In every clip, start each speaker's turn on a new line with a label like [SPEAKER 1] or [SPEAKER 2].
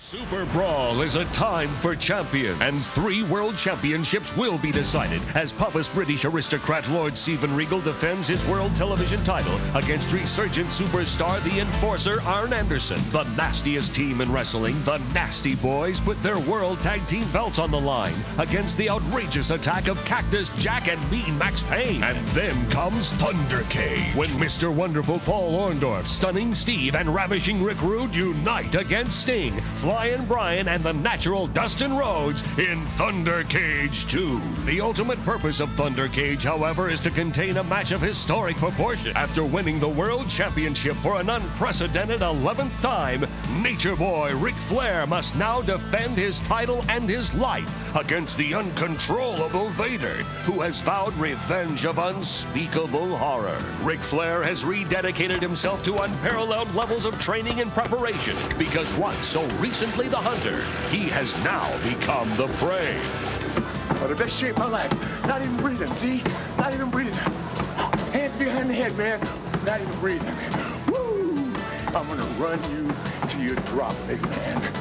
[SPEAKER 1] Super Brawl is a time for champions, and 3 world championships will be decided as pompous British aristocrat Lord Steven Regal defends his world television title against resurgent superstar the Enforcer Arn Anderson. The nastiest team in wrestling, the Nasty Boys, put their world tag team belts on the line against the outrageous attack of Cactus Jack and Mean Max Payne. And then comes Thunder Cage, when Mr. Wonderful Paul Orndorff, Stunning Steve, and Ravishing Rick Rude unite against Sting, Flying Brian, and the natural Dustin Rhodes in Thunder Cage 2. The ultimate purpose of Thunder Cage, however, is to contain a match of historic proportion. After winning the World Championship for an unprecedented 11th time, Nature Boy Ric Flair must now defend his title and his life against the uncontrollable Vader, who has vowed revenge of unspeakable horror. Ric Flair has rededicated himself to unparalleled levels of training and preparation, because once so recently the hunter, he has now become the prey.
[SPEAKER 2] Oh, the best shape of my life. Not even breathing, see? Not even breathing. Hands behind the head, man. Not even breathing. Woo! I'm gonna run you till you drop, big man.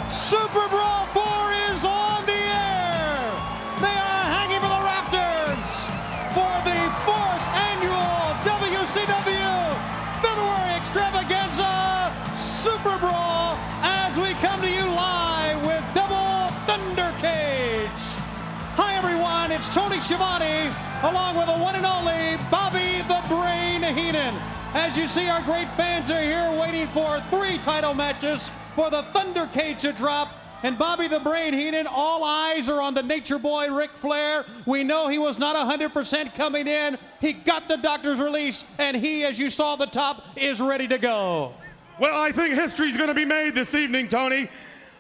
[SPEAKER 3] Super Brawl 4 is on the air. They are hanging from the rafters for the 4th annual WCW February Extravaganza Super Brawl as we come to you live with Double Thunder Cage. Hi everyone, it's Tony Schiavone along with the one and only Bobby the Brain Heenan. As you see, our great fans are here waiting for 3 title matches for the Thunder Cage to drop. And Bobby the Brain Heenan, all eyes are on the Nature Boy Ric Flair. We know he was not 100% coming in. He got the doctor's release, and he, as you saw at the top, is ready to go.
[SPEAKER 4] Well, I think history's going to be made this evening, Tony.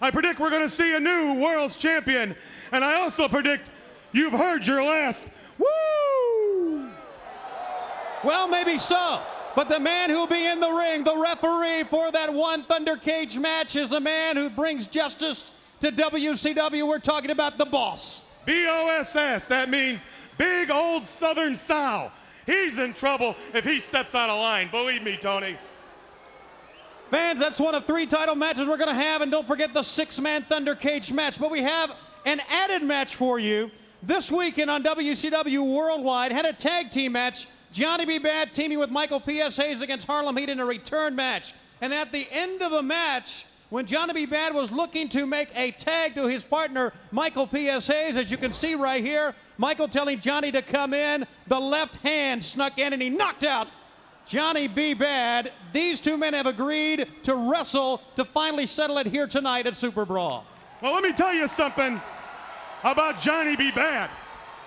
[SPEAKER 4] I predict we're going to see a new world's champion. And I also predict you've heard your last. Woo!
[SPEAKER 3] Well, maybe so. But the man who'll be in the ring, the referee for that one Thunder Cage match, is the man who brings justice to WCW. We're talking about the Boss.
[SPEAKER 4] B-O-S-S, that means Big Old Southern Sal. He's in trouble if he steps out of line, believe me, Tony.
[SPEAKER 3] Fans, that's one of 3 title matches we're going to have, and don't forget the 6-man Thunder Cage match. But we have an added match for you. This weekend on WCW Worldwide had a tag team match. Johnny B. Bad teaming with Michael P.S. Hayes against Harlem Heat in a return match. And at the end of the match, when Johnny B. Bad was looking to make a tag to his partner, Michael P.S. Hayes, as you can see right here, Michael telling Johnny to come in, the left hand snuck in and he knocked out Johnny B. Bad. These 2 men have agreed to wrestle to finally settle it here tonight at Super Brawl.
[SPEAKER 4] Well, let me tell you something about Johnny B. Bad.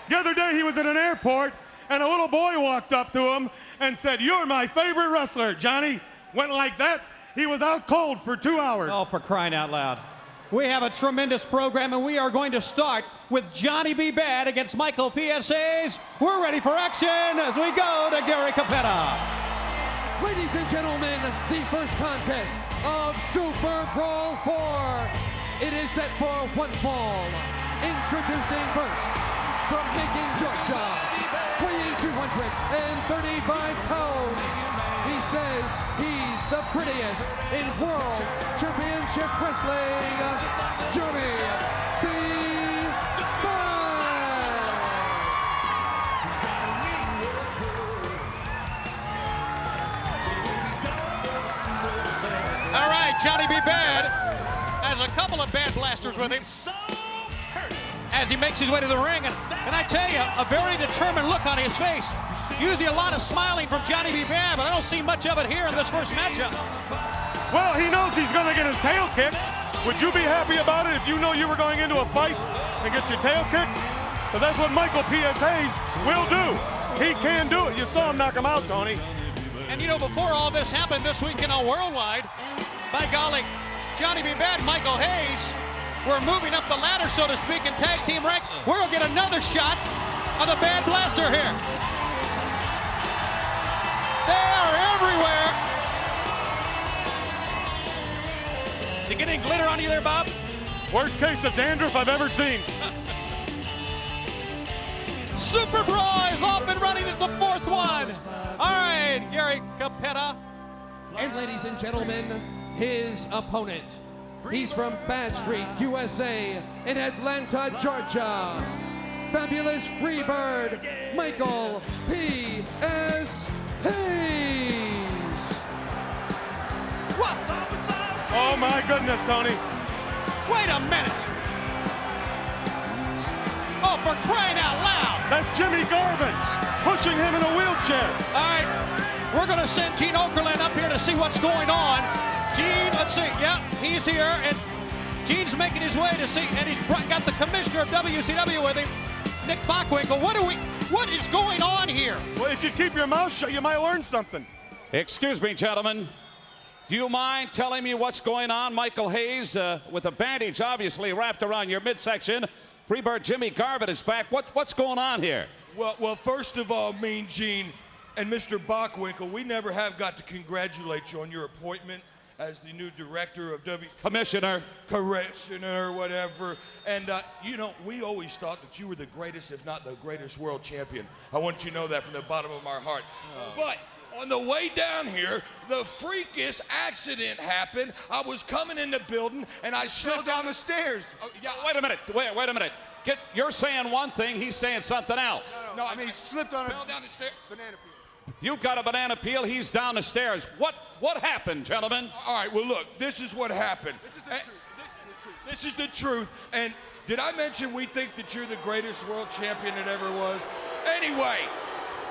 [SPEAKER 4] The other day he was at an airport and a little boy walked up to him and said, "You're my favorite wrestler." Johnny went like that. He was out cold for 2 hours.
[SPEAKER 3] Oh, for crying out loud. We have a tremendous program, and we are going to start with Johnny B. Bad against Michael P.S. Hayes. We're ready for action as we go to Gary Capetta.
[SPEAKER 5] Ladies and gentlemen, the first contest of Super Brawl 4. It is set for 1 fall. Introducing first, from Macon, Georgia, weighing 235 pounds. He says he's the prettiest in World Championship Wrestling, Johnny B. Bad.
[SPEAKER 3] All right, Johnny B. Bad has a couple of bad blasters with him as he makes his way to the ring. And I tell you, a very determined look on his face. Usually a lot of smiling from Johnny B. Bad, but I don't see much of it here in this first matchup.
[SPEAKER 4] Well, he knows he's going to get his tail kicked. Would you be happy about it if you know you were going into a fight and get your tail kicked? But that's what Michael P.S. Hayes will do. He can do it. You saw him knock him out, Tony.
[SPEAKER 6] And you know, before all this happened this weekend on Worldwide, by golly, Johnny B. Bad and Michael Hayes were moving up the ladder, so to speak, in tag team rank. We're going to get another shot of the Bad Blaster here. They are everywhere. Is he getting glitter on you there, Bob?
[SPEAKER 4] Worst case of dandruff I've ever seen.
[SPEAKER 6] Super Brawl is off and running. It's the fourth one. All right, Gary Capetta. And ladies and gentlemen, his opponent. He's from Bad Street, USA, in Atlanta, Georgia. Fabulous Freebird, Michael P.S. Hayes. What?
[SPEAKER 4] Oh my goodness, Tony.
[SPEAKER 6] Wait a minute. Oh, for crying out loud.
[SPEAKER 4] That's Jimmy Garvin pushing him in a wheelchair.
[SPEAKER 6] All right, we're going to send Gene Okerlund up here to see what's going on. Gene, let's see. Yep, he's here, and Gene's making his way to see, and he's got the commissioner of WCW with him, Nick Bockwinkel. What is going on here?
[SPEAKER 4] Well, if you keep your mouth shut, you might learn something.
[SPEAKER 7] Excuse me, gentlemen. Do you mind telling me what's going on? Michael Hayes, with a bandage obviously wrapped around your midsection. Freebird Jimmy Garvin is back. What's going on here?
[SPEAKER 8] Well, first of all, Mean Gene and Mr. Bockwinkel, we never have got to congratulate you on your appointment as the new director of
[SPEAKER 7] Commissioner,
[SPEAKER 8] whatever. And, you know, we always thought that you were the greatest, if not the greatest world champion. I want you to know that from the bottom of our heart. But on the way down here, the freakiest accident happened. I was coming in the building, and I slipped down the stairs.
[SPEAKER 7] Oh, yeah, wait a minute. Wait a minute. You're saying one thing, he's saying something else.
[SPEAKER 8] No, I mean, he slipped on fell down the stairs. Banana peel.
[SPEAKER 7] You've got a banana peel, he's down the stairs. What happened, gentlemen?
[SPEAKER 8] All right, well, look, this is what happened. This is the truth. And did I mention we think that you're the greatest world champion that ever was? Anyway,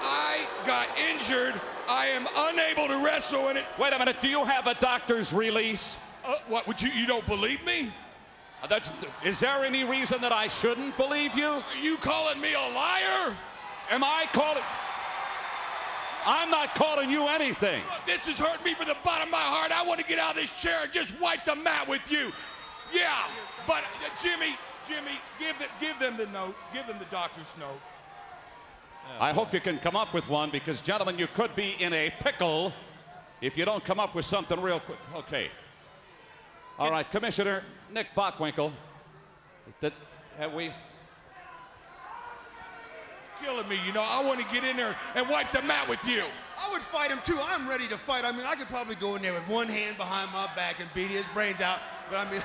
[SPEAKER 8] I got injured. I am unable to wrestle in it.
[SPEAKER 7] Wait a minute, do you have a doctor's release?
[SPEAKER 8] What, you don't believe me?
[SPEAKER 7] Is there any reason that I shouldn't believe you?
[SPEAKER 8] Are you calling me a liar?
[SPEAKER 7] Am I calling? I'm not calling you anything.
[SPEAKER 8] Look, this has hurt me from the bottom of my heart. I want to get out of this chair and just wipe the mat with you. Yeah, but Jimmy, give them the note. Give them the doctor's note.
[SPEAKER 7] I hope you can come up with one because, gentlemen, you could be in a pickle if you don't come up with something real quick. Okay. All right, Commissioner Nick Bockwinkel. Have we?
[SPEAKER 8] Killing me, you know. I want to get in there and wipe the mat with you.
[SPEAKER 9] I would fight him too. I'm ready to fight. I mean, I could probably go in there with one hand behind my back and beat his brains out. But I mean,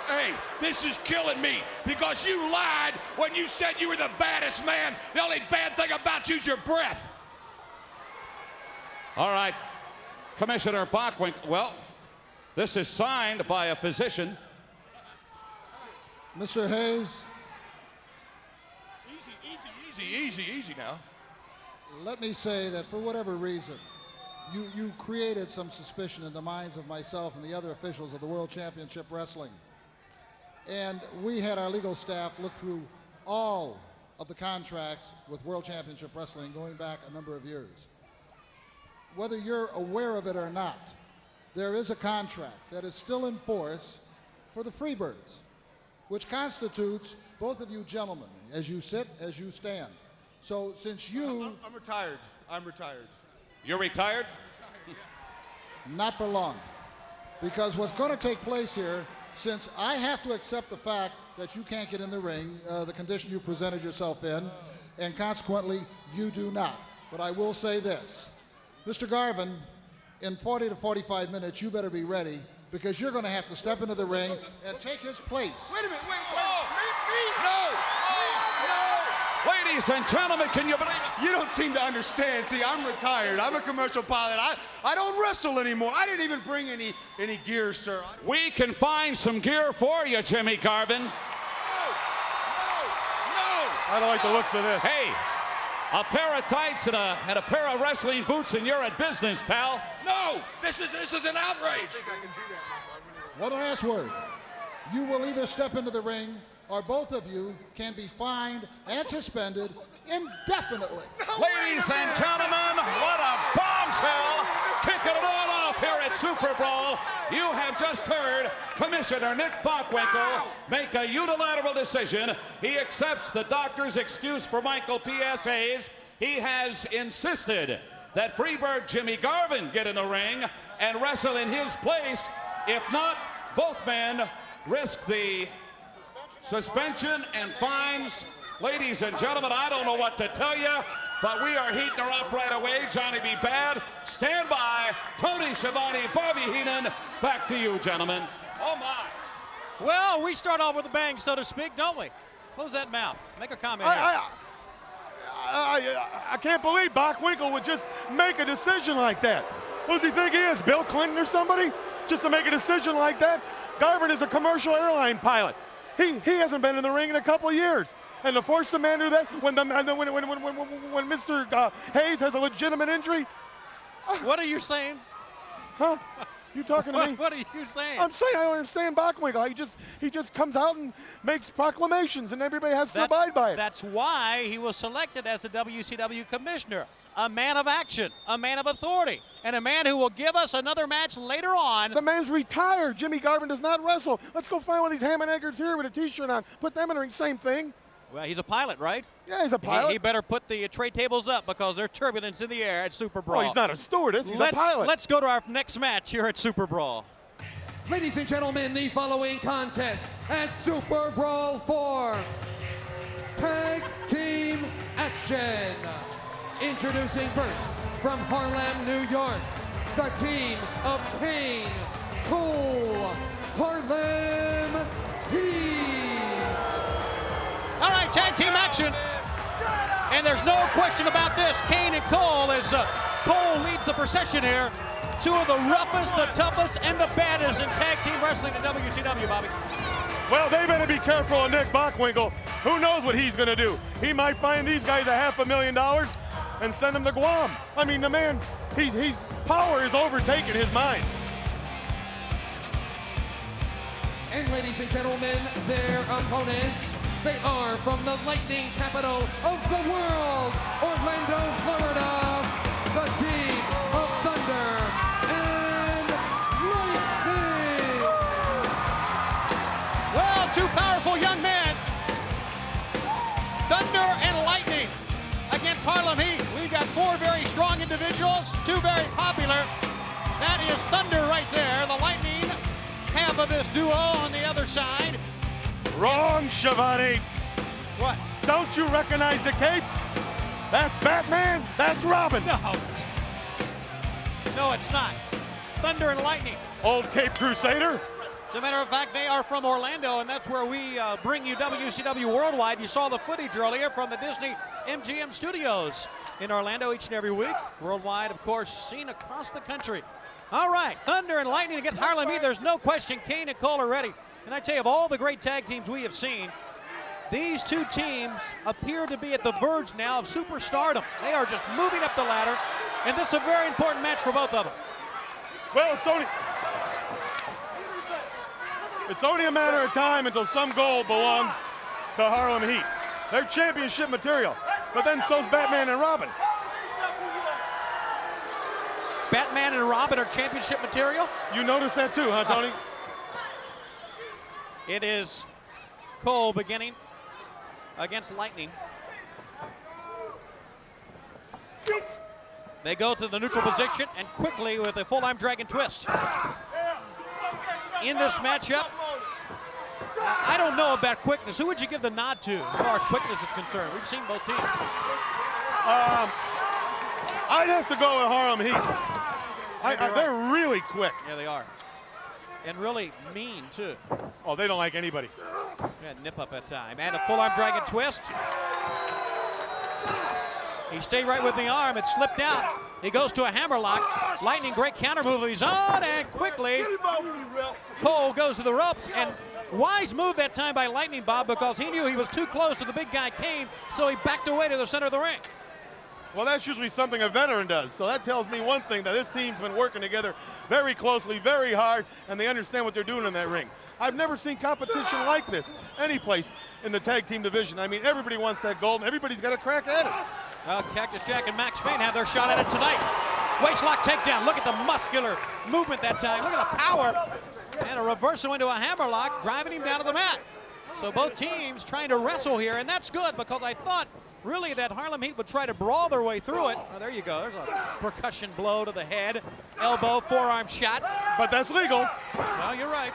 [SPEAKER 8] Hey, this is killing me because you lied when you said you were the baddest man. The only bad thing about you is your breath.
[SPEAKER 7] All right, Commissioner Bockwinkel. Well, this is signed by a physician.
[SPEAKER 10] Mr. Hayes.
[SPEAKER 8] Easy now.
[SPEAKER 10] Let me say that for whatever reason, you created some suspicion in the minds of myself and the other officials of the World Championship Wrestling. And we had our legal staff look through all of the contracts with World Championship Wrestling going back a number of years. Whether you're aware of it or not, there is a contract that is still in force for the Freebirds, which constitutes both of you gentlemen, as you sit, as you stand. So since you...
[SPEAKER 9] I'm retired. I'm retired.
[SPEAKER 7] You're retired?
[SPEAKER 10] Not for long. Because what's going to take place here, since I have to accept the fact that you can't get in the ring, the condition you presented yourself in, and consequently, you do not. But I will say this. Mr. Garvin, in 40 to 45 minutes, you better be ready, because you're going to have to step into the ring and take his place.
[SPEAKER 9] Wait a minute. Wait.
[SPEAKER 8] No!
[SPEAKER 7] Ladies and gentlemen, can you believe it?
[SPEAKER 9] You don't seem to understand. See, I'm retired. I'm a commercial pilot. I don't wrestle anymore. I didn't even bring any gear, sir.
[SPEAKER 7] We can find some gear for you, Jimmy Garvin.
[SPEAKER 8] No!
[SPEAKER 4] I don't like the looks of this.
[SPEAKER 7] Hey, a pair of tights and a pair of wrestling boots, and you're at business, pal.
[SPEAKER 8] No! This is an outrage.
[SPEAKER 10] One last word. you will either step into the ring or both of you can be fined and suspended indefinitely.
[SPEAKER 7] Ladies and gentlemen, what a bombshell! Kicking it all off here at Super Brawl. You have just heard Commissioner Nick Bockwinkel make a unilateral decision. He accepts the doctor's excuse for Michael P.S. Hayes. He has insisted that Freebird Jimmy Garvin get in the ring and wrestle in his place. If not, both men risk the suspension and fines. Ladies and gentlemen, I don't know what to tell you, but we are heating her up right away. Johnny B. Bad, stand by. Tony Schiavone, Bobby Heenan, back to you, gentlemen. Oh, my.
[SPEAKER 6] Well, we start off with a bang, so to speak, don't we? Close that mouth. Make a comment here.
[SPEAKER 4] I can't believe Bockwinkel would just make a decision like that. What does he think he is, Bill Clinton or somebody? Just to make a decision like that? Garvin is a commercial airline pilot. He hasn't been in the ring in a couple of years. And to force the man to do that when Mr. Hayes has a legitimate injury?
[SPEAKER 6] What are you saying?
[SPEAKER 4] Huh? You talking to me?
[SPEAKER 6] What are you saying?
[SPEAKER 4] I'm saying I don't understand Bockwinkel. He just comes out and makes proclamations, and everybody has to abide by it.
[SPEAKER 6] That's why he was selected as the WCW commissioner. A man of action, a man of authority, and a man who will give us another match later on.
[SPEAKER 4] The man's retired. Jimmy Garvin does not wrestle. Let's go find one of these ham and eggers here with a T-shirt on. Put them in the ring. Same thing.
[SPEAKER 6] Well, he's a pilot, right?
[SPEAKER 4] Yeah, he's a pilot.
[SPEAKER 6] He better put the tray tables up because there's turbulence in the air at Super Brawl.
[SPEAKER 4] Oh, he's not a stewardess. He's a pilot.
[SPEAKER 6] Let's go to our next match here at Super Brawl.
[SPEAKER 5] Ladies and gentlemen, the following contest at Super Brawl 4. Tag Team Action. Introducing first, from Harlem, New York, the team of Kane, Cole, Harlem Heat.
[SPEAKER 6] All right, tag team action. And there's no question about this. Kane and Cole, as Cole leads the procession here. Two of the roughest, the toughest, and the baddest in tag team wrestling in WCW, Bobby.
[SPEAKER 4] Well, they better be careful of Nick Bockwinkel. Who knows what he's going to do? He might find these guys $500,000 and send them to Guam. I mean, the man, he's power is overtaking his mind.
[SPEAKER 5] And ladies and gentlemen, their opponents, they are from the lightning capital of the world, Orlando, Florida, the team of Thunder and Lightning.
[SPEAKER 6] Well, two powerful young men, Thunder and Lightning, against Harlem Heat. We've got four very strong individuals, two very popular. That is Thunder right there, the Lightning, half of this duo on the other side.
[SPEAKER 4] Wrong, Schiavone.
[SPEAKER 6] What?
[SPEAKER 4] Don't you recognize the capes? That's Batman, that's Robin.
[SPEAKER 6] No, it's not. Thunder and Lightning.
[SPEAKER 4] Old Cape Crusader.
[SPEAKER 6] As a matter of fact, they are from Orlando, and that's where we bring you WCW Worldwide. You saw the footage earlier from the Disney MGM studios in Orlando each and every week. Worldwide, of course, seen across the country. All right, Thunder and Lightning against Harlem Heat. There's no question Kane and Cole are ready. And I tell you, of all the great tag teams we have seen, these two teams appear to be at the verge now of superstardom. They are just moving up the ladder, and this is a very important match for both of them.
[SPEAKER 4] Well, it's only a matter of time until some gold belongs to Harlem Heat. They're championship material, but then so's Batman and Robin.
[SPEAKER 6] Batman and Robin are championship material?
[SPEAKER 4] You noticed that too, huh, Tony?
[SPEAKER 6] It is Cole beginning against Lightning. They go to the neutral position and quickly with a full-arm dragon twist. In this matchup, I don't know about quickness. Who would you give the nod to as far as quickness is concerned? We've seen both teams.
[SPEAKER 4] I'd have to go with Harlem Heat. They're really quick.
[SPEAKER 6] Yeah, they are. And really mean, too.
[SPEAKER 4] Oh, they don't like anybody.
[SPEAKER 6] Yeah, nip up that time. And a full-arm dragon twist. He stayed right with the arm. It slipped out. He goes to a hammerlock. Lightning, great counter move of his own, and quickly Cole goes to the ropes. And wise move that time by Lightning, Bob, because he knew he was too close to the big guy Kane, so he backed away to the center of the ring.
[SPEAKER 4] Well, that's usually something a veteran does. So that tells me one thing, that this team's been working together very closely, very hard, and they understand what they're doing in that ring. I've never seen competition like this any place in the tag team division. I mean, everybody wants that gold, and everybody's got a crack at it.
[SPEAKER 6] Well, Cactus Jack and Max Payne have their shot at it tonight. Waistlock takedown. Look at the muscular movement that time. Look at the power. And a reversal into a hammerlock, driving him down to the mat. So both teams trying to wrestle here, and that's good because I thought really that Harlem Heat would try to brawl their way through it. Oh, there you go. There's a percussion blow to the head. Elbow, forearm shot.
[SPEAKER 4] But that's legal.
[SPEAKER 6] Well, you're right.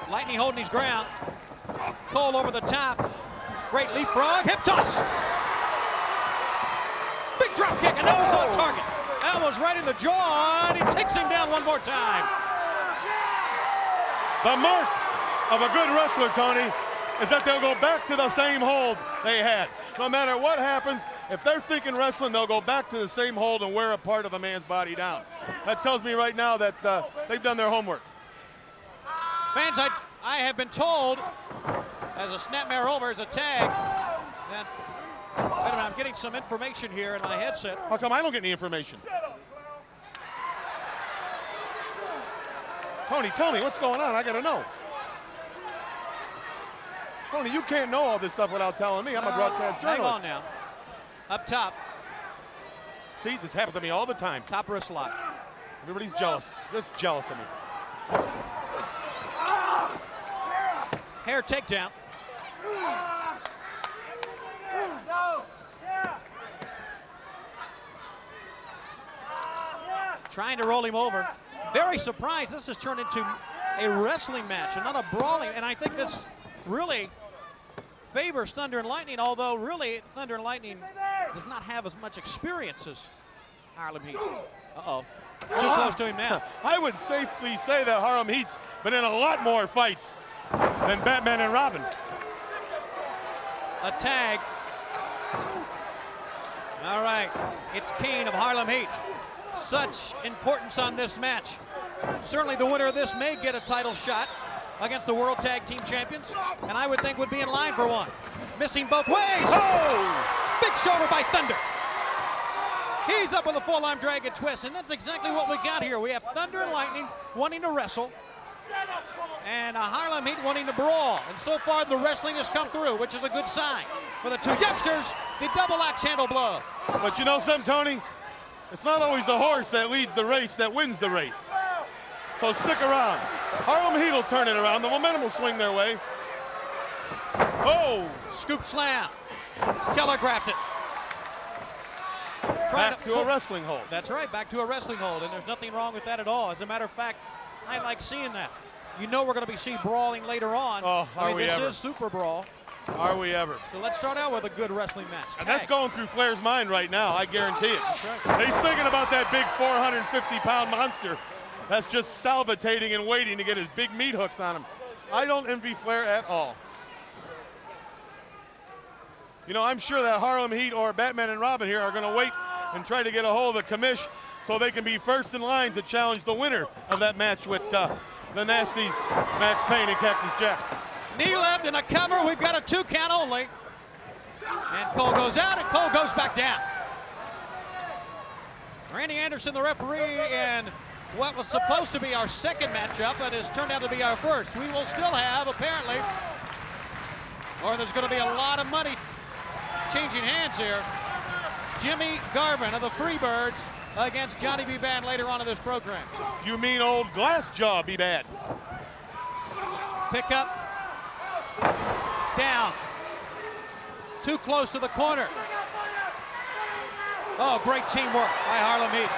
[SPEAKER 6] Lightning holding his ground. Cole over the top. Great leapfrog. Hip toss. Big drop kick, and that was on target. That was right in the jaw, and he takes him down one more time.
[SPEAKER 4] The mark of a good wrestler, Tony, is that they'll go back to the same hold they had. No matter what happens, if they're thinking wrestling, they'll go back to the same hold and wear a part of a man's body down. That tells me right now that they've done their homework.
[SPEAKER 6] Fans, I have been told, as a snapmare over as a tag, that, wait a minute, I'm getting some information here in my headset.
[SPEAKER 4] How come I don't get any information? Tony, tell me what's going on. I gotta know. Tony, you can't know all this stuff without telling me. I'm a broadcast journalist.
[SPEAKER 6] Hang on now. Up top.
[SPEAKER 4] See, this happens to me all the time.
[SPEAKER 6] Top wrist lock.
[SPEAKER 4] Everybody's jealous. Just jealous of me.
[SPEAKER 6] Hair takedown. Trying to roll him over. Very surprised this has turned into a wrestling match and not a brawling. And I think this really favors Thunder and Lightning, although really Thunder and Lightning does not have as much experience as Harlem Heat. Uh-oh. Too close to him now.
[SPEAKER 4] I would safely say that Harlem Heat's been in a lot more fights than Batman and Robin.
[SPEAKER 6] A tag. All right, it's Kane of Harlem Heat. Such importance on this match. Certainly the winner of this may get a title shot against the World Tag Team Champions, and I would think would be in line for one. Missing both ways. Oh! Big shoulder by Thunder. He's up with a full arm drag and twist, and that's exactly what we got here. We have Thunder and Lightning wanting to wrestle, and a Harlem Heat wanting to brawl. And so far the wrestling has come through, which is a good sign. For the two youngsters, the double axe handle blow.
[SPEAKER 4] But you know something, Tony? It's not always the horse that leads the race that wins the race. So stick around. Harlem Heat will turn it around. The momentum will swing their way. Oh!
[SPEAKER 6] Scoop slam. Telegraphed it.
[SPEAKER 4] Back to a wrestling hold.
[SPEAKER 6] That's right, back to a wrestling hold, and there's nothing wrong with that at all. As a matter of fact, I like seeing that. You know we're going to be seeing brawling later on.
[SPEAKER 4] Oh,
[SPEAKER 6] I mean,
[SPEAKER 4] we
[SPEAKER 6] this
[SPEAKER 4] ever.
[SPEAKER 6] is Super Brawl.
[SPEAKER 4] Are we ever?
[SPEAKER 6] So let's start out with a good wrestling match.
[SPEAKER 4] And that's going through Flair's mind right now, I guarantee it.
[SPEAKER 6] That's right.
[SPEAKER 4] He's thinking about that big 450-pound monster that's just salivating and waiting to get his big meat hooks on him. I don't envy Flair at all. You know, I'm sure that Harlem Heat or Batman and Robin here are going to wait and try to get a hold of the commish so they can be first in line to challenge the winner of that match with the Nasties, Max Payne and Cactus Jack.
[SPEAKER 6] Knee left and a cover. We've got a 2 count only. And Cole goes out and Cole goes back down. Randy Anderson, the referee, and what was supposed to be our second matchup, but has turned out to be our first. We will still have, apparently, or there's going to be a lot of money changing hands here. Jimmy Garvin of the Freebirds against Johnny B. Bad later on in this program.
[SPEAKER 4] You mean old Glassjaw be bad?
[SPEAKER 6] Pick up. Down. Too close to the corner. Oh, great teamwork by Harlem Heat.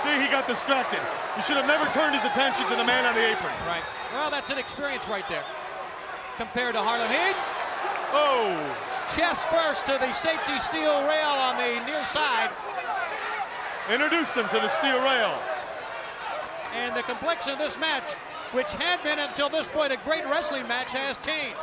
[SPEAKER 4] See, he got distracted. He should have never turned his attention to the man on the apron.
[SPEAKER 6] Right. Well, that's an experience right there. Compared to Harlem Heat.
[SPEAKER 4] Oh.
[SPEAKER 6] Chest first to the safety steel rail on the near side.
[SPEAKER 4] Introduced him to the steel rail.
[SPEAKER 6] And the complexion of this match, which had been until this point a great wrestling match, has changed.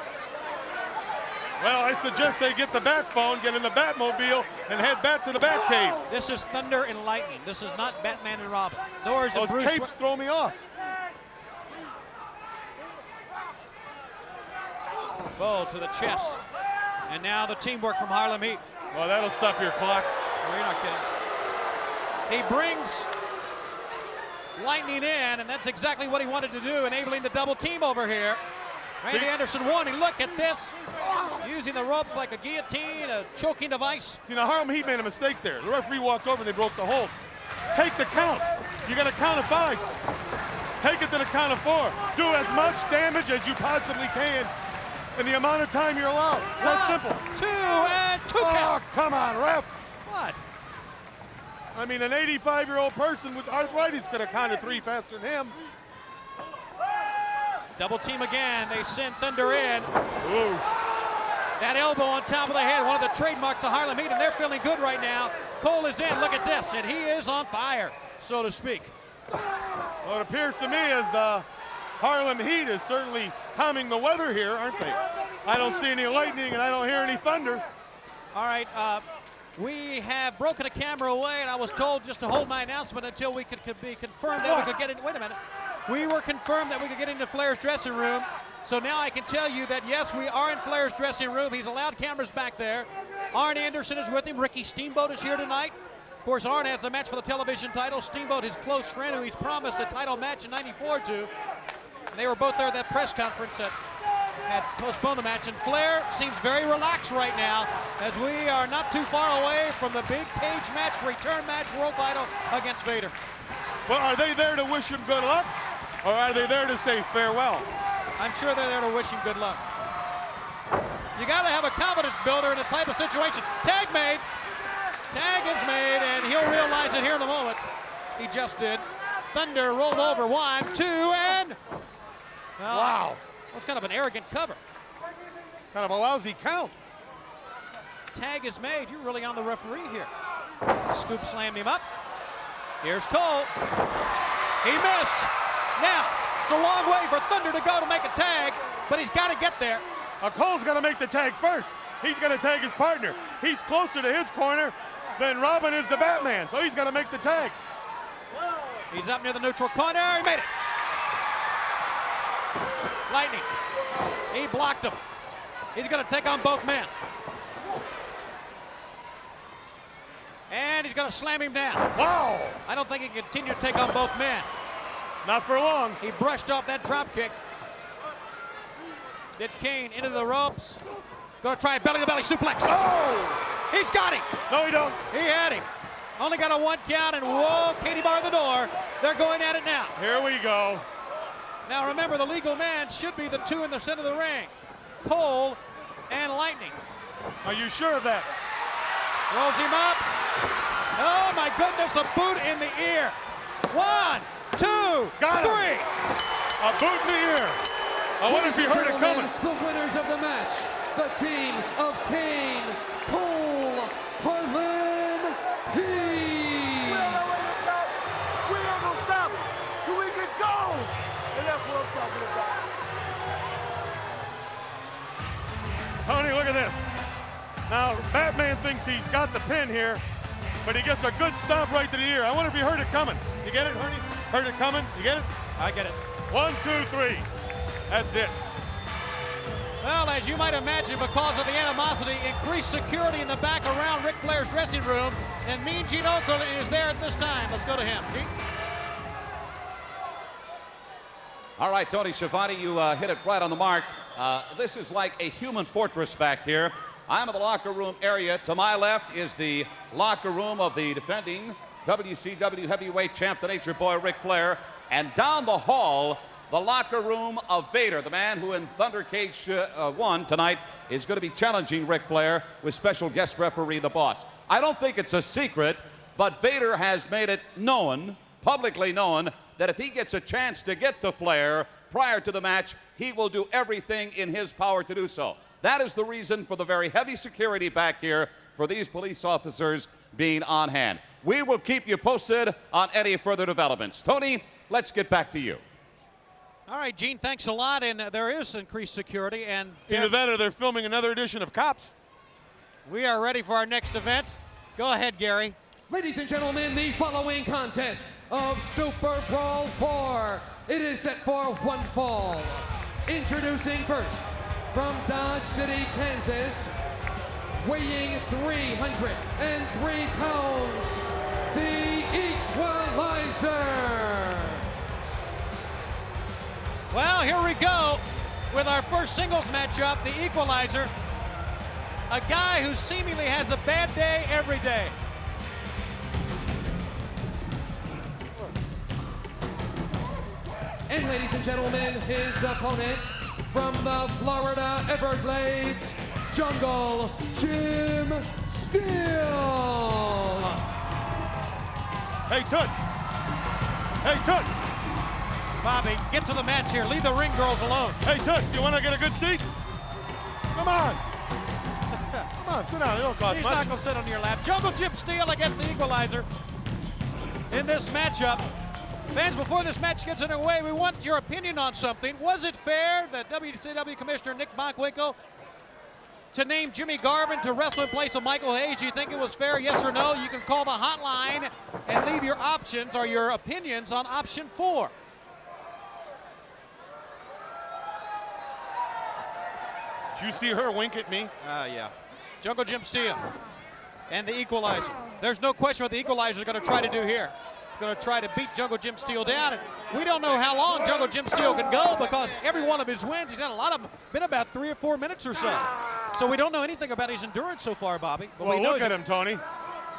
[SPEAKER 4] Well, I suggest they get the bat phone, get in the Batmobile, and head back to the Batcave.
[SPEAKER 6] This is Thunder and Lightning. This is not Batman and Robin. Nor is it
[SPEAKER 4] Those
[SPEAKER 6] Bruce.
[SPEAKER 4] capes throw me off.
[SPEAKER 6] Bow to the chest. And now the teamwork from Harlem Heat.
[SPEAKER 4] Well, that'll stop your clock.
[SPEAKER 6] Oh, you're not kidding. He brings Lightning in, and that's exactly what he wanted to do, enabling the double team over here. Randy Anderson warning, look at this. Using the ropes like a guillotine, a choking device.
[SPEAKER 4] See, now Harlem Heat made a mistake there. The referee walked over and they broke the hold. Take the count. You got to count of 5. Take it to the count of 4. Do as much damage as you possibly can in the amount of time you're allowed. It's that simple.
[SPEAKER 6] 2 and 2 count.
[SPEAKER 4] Oh, come on, ref.
[SPEAKER 6] What?
[SPEAKER 4] I mean, an 85-year-old person with arthritis could have counted 3 faster than him.
[SPEAKER 6] Double team again. They send Thunder in.
[SPEAKER 4] Ooh.
[SPEAKER 6] That elbow on top of the head, one of the trademarks of Harlem Heat, and they're feeling good right now. Cole is in. Look at this, and he is on fire, so to speak.
[SPEAKER 4] Well, it appears to me as the Harlem Heat is certainly calming the weather here, aren't they? I don't see any lightning, and I don't hear any thunder.
[SPEAKER 6] All right, we have broken a camera away, and I was told just to hold my announcement until we could be confirmed that we could get in. Wait a minute. We were confirmed that we could get into Flair's dressing room. So now I can tell you that, yes, we are in Flair's dressing room. He's allowed cameras back there. Arn Anderson is with him. Ricky Steamboat is here tonight. Of course, Arn has a match for the television title. Steamboat, his close friend, who he's promised a title match in '94 to. And they were both there at that press conference that had postponed the match. And Flair seems very relaxed right now as we are not too far away from the big cage match, return match, world title against Vader.
[SPEAKER 4] Well, are they there to wish him good luck, or are they there to say farewell?
[SPEAKER 6] I'm sure they're there to wish him good luck. You got to have a confidence builder in a type of situation. Tag made. Tag is made, and he'll realize it here in a moment. He just did. Thunder rolled over. 1, 2, and... Well,
[SPEAKER 4] wow.
[SPEAKER 6] That's kind of an arrogant cover.
[SPEAKER 4] Kind of a lousy count.
[SPEAKER 6] Tag is made. You're really on the referee here. Scoop slammed him up. Here's Cole. He missed. Now, it's a long way for Thunder to go to make a tag, but he's got to get there.
[SPEAKER 4] Cole's got to make the tag first. He's going to tag his partner. He's closer to his corner than Robin is to Batman, so he's got to make the tag.
[SPEAKER 6] He's up near the neutral corner. He made it. Lightning. He blocked him. He's going to take on both men. And he's going to slam him down.
[SPEAKER 4] Wow.
[SPEAKER 6] I don't think he can continue to take on both men.
[SPEAKER 4] Not for long.
[SPEAKER 6] He brushed off that drop kick. Did Kane into the ropes. Going to try a belly-to-belly suplex.
[SPEAKER 4] Oh!
[SPEAKER 6] He's got him.
[SPEAKER 4] No, he don't.
[SPEAKER 6] He had him. Only got a 1 count, and whoa, Katie barred the door. They're going at it now.
[SPEAKER 4] Here we go.
[SPEAKER 6] Now remember, the legal man should be the 2 in the center of the ring. Cole and Lightning.
[SPEAKER 4] Are you sure of that?
[SPEAKER 6] Rolls him up. Oh my goodness, a boot in the ear. 1, 2,
[SPEAKER 4] got
[SPEAKER 6] 3.
[SPEAKER 4] Him. A boot in the ear. I wonder if you heard it coming.
[SPEAKER 5] The winners of the match, the team of Kane, Cole, Harlem Heat.
[SPEAKER 2] We ain't gonna stop it. Till we get going. And that's what I'm talking about.
[SPEAKER 4] Tony, look at this. Now, Batman thinks he's got the pin here, but he gets a good stomp right to the ear. I wonder if you heard it coming. You get it, Ernie? Heard it coming? You get it?
[SPEAKER 6] I get it.
[SPEAKER 4] 1, 2, 3. That's it.
[SPEAKER 6] Well, as you might imagine, because of the animosity, increased security in the back around Ric Flair's dressing room, and Mean Gene Okerlund is there at this time. Let's go to him. Gene?
[SPEAKER 7] All right, Tony Schiavone, you hit it right on the mark. This is like a human fortress back here. I'm in the locker room area. To my left is the locker room of the defending WCW heavyweight champ, the Nature Boy, Ric Flair. And down the hall, the locker room of Vader, the man who in Thunder Cage 1 tonight is going to be challenging Ric Flair with special guest referee The Boss. I don't think it's a secret, but Vader has made it known, publicly known, that if he gets a chance to get to Flair prior to the match, he will do everything in his power to do so. That is the reason for the very heavy security back here for these police officers being on hand. We will keep you posted on any further developments. Tony, let's get back to you.
[SPEAKER 6] All right, Gene, thanks a lot. And there is increased security. And
[SPEAKER 4] Either that or they're filming another edition of Cops.
[SPEAKER 6] We are ready for our next event. Go ahead, Gary.
[SPEAKER 5] Ladies and gentlemen, the following contest of Super Brawl 4. It is set for 1 fall. Introducing first, from Dodge City, Kansas, weighing 303 pounds, the Equalizer.
[SPEAKER 6] Well, here we go with our first singles matchup, the Equalizer. A guy who seemingly has a bad day every day.
[SPEAKER 5] And ladies and gentlemen, his opponent from the Florida Everglades, Jungle Jim Steele.
[SPEAKER 4] Hey, Toots. Hey, Toots.
[SPEAKER 6] Bobby, get to the match here. Leave the ring girls alone.
[SPEAKER 4] Hey, Toots, you want to get a good seat? Come on. Come on, sit down. It don't cost
[SPEAKER 6] He's
[SPEAKER 4] much.
[SPEAKER 6] not going to sit on your lap. Jungle Jim Steele against the Equalizer in this matchup. Fans, before this match gets underway, we want your opinion on something. Was it fair that WCW Commissioner Nick Bockwinkel to name Jimmy Garvin to wrestle in place of Michael Hayes? Do you think it was fair, yes or no? You can call the hotline and leave your options or your opinions on option 4.
[SPEAKER 4] Did you see her wink at me?
[SPEAKER 6] Yeah. Jungle Jim Steele and the Equalizer. There's no question what the Equalizer is going to try to do here. He's going to try to beat Jungle Jim Steele down. And we don't know how long Jungle Jim Steele can go because every one of his wins, he's had a lot of them, been about 3 or 4 minutes or so. So we don't know anything about his endurance so far, Bobby. But
[SPEAKER 4] Well,
[SPEAKER 6] we know
[SPEAKER 4] look at him, Tony.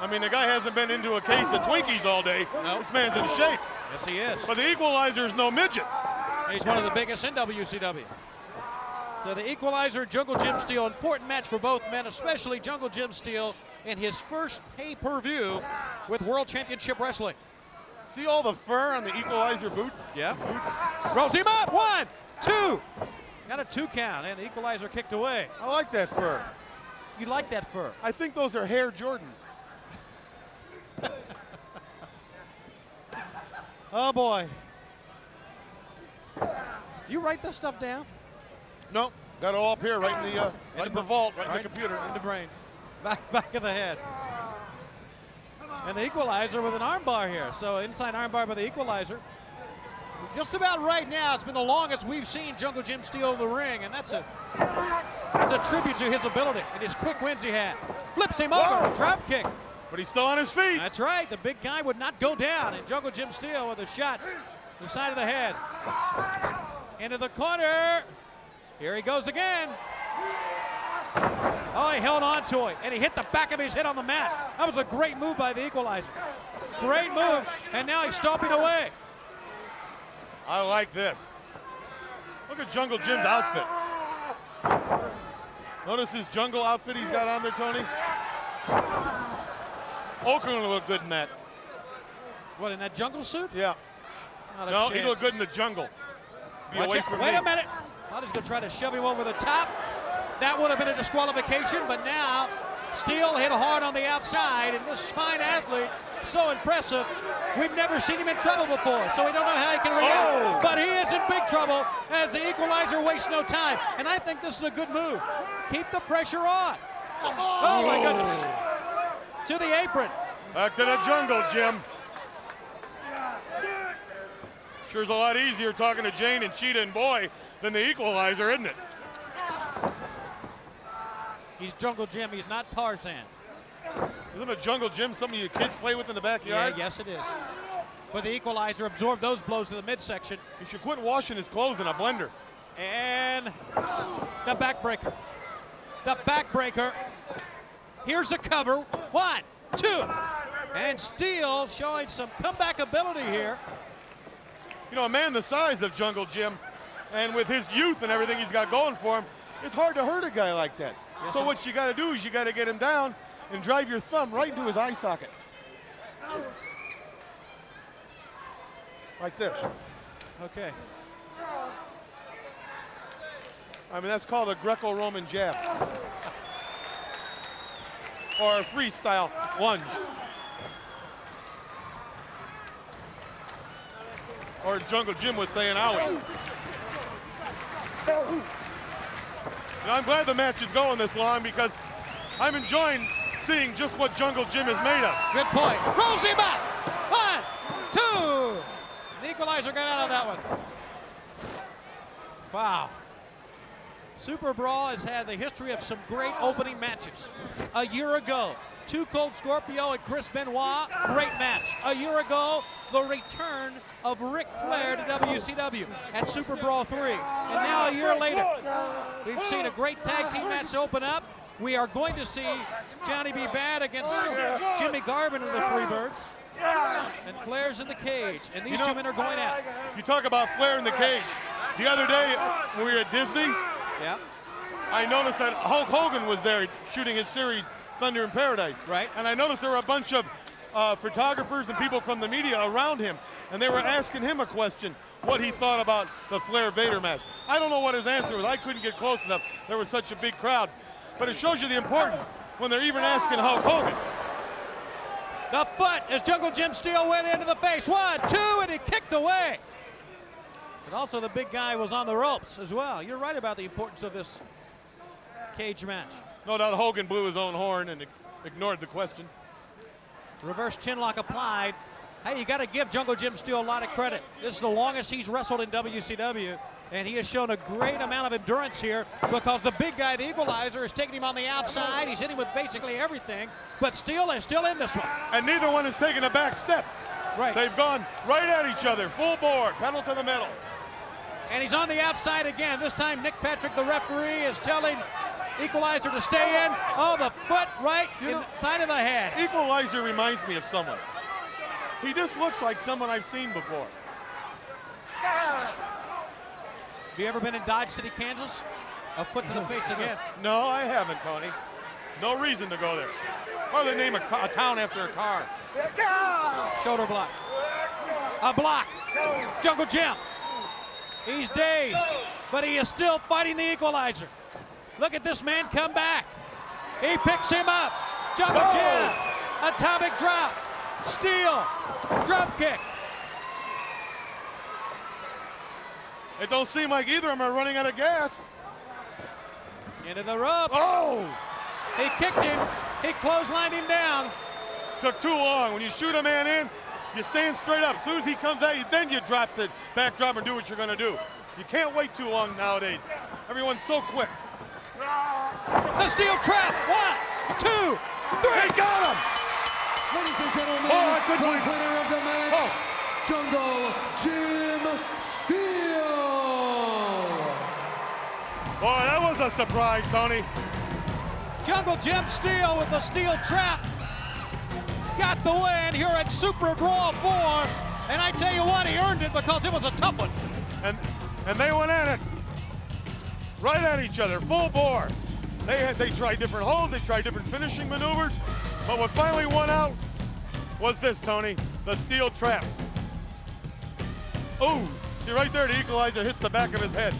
[SPEAKER 4] I mean, the guy hasn't been into a case of Twinkies all day.
[SPEAKER 6] No.
[SPEAKER 4] This man's in shape.
[SPEAKER 6] Yes, he is.
[SPEAKER 4] But the Equalizer's no midget.
[SPEAKER 6] He's one of the biggest in WCW. So the Equalizer, Jungle Jim Steele, important match for both men, especially Jungle Jim Steele in his first pay-per-view with World Championship Wrestling.
[SPEAKER 4] See all the fur on the Equalizer boots?
[SPEAKER 6] Yeah. Rolls him up. 1, 2. Got a 2 count, and the Equalizer kicked away.
[SPEAKER 4] I like that fur.
[SPEAKER 6] You like that fur?
[SPEAKER 4] I think those are Hair Jordans.
[SPEAKER 6] Oh, boy. You write this stuff down?
[SPEAKER 4] No, got it all up here, right in the vault, right in the computer.
[SPEAKER 6] In the brain. Back of the head. And the Equalizer with an armbar here. So inside armbar by the Equalizer. Just about right now, it's been the longest we've seen Jungle Jim Steele in the ring, and that's a tribute to his ability and his quick wins he had. Flips him over, drop kick.
[SPEAKER 4] But he's still on his feet.
[SPEAKER 6] That's right, the big guy would not go down, and Jungle Jim Steele with a shot to the side of the head. Into the corner. Here he goes again. Oh, he held on to it, and he hit the back of his head on the mat. That was a great move by the Equalizer. Great move, and now he's stomping away.
[SPEAKER 4] I like this. Look at Jungle Jim's outfit. Notice his jungle outfit he's got on there, Tony? Oakland will look good in that.
[SPEAKER 6] What, in that jungle suit?
[SPEAKER 4] Yeah.
[SPEAKER 6] Not a
[SPEAKER 4] No,
[SPEAKER 6] chance.
[SPEAKER 4] he'd look good in the jungle. Be
[SPEAKER 6] Watch
[SPEAKER 4] away
[SPEAKER 6] it.
[SPEAKER 4] from
[SPEAKER 6] Wait
[SPEAKER 4] me.
[SPEAKER 6] a minute. Thought he's going to try to shove him over the top. That would have been a disqualification, but now Steele hit hard on the outside, and this fine athlete, so impressive. We've never seen him in trouble before, so we don't know how he can react.
[SPEAKER 4] Oh.
[SPEAKER 6] But he is in big trouble as the Equalizer wastes no time, and I think this is a good move. Keep the pressure on. Oh, my goodness. To the apron.
[SPEAKER 4] Back to the jungle, Jim. Sure's a lot easier talking to Jane and Cheetah and Boy than the Equalizer, isn't it?
[SPEAKER 6] He's Jungle Jim. He's not Tarzan.
[SPEAKER 4] Isn't a jungle gym something you kids play with in the backyard?
[SPEAKER 6] Yeah, yes, it is. But the Equalizer absorbed those blows to the midsection.
[SPEAKER 4] He should quit washing his clothes in a blender.
[SPEAKER 6] And the backbreaker. The backbreaker. Here's the cover. 1, 2. And Steele showing some comeback ability here.
[SPEAKER 4] You know, a man the size of Jungle Jim, and with his youth and everything he's got going for him, it's hard to hurt a guy like that.
[SPEAKER 6] Yes,
[SPEAKER 4] So what you got to do is you got to get him down and drive your thumb right into his eye socket. Like this.
[SPEAKER 6] Okay.
[SPEAKER 4] I mean, that's called a Greco-Roman jab. Or a freestyle lunge. Or Jungle Jim would say an owie. And I'm glad the match is going this long because I'm enjoying seeing just what Jungle Jim is made of.
[SPEAKER 6] Good point. Rolls him up. 1, 2. The Equalizer got out of that one. Wow. Super Brawl has had the history of some great opening matches. A year ago, Too Cold Scorpio and Chris Benoit, great match. A year ago, the return of Ric Flair to WCW at Super Brawl 3. And now a year later, we've seen a great tag team match open up. We are going to see Johnny B. Bad against Jimmy Garvin of the Freebirds. And Flair's in the cage, and these two men are going at it.
[SPEAKER 4] You talk about Flair in the cage. The other day, when we were at Disney,
[SPEAKER 6] Yeah.
[SPEAKER 4] I noticed that Hulk Hogan was there shooting his series Thunder in Paradise.
[SPEAKER 6] Right.
[SPEAKER 4] And I noticed there were a bunch of photographers and people from the media around him, and they were asking him a question, what he thought about the Flair-Vader match. I don't know what his answer was. I couldn't get close enough. There was such a big crowd. But it shows you the importance when they're even asking Hulk Hogan.
[SPEAKER 6] The foot as Jungle Jim Steele went into the face. 1, 2, and he kicked away. But also the big guy was on the ropes as well. You're right about the importance of this cage match.
[SPEAKER 4] No doubt Hogan blew his own horn and ignored the question.
[SPEAKER 6] Reverse chinlock applied. Hey, you got to give Jungle Jim Steele a lot of credit. This is the longest he's wrestled in WCW, and he has shown a great amount of endurance here because the big guy, the Equalizer, is taking him on the outside. He's hitting with basically everything, but Steele is still in this one.
[SPEAKER 4] And neither one has taken a back step.
[SPEAKER 6] Right.
[SPEAKER 4] They've gone right at each other, full bore, pedal to the metal.
[SPEAKER 6] And he's on the outside again. This time Nick Patrick, the referee, is telling Equalizer to stay in. Oh, the foot right in the side of the head.
[SPEAKER 4] Equalizer reminds me of someone. He just looks like someone I've seen before.
[SPEAKER 6] Have you ever been in Dodge City, Kansas? A foot to the face again.
[SPEAKER 4] No, I haven't, Tony. No reason to go there. Or they name a town after a car.
[SPEAKER 6] Shoulder block. A block. Jungle Jim. He's dazed, but he is still fighting the Equalizer. Look at this man come back. He picks him up. Jungle Jim. Atomic drop. Steele. Drop kick.
[SPEAKER 4] It don't seem like either of them are running out of gas.
[SPEAKER 6] Into the ropes.
[SPEAKER 4] Oh!
[SPEAKER 6] He kicked him. He clotheslined him down.
[SPEAKER 4] Took too long. When you shoot a man in, you stand straight up. As soon as he comes at you, then you drop the back drop and do what you're going to do. You can't wait too long nowadays. Everyone's so quick.
[SPEAKER 6] The steel trap. 1, 2, 3.
[SPEAKER 4] They got him!
[SPEAKER 5] Ladies and gentlemen,
[SPEAKER 4] Oh, I couldn't
[SPEAKER 5] the
[SPEAKER 4] believe it.
[SPEAKER 5] winner of the match,
[SPEAKER 4] Oh.
[SPEAKER 5] Jungle Jim Steele.
[SPEAKER 4] Boy, that was a surprise, Tony.
[SPEAKER 6] Jungle Jim Steele with the steel trap. Got the win here at Super Brawl 4. And I tell you what, he earned it because it was a tough one.
[SPEAKER 4] And they went at it. Right at each other, full bore. They tried different holds, they tried different finishing maneuvers, but what finally won out was this, Tony, the steel trap. Oh, see right there, the Equalizer hits the back of his head.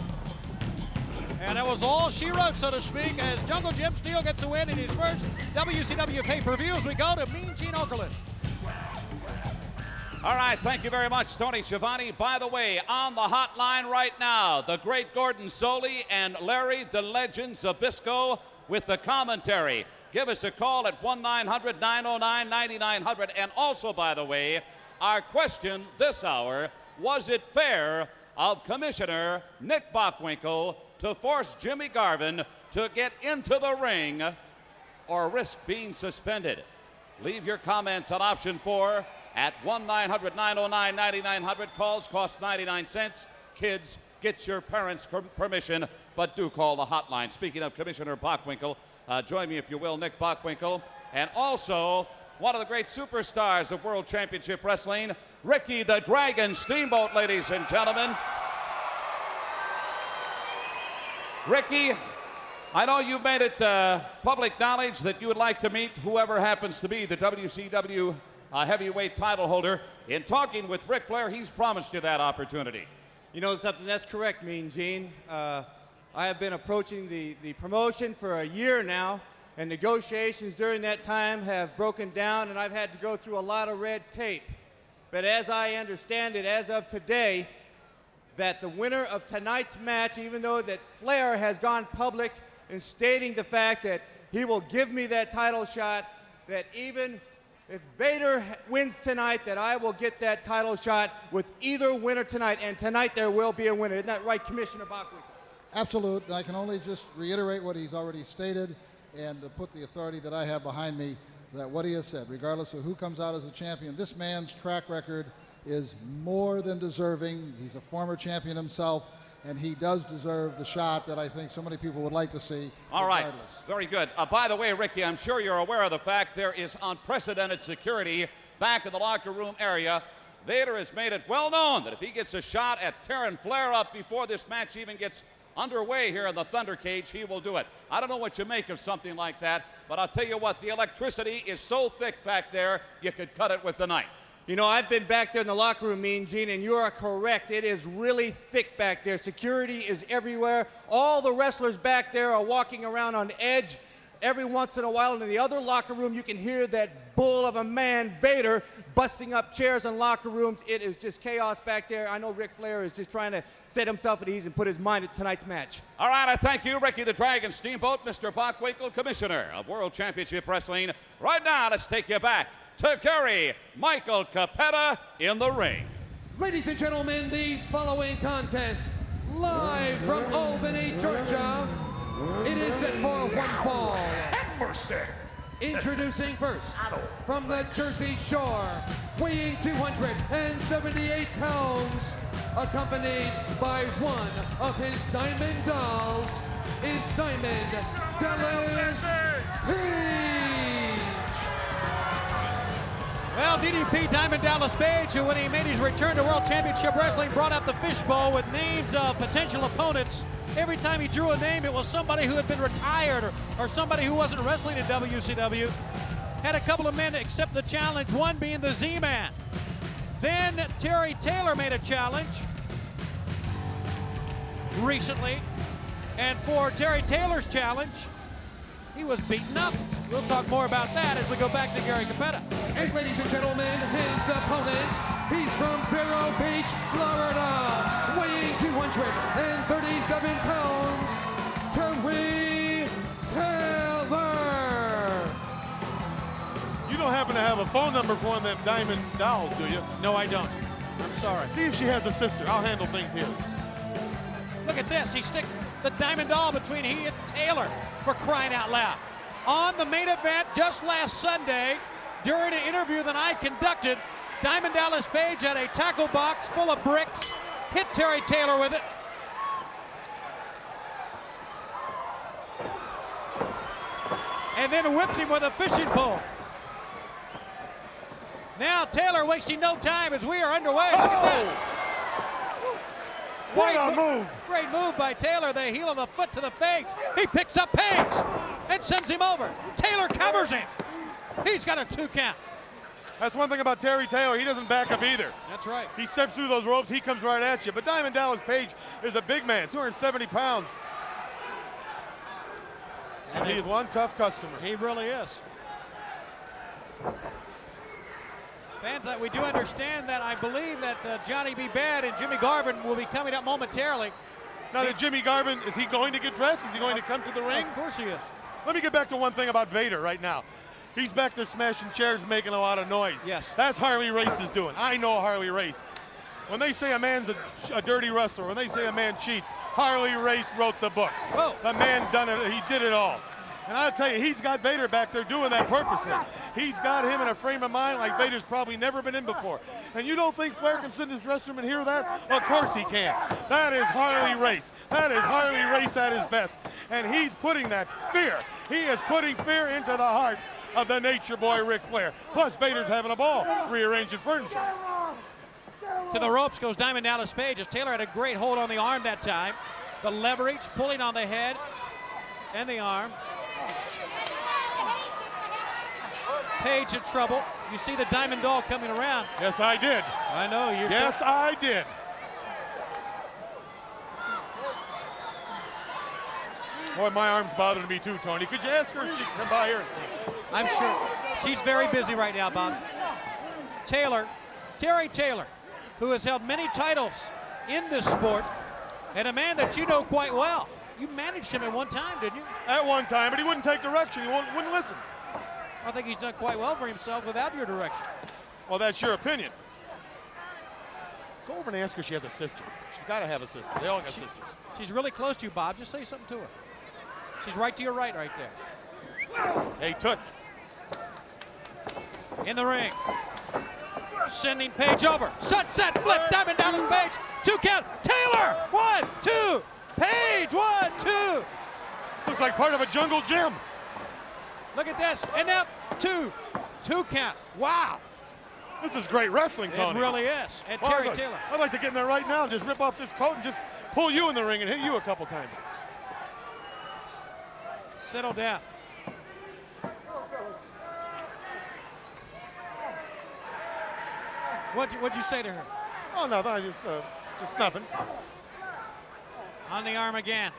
[SPEAKER 6] And that was all she wrote, so to speak, as Jungle Jim Steele gets a win in his first WCW pay-per-view as we go to Mean Gene Okerlund.
[SPEAKER 7] All right, thank you very much, Tony Schiavone. By the way, on the hotline right now, the great Gordon Soley and Larry the Legend Zbyszko with the commentary. Give us a call at 1-900-909-9900. And also, by the way, our question this hour, was it fair of Commissioner Nick Bockwinkel to force Jimmy Garvin to get into the ring or risk being suspended? Leave your comments on option 4 at 1-900-909-9900. Calls cost 99 cents. Kids, get your parents' permission, but do call the hotline. Speaking of Commissioner Bockwinkel, join me if you will, Nick Bockwinkel, and also one of the great superstars of World Championship Wrestling, Ricky the Dragon Steamboat, ladies and gentlemen. Ricky, I know you've made it public knowledge that you would like to meet whoever happens to be the WCW heavyweight title holder. In talking with Ric Flair, he's promised you that opportunity.
[SPEAKER 11] You know something, that's correct, Mean Gene. I have been approaching the promotion for a year now, and negotiations during that time have broken down, and I've had to go through a lot of red tape. But as I understand it, as of today, that the winner of tonight's match, even though that Flair has gone public in stating the fact that he will give me that title shot, that even if Vader wins tonight, that I will get that title shot with either winner tonight, and tonight there will be a winner. Isn't that right, Commissioner Bockwinkel?
[SPEAKER 10] Absolute. I can only just reiterate what he's already stated and put the authority that I have behind me. that what he has said, regardless of who comes out as a champion, this man's track record is more than deserving. He's a former champion himself, and he does deserve the shot that I think so many people would like to see.
[SPEAKER 7] All right,
[SPEAKER 10] regardless.
[SPEAKER 7] very good. By the way, Ricky, I'm sure you're aware of the fact there is unprecedented security back in the locker room area. Vader has made it well known that if he gets a shot at tearing Flair up before this match even gets underway here in the Thunder Cage, he will do it. I don't know what you make of something like that, but I'll tell you what, the electricity is so thick back there, you could cut it with the knife.
[SPEAKER 11] You know, I've been back there in the locker room, Mean Gene, and you are correct. It is really thick back there. Security is everywhere. All the wrestlers back there are walking around on edge. Every once in a while in the other locker room, you can hear that bull of a man, Vader, busting up chairs in locker rooms. It is just chaos back there. I know Ric Flair is just trying to set himself at ease and put his mind at tonight's match.
[SPEAKER 7] All right, I thank you, Ricky the Dragon Steamboat, Mr. Bockwinkel, Commissioner of World Championship Wrestling. Right now, let's take you back to Gary Michael Cappetta in the ring.
[SPEAKER 5] Ladies and gentlemen, the following contest, live from Albany, Georgia. It is set for one fall.
[SPEAKER 1] Have mercy.
[SPEAKER 5] Introducing first, from the Jersey Shore, weighing 278 pounds, accompanied by one of his Diamond Dolls, is Diamond Dallas Page.
[SPEAKER 6] Well, DDP Diamond Dallas Page, who when he made his return to World Championship Wrestling brought out the fishbowl with names of potential opponents. Every time he drew a name, it was somebody who had been retired or somebody who wasn't wrestling in WCW. Had a couple of men accept the challenge, one being the Z-Man. Then Terry Taylor made a challenge recently. And for Terry Taylor's challenge, he was beaten up. We'll talk more about that as we go back to Gary Cappetta.
[SPEAKER 5] And ladies and gentlemen, his opponent, he's from Vero Beach, Florida, weighing 237 pounds, Terry Taylor.
[SPEAKER 4] You don't happen to have a phone number for one of them Diamond Dolls, do you?
[SPEAKER 6] No, I don't. I'm sorry.
[SPEAKER 4] See if she has a sister. I'll handle things here.
[SPEAKER 6] Look at this. He sticks the Diamond Doll between he and Taylor, for crying out loud. On the main event just last Sunday, during an interview that I conducted, Diamond Dallas Page had a tackle box full of bricks, hit Terry Taylor with it. And then whipped him with a fishing pole. Now Taylor wasting no time as we are underway. Look at that.
[SPEAKER 4] What a move.
[SPEAKER 6] Great move by Taylor. The heel of the foot to the face. He picks up Page and sends him over. Taylor covers him. He's got a 2 count.
[SPEAKER 4] That's one thing about Terry Taylor. He doesn't back up either.
[SPEAKER 6] That's right.
[SPEAKER 4] He steps through those ropes. He comes right at you. But Diamond Dallas Page is a big man, 270 pounds. And he is one tough customer.
[SPEAKER 6] He really is. Fans, we do understand that I believe that Johnny B. Bad and Jimmy Garvin will be coming up momentarily.
[SPEAKER 4] Now that Jimmy Garvin, is he going to get dressed? Is he going to come to the ring?
[SPEAKER 6] Of course he is.
[SPEAKER 4] Let me get back to one thing about Vader right now. He's back there smashing chairs, making a lot of noise.
[SPEAKER 6] Yes.
[SPEAKER 4] That's Harley Race's doing. I know Harley Race. When they say a man's a dirty wrestler, when they say a man cheats, Harley Race wrote the book.
[SPEAKER 6] Whoa.
[SPEAKER 4] The man done it. He did it all. And I'll tell you, he's got Vader back there doing that purposely. He's got him in a frame of mind like Vader's probably never been in before. And you don't think Flair can sit in his dressing room and hear that? Of course he can. That is Harley Race. That is Harley Race at his best. And he's putting that fear. He is putting fear into the heart of the Nature Boy Ric Flair. Plus, Vader's having a ball rearranging furniture.
[SPEAKER 6] To the ropes goes Diamond Dallas Page as Taylor had a great hold on the arm that time. The leverage, pulling on the head and the arm. Page in trouble. You see the Diamond Doll coming around.
[SPEAKER 4] Yes, I did.
[SPEAKER 6] I know.
[SPEAKER 4] Yes, I did. Boy, my arm's bothering me too, Tony. Could you ask her if she can come by here?
[SPEAKER 6] I'm sure. She's very busy right now, Bob. Taylor, Terry Taylor, who has held many titles in this sport, and a man that you know quite well. You managed him at one time, didn't you?
[SPEAKER 4] At one time, but he wouldn't take direction. He wouldn't listen.
[SPEAKER 6] I think he's done quite well for himself without your direction.
[SPEAKER 4] Well, that's your opinion. Go over and ask her if she has a sister. She's got to have a sister. They all got sisters.
[SPEAKER 6] She's really close to you, Bob. Just say something to her. She's right to your right there.
[SPEAKER 4] Hey, Toots.
[SPEAKER 6] in the ring. Sending Page over. Sunset flip. Diamond Dallas Page. 2 count. Taylor. 1, 2. Page. 1, 2.
[SPEAKER 4] Looks like part of a jungle gym.
[SPEAKER 6] Look at this. And now 2. 2 count. Wow.
[SPEAKER 4] This is great wrestling, Tony.
[SPEAKER 6] It really is. And
[SPEAKER 4] Well,
[SPEAKER 6] Terry Taylor.
[SPEAKER 4] I'd like to get in there right now and just rip off this coat and just pull you in the ring and hit you a couple times.
[SPEAKER 6] Settle down. What'd you say to her?
[SPEAKER 4] Oh, no, just nothing.
[SPEAKER 6] On the arm again.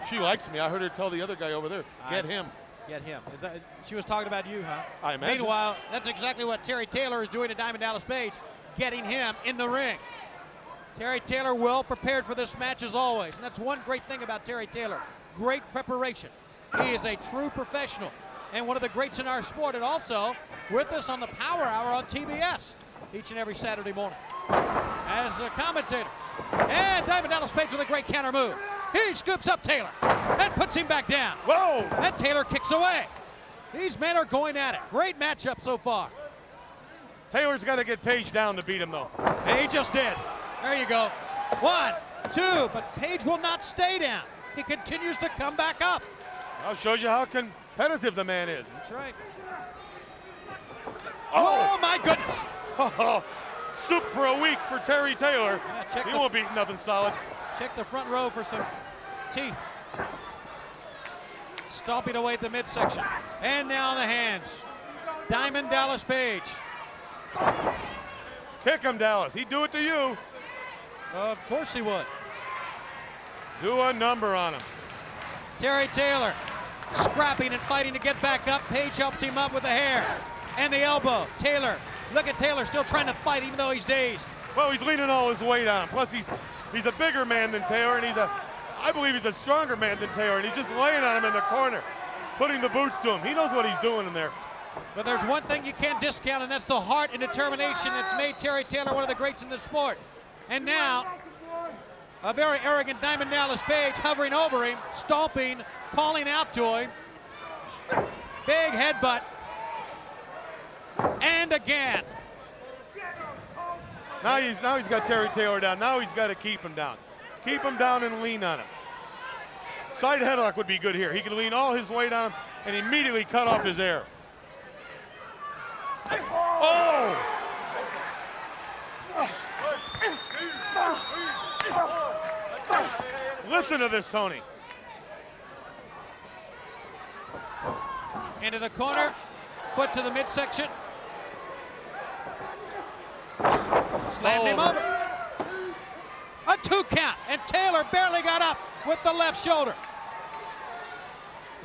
[SPEAKER 4] She likes me. I heard her tell the other guy over there, get him.
[SPEAKER 6] Get him. Is that, she was talking about you, huh?
[SPEAKER 4] I imagine.
[SPEAKER 6] Meanwhile, that's exactly what Terry Taylor is doing to Diamond Dallas Page, getting him in the ring. Terry Taylor well prepared for this match as always, and that's one great thing about Terry Taylor. Great preparation. He is a true professional and one of the greats in our sport, and also with us on the Power Hour on TBS each and every Saturday morning as a commentator. And Diamond Dallas Page with a great counter move. He scoops up Taylor and puts him back down.
[SPEAKER 4] Whoa!
[SPEAKER 6] And Taylor kicks away. These men are going at it. Great matchup so far.
[SPEAKER 4] Taylor's got to get Page down to beat him, though.
[SPEAKER 6] He just did. There you go. 1, 2, but Page will not stay down. He continues to come back up.
[SPEAKER 4] That shows you how competitive the man is.
[SPEAKER 6] That's right. Oh my goodness.
[SPEAKER 4] Soup for a week for Terry Taylor.
[SPEAKER 6] Yeah,
[SPEAKER 4] He won't beat nothing solid.
[SPEAKER 6] Check the front row for some teeth. Stomping away at the midsection. And now the hands. Diamond Dallas Page.
[SPEAKER 4] Kick him, Dallas. He'd do it to you.
[SPEAKER 6] Of course he would.
[SPEAKER 4] Do a number on him.
[SPEAKER 6] Terry Taylor scrapping and fighting to get back up. Page helps him up with the hair and the elbow. Taylor, look at Taylor still trying to fight even though he's dazed.
[SPEAKER 4] Well, he's leaning all his weight on him. Plus, he's a bigger man than Taylor, and I believe he's a stronger man than Taylor, and he's just laying on him in the corner, putting the boots to him. He knows what he's doing in there.
[SPEAKER 6] But there's one thing you can't discount, and that's the heart and determination that's made Terry Taylor one of the greats in the sport. And now, a very arrogant Diamond Dallas Page hovering over him, stomping, calling out to him. Big headbutt. And again.
[SPEAKER 4] Now he's got Terry Taylor down. Now he's got to keep him down. Keep him down and lean on him. Side headlock would be good here. He could lean all his weight on him and immediately cut off his air. Oh! Listen to this, Tony.
[SPEAKER 6] Into the corner, foot to the midsection. Slammed him over. A 2 count, and Taylor barely got up with the left shoulder.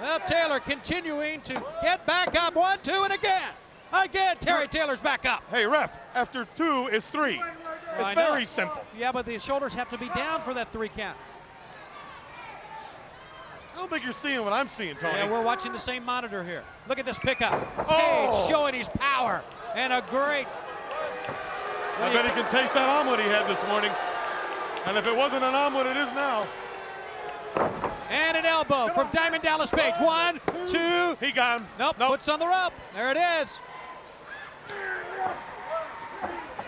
[SPEAKER 6] Well, Taylor continuing to get back up. 1, 2, and again. Again, Terry Taylor's back up.
[SPEAKER 4] Hey, ref, after 2 is 3. It's very simple.
[SPEAKER 6] Yeah, but the shoulders have to be down for that 3 count.
[SPEAKER 4] I don't think you're seeing what I'm seeing, Tony.
[SPEAKER 6] Yeah, we're watching the same monitor here. Look at this pickup.
[SPEAKER 4] Oh.
[SPEAKER 6] Page showing his power and a great.
[SPEAKER 4] I bet he can taste that omelet he had this morning. And if it wasn't an omelet, it is now.
[SPEAKER 6] And an elbow from Diamond Dallas Page. 1, 2.
[SPEAKER 4] He got him.
[SPEAKER 6] Nope. Puts on the rope. There it is.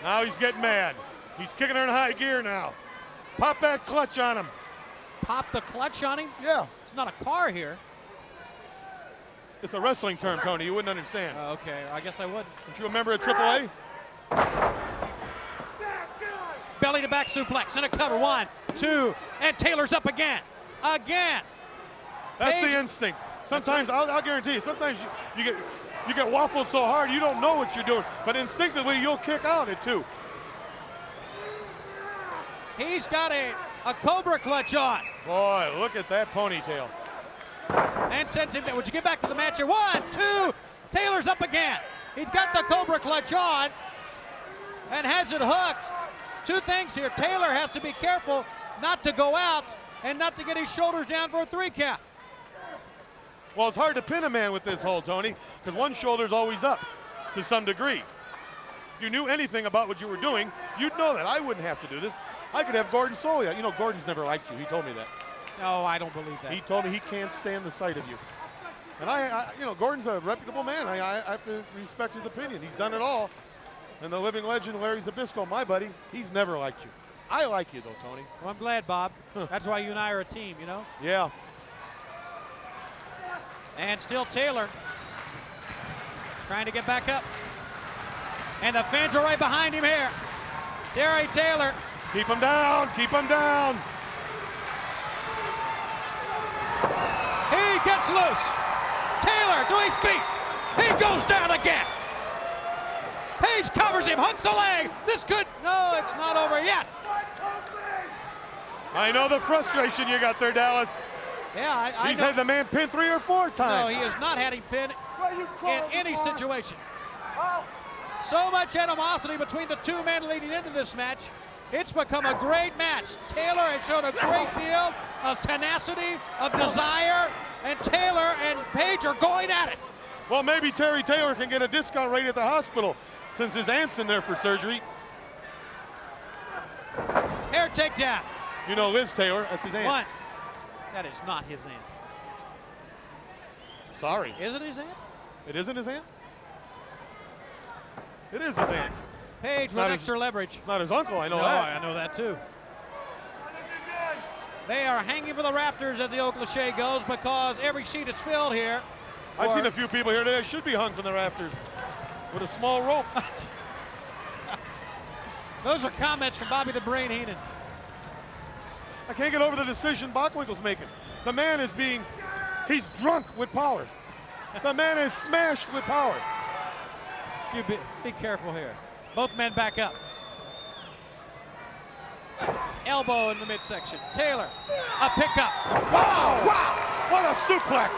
[SPEAKER 4] Now he's getting mad. He's kicking her in high gear now. Pop that clutch on him.
[SPEAKER 6] Pop the clutch on him?
[SPEAKER 4] Yeah.
[SPEAKER 6] It's not a car here.
[SPEAKER 4] It's a wrestling term, Tony. You wouldn't understand.
[SPEAKER 6] Okay, I guess I would.
[SPEAKER 4] Don't you remember at AAA?
[SPEAKER 6] Belly to back suplex and a cover. 1, 2, and Taylor's up again. Again.
[SPEAKER 4] That's
[SPEAKER 6] Page.
[SPEAKER 4] the instinct. Sometimes, I'll guarantee you, sometimes you get waffled so hard you don't know what you're doing, but instinctively you'll kick out at 2.
[SPEAKER 6] He's got a Cobra clutch on.
[SPEAKER 4] Boy, look at that ponytail.
[SPEAKER 6] And sends him down. Would you get back to the match here? 1, 2. Taylor's up again. He's got the Cobra clutch on and has it hooked. 2 things here. Taylor has to be careful not to go out and not to get his shoulders down for a 3 count.
[SPEAKER 4] Well, it's hard to pin a man with this hold, Tony, because one shoulder's always up to some degree. If you knew anything about what you were doing, you'd know that. I wouldn't have to do this. I could have Gordon Solia. You know, Gordon's never liked you. He told me that.
[SPEAKER 6] No, I don't believe that.
[SPEAKER 4] He told me he can't stand the sight of you. And you know, Gordon's a reputable man. I have to respect his opinion. He's done it all. And the living legend, Larry Zbyszko, my buddy, he's never liked you. I like you, though, Tony.
[SPEAKER 12] Well, I'm glad, Bob. That's why you and I are a team, you know?
[SPEAKER 4] Yeah.
[SPEAKER 12] And still Taylor trying to get back up. And the fans are right behind him here. Terry Taylor.
[SPEAKER 4] Keep him down. Keep him down.
[SPEAKER 12] He gets loose. Taylor to his feet. He goes down again. Page covers him, hooks the leg. This could, no, it's not over yet.
[SPEAKER 4] I know the frustration you got there, Dallas.
[SPEAKER 12] Yeah, I
[SPEAKER 4] He's
[SPEAKER 12] know.
[SPEAKER 4] had the man pinned 3 or 4 times.
[SPEAKER 12] No, he has not had him pinned in any situation. So much animosity between the two men leading into this match. It's become a great match. Taylor has shown a great deal of tenacity, of desire, and Taylor and Page are going at it.
[SPEAKER 4] Well, maybe Terry Taylor can get a discount rate at the hospital since his aunt's in there for surgery.
[SPEAKER 12] Hair takedown.
[SPEAKER 4] You know Liz Taylor, that's his aunt.
[SPEAKER 12] 1. That is not his aunt.
[SPEAKER 4] Sorry.
[SPEAKER 12] Is it his aunt?
[SPEAKER 4] It isn't his aunt? It is his aunt.
[SPEAKER 12] Page with extra leverage.
[SPEAKER 4] It's not his uncle, I know
[SPEAKER 12] No,
[SPEAKER 4] that.
[SPEAKER 12] I know that too. They are hanging for the rafters as the old cliche goes because every seat is filled here.
[SPEAKER 4] I've seen a few people here today should be hung from the rafters with a small rope.
[SPEAKER 12] Those are comments from Bobby the Brain Heenan.
[SPEAKER 4] I can't get over the decision Bockwinkel's making. The man is he's drunk with power. The man is smashed with power.
[SPEAKER 12] Be careful here. Both men back up. Elbow in the midsection. Taylor, a pickup.
[SPEAKER 4] Wow! Wow! What a suplex!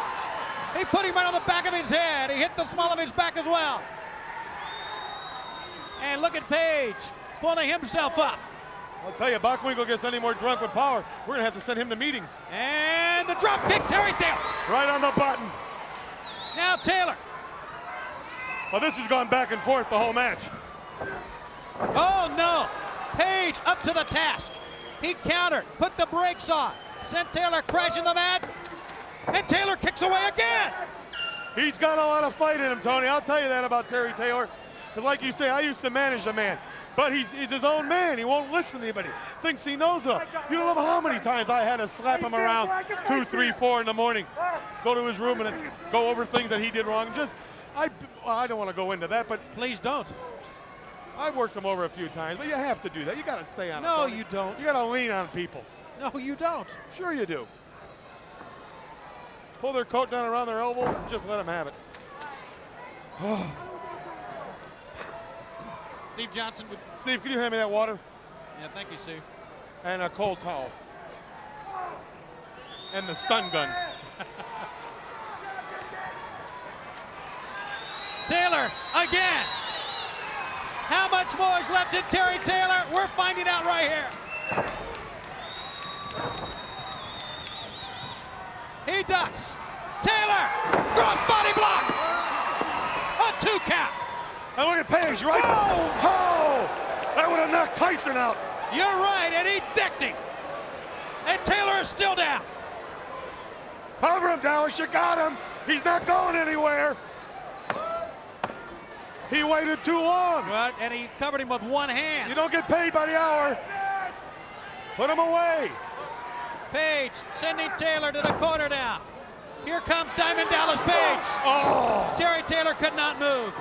[SPEAKER 12] He put him right on the back of his head. He hit the small of his back as well. And look at Page pulling himself up.
[SPEAKER 4] I'll tell you, Bockwinkel gets any more drunk with power, we're going to have to send him to meetings.
[SPEAKER 12] And the drop kick, Terry Taylor.
[SPEAKER 4] Right on the button.
[SPEAKER 12] Now Taylor.
[SPEAKER 4] Well, this has gone back and forth the whole match.
[SPEAKER 12] Oh, no. Page up to the task. He countered, put the brakes on, sent Taylor crashing the mat, and Taylor kicks away again.
[SPEAKER 4] He's got a lot of fight in him, Tony. I'll tell you that about Terry Taylor. Because like you say, I used to manage the man. But he's his own man. He won't listen to anybody. Thinks he knows it all. You don't know how many times I had to slap him around 2, 3, 4 in the morning. Go to his room and go over things that he did wrong. I don't want to go into that, but
[SPEAKER 12] please don't.
[SPEAKER 4] I've worked him over a few times, but you have to do that. You got to stay on.
[SPEAKER 12] No,
[SPEAKER 4] him,
[SPEAKER 12] you don't.
[SPEAKER 4] You got to lean on people.
[SPEAKER 12] No, you don't.
[SPEAKER 4] Sure you do. Pull their coat down around their elbows and just let them have it.
[SPEAKER 12] Steve Johnson would.
[SPEAKER 4] Steve, can you hand me that water?
[SPEAKER 12] Yeah, thank you, Steve.
[SPEAKER 4] And a cold towel. And the stun gun.
[SPEAKER 12] Taylor again. How much more is left in Terry Taylor? We're finding out right here. He ducks. Taylor, crossbody block. A 2 count.
[SPEAKER 4] And look at Page, right? Oh! That would have knocked Tyson out.
[SPEAKER 12] You're right, and he decked him. And Taylor is still down.
[SPEAKER 4] Cover him, Dallas, you got him. He's not going anywhere. He waited too long.
[SPEAKER 12] Right, and he covered him with one hand.
[SPEAKER 4] You don't get paid by the hour. Put him away.
[SPEAKER 12] Page sending Taylor to the corner now. Here comes Diamond Dallas Page.
[SPEAKER 4] Oh!
[SPEAKER 12] Terry Taylor could not move.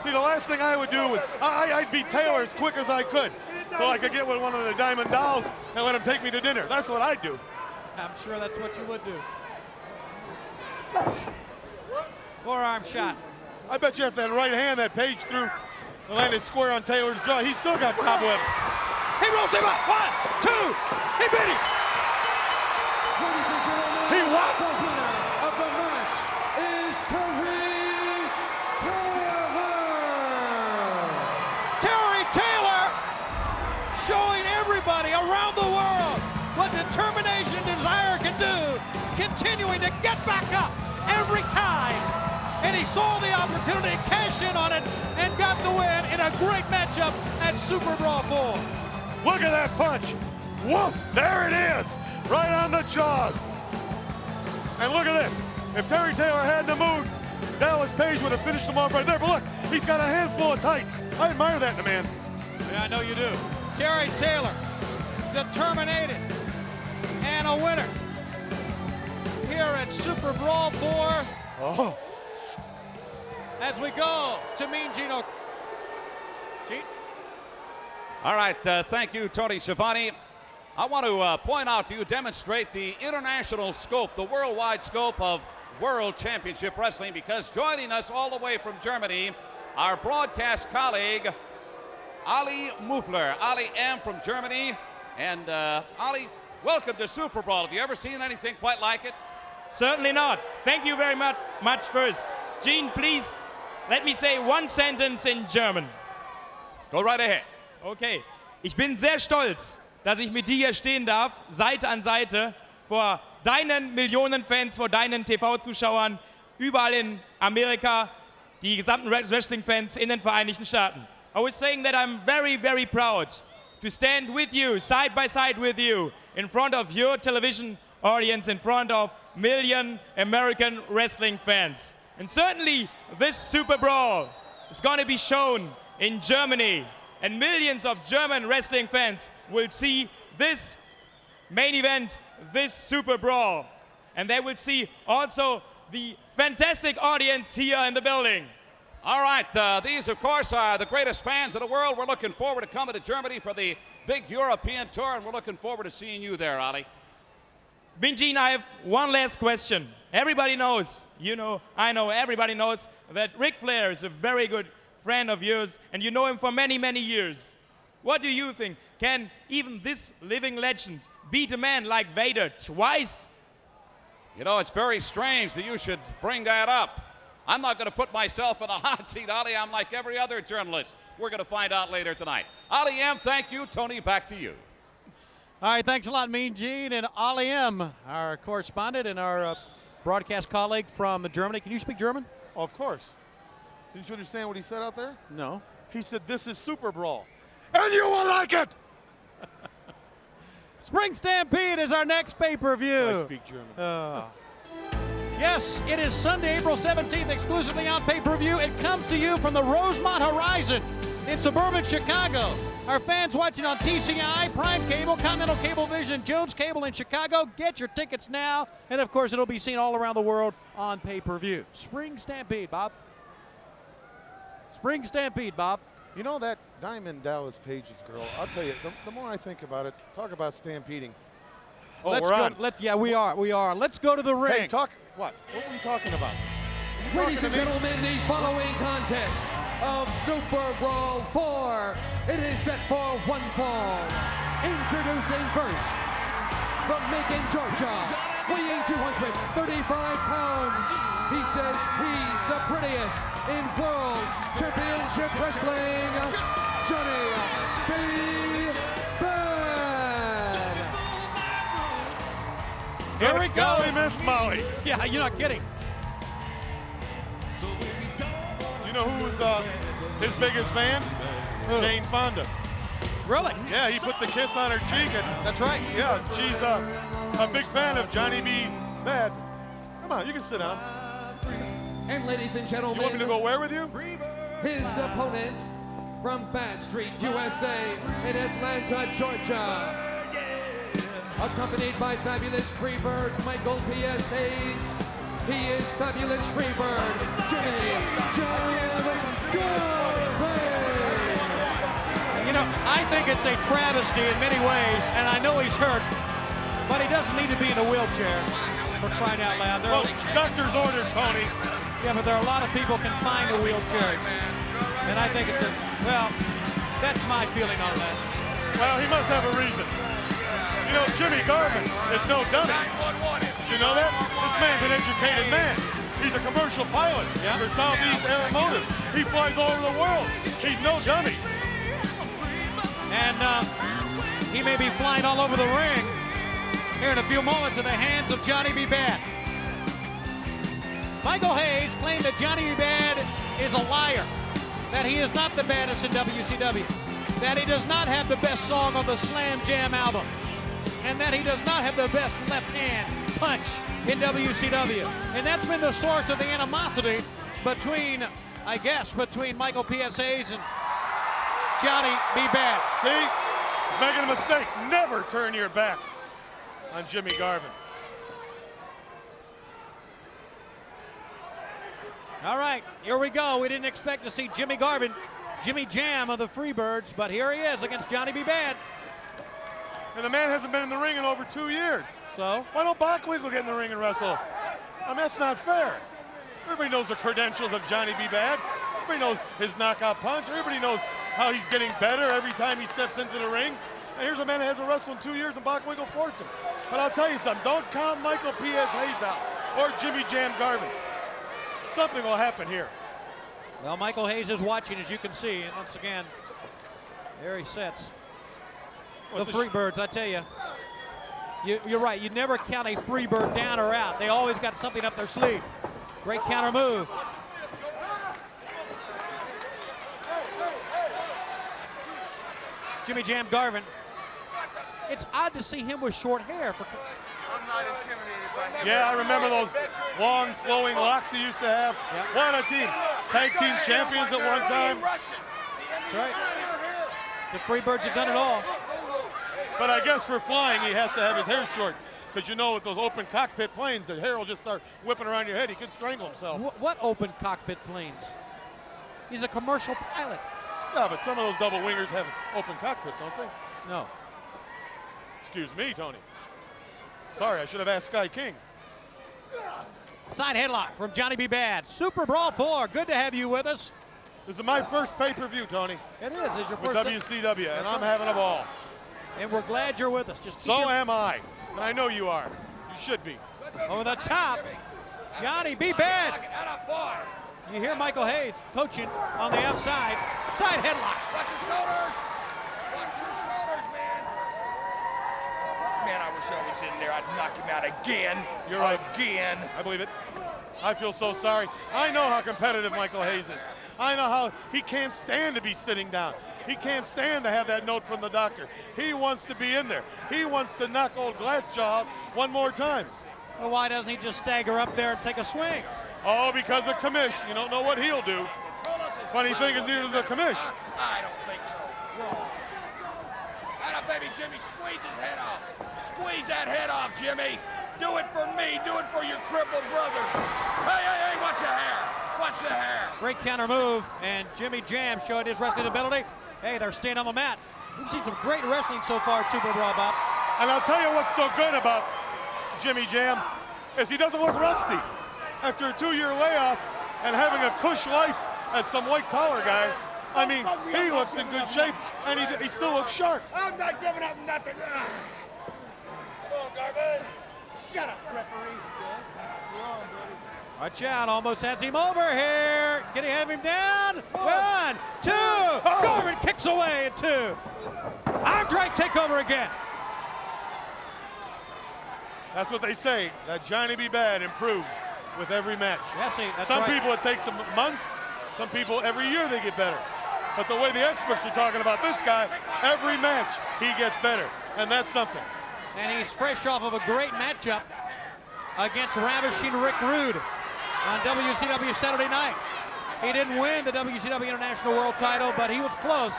[SPEAKER 4] See, the last thing I would do was I'd beat Taylor as quick as I could so I could get with one of the Diamond Dolls and let him take me to dinner. That's what I'd do.
[SPEAKER 12] I'm sure that's what you would do. Forearm shot.
[SPEAKER 4] I bet you if that right hand that Page threw landed square on Taylor's jaw, he's still got cobwebs.
[SPEAKER 12] He rolls him up. 1, 2. He beat him.
[SPEAKER 5] Ladies and gentlemen,
[SPEAKER 4] He what?
[SPEAKER 5] the winner of the match is Terry Taylor.
[SPEAKER 12] Terry Taylor showing everybody around the world what determination and desire can do, continuing to get back up every time. And he saw the opportunity, cashed in on it, and got the win in a great matchup at Super Brawl 4.
[SPEAKER 4] Look at that punch. Woof, there it is. Right on the jaws. And look at this. If Terry Taylor had in the mood, Dallas Page would have finished him off right there. But look, he's got a handful of tights. I admire that in a man.
[SPEAKER 12] Yeah, I know you do. Terry Taylor, determinated and a winner here at Super Brawl 4.
[SPEAKER 4] Oh.
[SPEAKER 12] As we go to Mean Gene. Gene?
[SPEAKER 7] All right, thank you, Tony Schiavone. I want to point out to you, demonstrate the international scope, the worldwide scope of World Championship Wrestling, because joining us all the way from Germany, our broadcast colleague, Ali Mufler. Ali M from Germany. And Ali, welcome to Super Brawl. Have you ever seen anything quite like it?
[SPEAKER 13] Certainly not. Thank you very much first. Gene, please, let me say one sentence in German.
[SPEAKER 7] Go right ahead.
[SPEAKER 13] Okay. Ich bin sehr stolz, dass ich mit dir hier stehen darf, Seite an Seite, vor deinen Millionen Fans, vor deinen TV-Zuschauern, überall in Amerika, die gesamten Wrestling-Fans in den Vereinigten Staaten. I was saying that I'm very, very proud to stand with you, side by side with you, in front of your television audience, in front of million American wrestling fans. And certainly this Super Brawl is going to be shown in Germany, and millions of German wrestling fans will see this main event, this Super Brawl. And they will see also the fantastic audience here in the building.
[SPEAKER 7] All right, these, of course, are the greatest fans in the world. We're looking forward to coming to Germany for the big European tour, and we're looking forward to seeing you there, Ali.
[SPEAKER 13] Mean Gene, I have one last question. Everybody knows, you know, I know, everybody knows that Ric Flair is a very good friend of yours, and you know him for many, many years. What do you think? Can even this living legend beat a man like Vader twice?
[SPEAKER 7] You know, it's very strange that you should bring that up. I'm not going to put myself in a hot seat, Ali. I'm like every other journalist. We're going to find out later tonight. Ali M, thank you. Tony, back to you.
[SPEAKER 12] All right, thanks a lot, Mean Gene. And Ali M, our correspondent and our broadcast colleague from Germany. Can you speak German?
[SPEAKER 4] Oh, of course. Did you understand what he said out there?
[SPEAKER 12] No.
[SPEAKER 4] He said, this is Super Brawl. And you will like it!
[SPEAKER 12] Spring Stampede is our next pay-per-view.
[SPEAKER 4] I speak German.
[SPEAKER 12] Yes, it is Sunday, April 17th, exclusively on pay-per-view. It comes to you from the Rosemont Horizon in suburban Chicago. Our fans watching on TCI, Prime Cable, Continental Cablevision, and Jones Cable in Chicago. Get your tickets now. And, of course, it'll be seen all around the world on pay-per-view. Spring Stampede, Bob. Spring Stampede, Bob.
[SPEAKER 14] You know that Diamond Dallas Page's girl, I'll tell you, the more I think about it, talk about stampeding. Oh,
[SPEAKER 12] let's
[SPEAKER 14] we're
[SPEAKER 12] go.
[SPEAKER 14] on.
[SPEAKER 12] Yeah, we are. Let's go to the ring.
[SPEAKER 14] Hey, what? What were we talking about?
[SPEAKER 5] Ladies and gentlemen, the following contest of Super Brawl 4. It is set for one fall. Introducing first, from Macon, Georgia, weighing 235 pounds. He says he's the prettiest in World Championship Wrestling, Johnny B. Bad.
[SPEAKER 12] Here we go.
[SPEAKER 4] Golly, Miss Molly.
[SPEAKER 12] Yeah, you're not kidding.
[SPEAKER 4] You know who's his biggest fan? Jane Fonda.
[SPEAKER 12] Really?
[SPEAKER 4] Yeah, he put the kiss on her cheek. And
[SPEAKER 12] that's right.
[SPEAKER 4] Yeah, she's a big fan of Johnny B. Bad. Come on, you can sit down.
[SPEAKER 5] And ladies and gentlemen,
[SPEAKER 4] You want me to go where with you?
[SPEAKER 5] his opponent from Bad Street, USA, in Atlanta, Georgia. Accompanied by Fabulous Freebird, Michael P.S. Hayes. He is Fabulous Freebird, Jimmy Jam Garvey.
[SPEAKER 12] You know, I think it's a travesty in many ways, and I know he's hurt, but he doesn't need to be in a wheelchair, for crying out loud.
[SPEAKER 4] Well, doctor's ordered, Tony.
[SPEAKER 12] Yeah, but there are a lot of people confined to wheelchairs. And I think it's well, that's my feeling on that.
[SPEAKER 4] Well, he must have a reason. You know, Jimmy Garvin is no dummy. You know that? This man's an educated man. He's a commercial pilot for Southeast Aeromotive. He flies all over the world. He's no dummy.
[SPEAKER 12] And he may be flying all over the ring here in a few moments in the hands of Johnny B. Bad. Michael Hayes claimed that Johnny B. Bad is a liar, that he is not the baddest in WCW, that he does not have the best song on the Slam Jam album, and that he does not have the best left hand punch in WCW. And that's been the source of the animosity between, I guess, between Michael P.S. Hayes and Johnny B. Bad.
[SPEAKER 4] See? He's making a mistake. Never turn your back on Jimmy Garvin.
[SPEAKER 12] All right, here we go. We didn't expect to see Jimmy Garvin, Jimmy Jam of the Freebirds, but here he is against Johnny B. Bad.
[SPEAKER 4] And the man hasn't been in the ring in over 2 years.
[SPEAKER 12] So?
[SPEAKER 4] Why don't Bockwinkel get in the ring and wrestle? I mean, that's not fair. Everybody knows the credentials of Johnny B. Bad. Everybody knows his knockout punch. Everybody knows how he's getting better every time he steps into the ring. And here's a man that hasn't wrestled in 2 years, and Bockwinkel forced him. But I'll tell you something, don't count Michael P.S. Hayes out or Jimmy Jam Garvin. Something will happen here.
[SPEAKER 12] Well, Michael Hayes is watching, as you can see, and once again, there he sits. The Freebirds, I tell you, you're right. You never count a Freebird down or out. They always got something up their sleeve. Great counter move. Jimmy Jam Garvin. It's odd to see him with short hair.
[SPEAKER 2] I'm not intimidated by him.
[SPEAKER 4] Yeah, I remember those long, flowing locks he used to have.
[SPEAKER 12] Yep.
[SPEAKER 4] Won a team, tag team champions at one time.
[SPEAKER 12] That's right. The Freebirds have done it all.
[SPEAKER 4] But I guess for flying, he has to have his hair short. Because you know with those open cockpit planes, the hair will just start whipping around your head. He could strangle himself.
[SPEAKER 12] What open cockpit planes? He's a commercial pilot.
[SPEAKER 4] Yeah, but some of those double wingers have open cockpits, don't they?
[SPEAKER 12] No.
[SPEAKER 4] Excuse me, Tony. Sorry, I should have asked Sky King.
[SPEAKER 12] Side headlock from Johnny B. Bad. Super Brawl 4. Good to have you with us.
[SPEAKER 4] This is my first pay-per-view, Tony.
[SPEAKER 12] It is. It's your
[SPEAKER 4] with
[SPEAKER 12] first
[SPEAKER 4] WCW, and I'm having a ball.
[SPEAKER 12] And we're glad you're with us. Just keep
[SPEAKER 4] so am I. And I know you are. You should be.
[SPEAKER 12] Over the top. Johnny B. Bad. You hear Michael Hayes coaching on the outside. Side headlock.
[SPEAKER 2] Watch your shoulders. Watch your shoulders, man. Man, I wish I was in there. I'd knock him out again.
[SPEAKER 4] You're right.
[SPEAKER 2] Again.
[SPEAKER 4] I believe it. I feel so sorry. I know how competitive Michael Hayes is. I know how he can't stand to be sitting down. He can't stand to have that note from the doctor. He wants to be in there. He wants to knock old Glassjaw out one more time.
[SPEAKER 12] Well, why doesn't he just stagger up there and take a swing?
[SPEAKER 4] Oh, because of Commish. You don't know what he'll do. Funny thing is, neither does the Commish.
[SPEAKER 2] I don't think so. Wrong. Right up, baby, Jimmy. Squeeze his head off. Squeeze that head off, Jimmy. Do it for me. Do it for your crippled brother. Hey, hey, hey, watch the hair. Watch the hair.
[SPEAKER 12] Great counter move, and Jimmy Jam showed his wrestling ability. Hey, they're staying on the mat. We've seen some great wrestling so far at Super Brawl, Bob.
[SPEAKER 4] And I'll tell you what's so good about Jimmy Jam is he doesn't look rusty. After a 2-year layoff and having a cush life as some white-collar guy, I mean, he looks in good shape, and he still looks sharp.
[SPEAKER 2] I'm not giving up nothing. Come on, Garvin. Shut up, referee.
[SPEAKER 12] Watch out, almost has him over here. Can he have him down? 1, 2. Oh. Garvin kicks away at 2. Andre take over again.
[SPEAKER 4] That's what they say, that Johnny B. Bad improves with every match.
[SPEAKER 12] Yes, that's
[SPEAKER 4] some
[SPEAKER 12] right.
[SPEAKER 4] people it takes some months, some people every year they get better. But the way the experts are talking about this guy, every match he gets better, and that's something.
[SPEAKER 12] And he's fresh off of a great matchup against Ravishing Rick Rude on WCW Saturday night. He didn't win the WCW International World title, but he was close.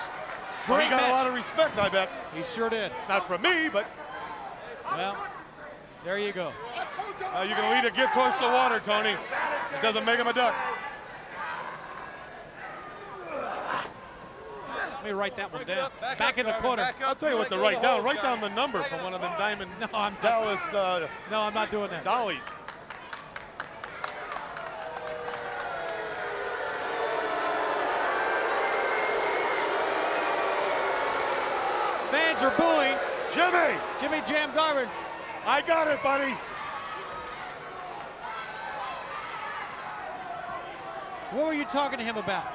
[SPEAKER 4] Well,
[SPEAKER 12] Great
[SPEAKER 4] he got
[SPEAKER 12] match.
[SPEAKER 4] a lot of respect, I bet.
[SPEAKER 12] He sure did.
[SPEAKER 4] Not from me, but.
[SPEAKER 12] Well, there you go.
[SPEAKER 4] You can lead a gift horse to water, Tony. It doesn't make him a duck.
[SPEAKER 12] Let me write that one down. Back in the corner.
[SPEAKER 4] I'll tell you what to write down. Write down the number from one of them Diamond Dallas
[SPEAKER 12] No, I'm not doing that.
[SPEAKER 4] Dollies.
[SPEAKER 12] Fans are booing.
[SPEAKER 4] Jimmy!
[SPEAKER 12] Jimmy Jam Garvin.
[SPEAKER 4] I got it, buddy.
[SPEAKER 12] What were you talking to him about?